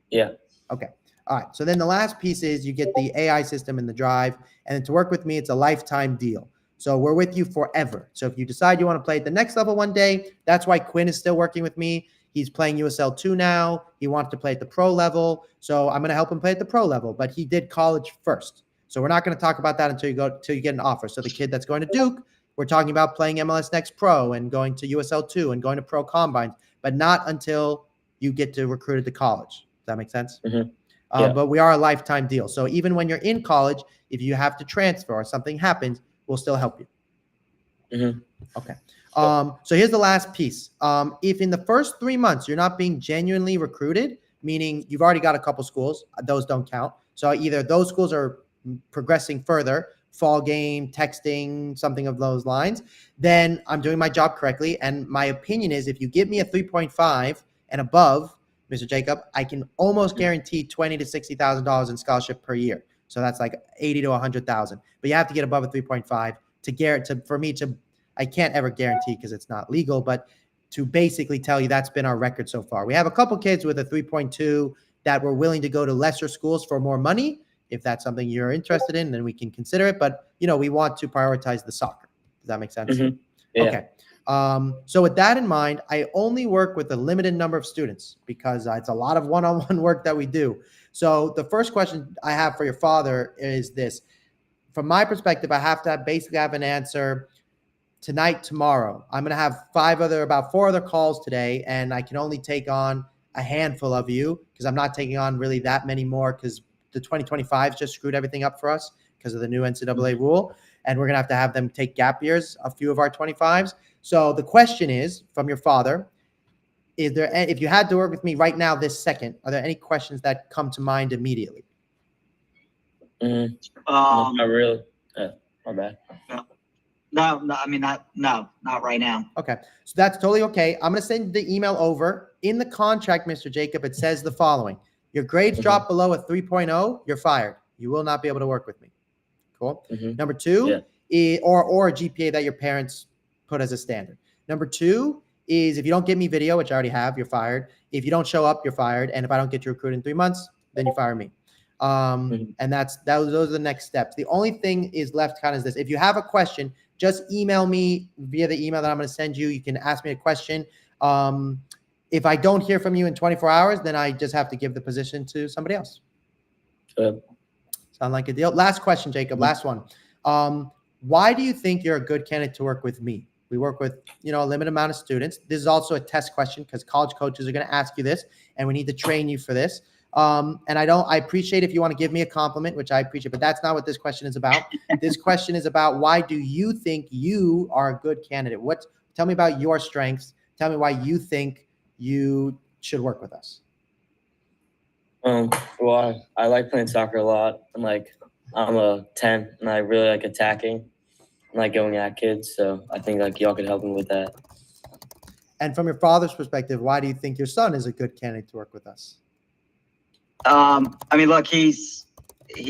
Yeah. Okay. All right. So then the last piece is you get the AI system in the drive, and then to work with me, it's a lifetime deal. So we're with you forever. So if you decide you want to play at the next level one day, that's why Quinn is still working with me. He's playing USL 2 now. He wants to play at the pro level. So I'm going to help him play at the pro level, but he did college first. So we're not going to talk about that until you get an offer. So the kid that's going to Duke, we're talking about playing MLS Next Pro and going to USL 2 and going to pro combines, but not until you get to recruited to college. Does that make sense? But we are a lifetime deal. So even when you're in college, if you have to transfer or something happens, we'll still help you. Okay. So here's the last piece. If in the first 3 months you're not being genuinely recruited, meaning you've already got a couple schools, those don't count. So either those schools are progressing further, fall game, texting, something of those lines, then I'm doing my job correctly. And my opinion is if you give me a 3.5 and above, Mr. Jacob, I can almost guarantee $20,000 to $60,000 in scholarship per year. So that's like 80 to 100,000. But you have to get above a 3.5 to guarantee. For me to, I can't ever guarantee because it's not legal, but to basically tell you that's been our record so far. We have a couple kids with a 3.2 that were willing to go to lesser schools for more money. If that's something you're interested in, then we can consider it. But we want to prioritize the soccer. Does that make sense? Yeah. Okay. So with that in mind, I only work with a limited number of students because it's a lot of one-on-one work that we do. So the first question I have for your father is this. From my perspective, I have to basically have an answer tonight, tomorrow. I'm going to have about 4 other calls today, and I can only take on a handful of you because I'm not taking on really that many more because the 2025s just screwed everything up for us because of the new NCAA rule. And we're going to have them take gap years, a few of our 25s. So the question is, from your father, if you had to work with me right now this second, are there any questions that come to mind immediately? Not really. My bad. No, I mean, not right now. Okay. So that's totally okay. I'm going to send the email over. In the contract, Mr. Jacob, it says the following. Your grades drop below a 3.0, you're fired. You will not be able to work with me. Cool. Number 2, or a GPA that your parents put as a standard. Number 2 is if you don't give me video, which I already have, you're fired. If you don't show up, you're fired. And if I don't get you recruited in 3 months, then you fire me. And those are the next steps. The only thing is left kind of is this. If you have a question, just email me via the email that I'm going to send you. You can ask me a question. If I don't hear from you in 24 hours, then I just have to give the position to somebody else. Sound like a deal? Last question, Jacob. Last one. Why do you think you're a good candidate to work with me? We work with, a limited amount of students. This is also a test question because college coaches are going to ask you this, and we need to train you for this. And I appreciate if you want to give me a compliment, which I appreciate, but that's not what this question is about. This question is about why do you think you are a good candidate? Tell me about your strengths. Tell me why you think you should work with us. Well, I like playing soccer a lot. I'm a 10 and I really like attacking and like going at kids. So I think y'all could help me with that. And from your father's perspective, why do you think your son is a good candidate to work with us? I mean, look, he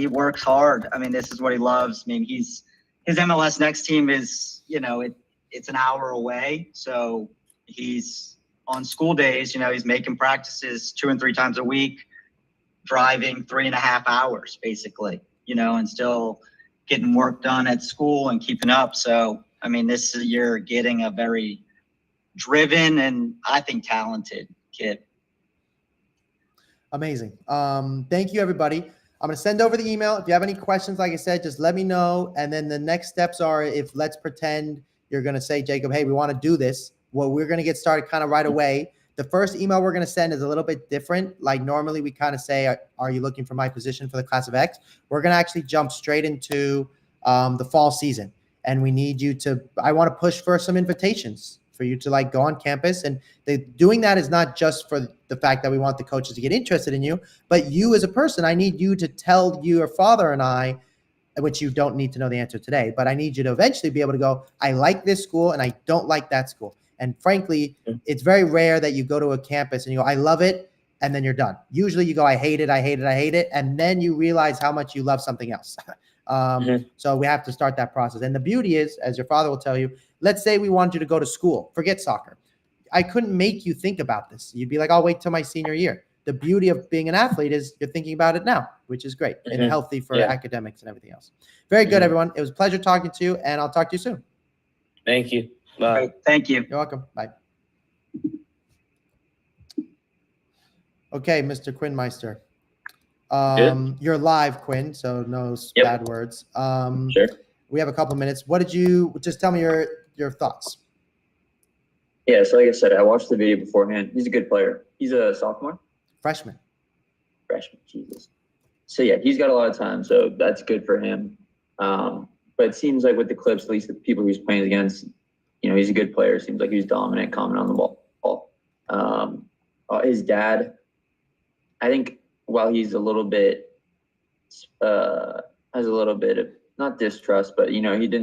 works hard. I mean, this is what he loves. I mean, his MLS Next team is, it's an hour away. So he's on school days, he's making practices 2 and 3 times a week, driving 3.5 hours basically, and still getting work done at school and keeping up. So, I mean, you're getting a very driven and I think talented kid. Amazing. Thank you, everybody. I'm going to send over the email. If you have any questions, like I said, just let me know. And then the next steps are let's pretend you're going to say, Jacob, hey, we want to do this. Well, we're going to get started kind of right away. The first email we're going to send is a little bit different. Like normally we kind of say, are you looking for my position for the class of X? We're going to actually jump straight into the fall season. And we need you I want to push for some invitations for you to like go on campus. And doing that is not just for the fact that we want the coaches to get interested in you, but you as a person. I need you to tell your father and I, which you don't need to know the answer today, but I need you to eventually be able to go, I like this school and I don't like that school. And frankly, it's very rare that you go to a campus and you go, I love it, and then you're done. Usually you go, I hate it, I hate it, I hate it. And then you realize how much you love something else. So we have to start that process. And the beauty is, as your father will tell you, let's say we wanted you to go to school, forget soccer. I couldn't make you think about this. You'd be like, I'll wait till my senior year. The beauty of being an athlete is you're thinking about it now, which is great and healthy for academics and everything else. Very good, everyone. It was a pleasure talking to you, and I'll talk to you soon. Thank you. Bye. Great. Thank you. You're welcome. Bye. Okay, Mr. Quinn-Meister. You're live, Quinn, so no bad words. Sure. We have a couple minutes. What did you just tell me your thoughts? Yeah, so like I said, I watched the video beforehand. He's a good player. He's a sophomore? Freshman. Jesus. So yeah, he's got a lot of time, so that's good for him. But it seems like with the Clips, at least the people he's playing against, he's a good player. Seems like he's dominant, coming on the ball. His dad, I think while he's a little bit, has a little bit of, not distrust, but, he didn't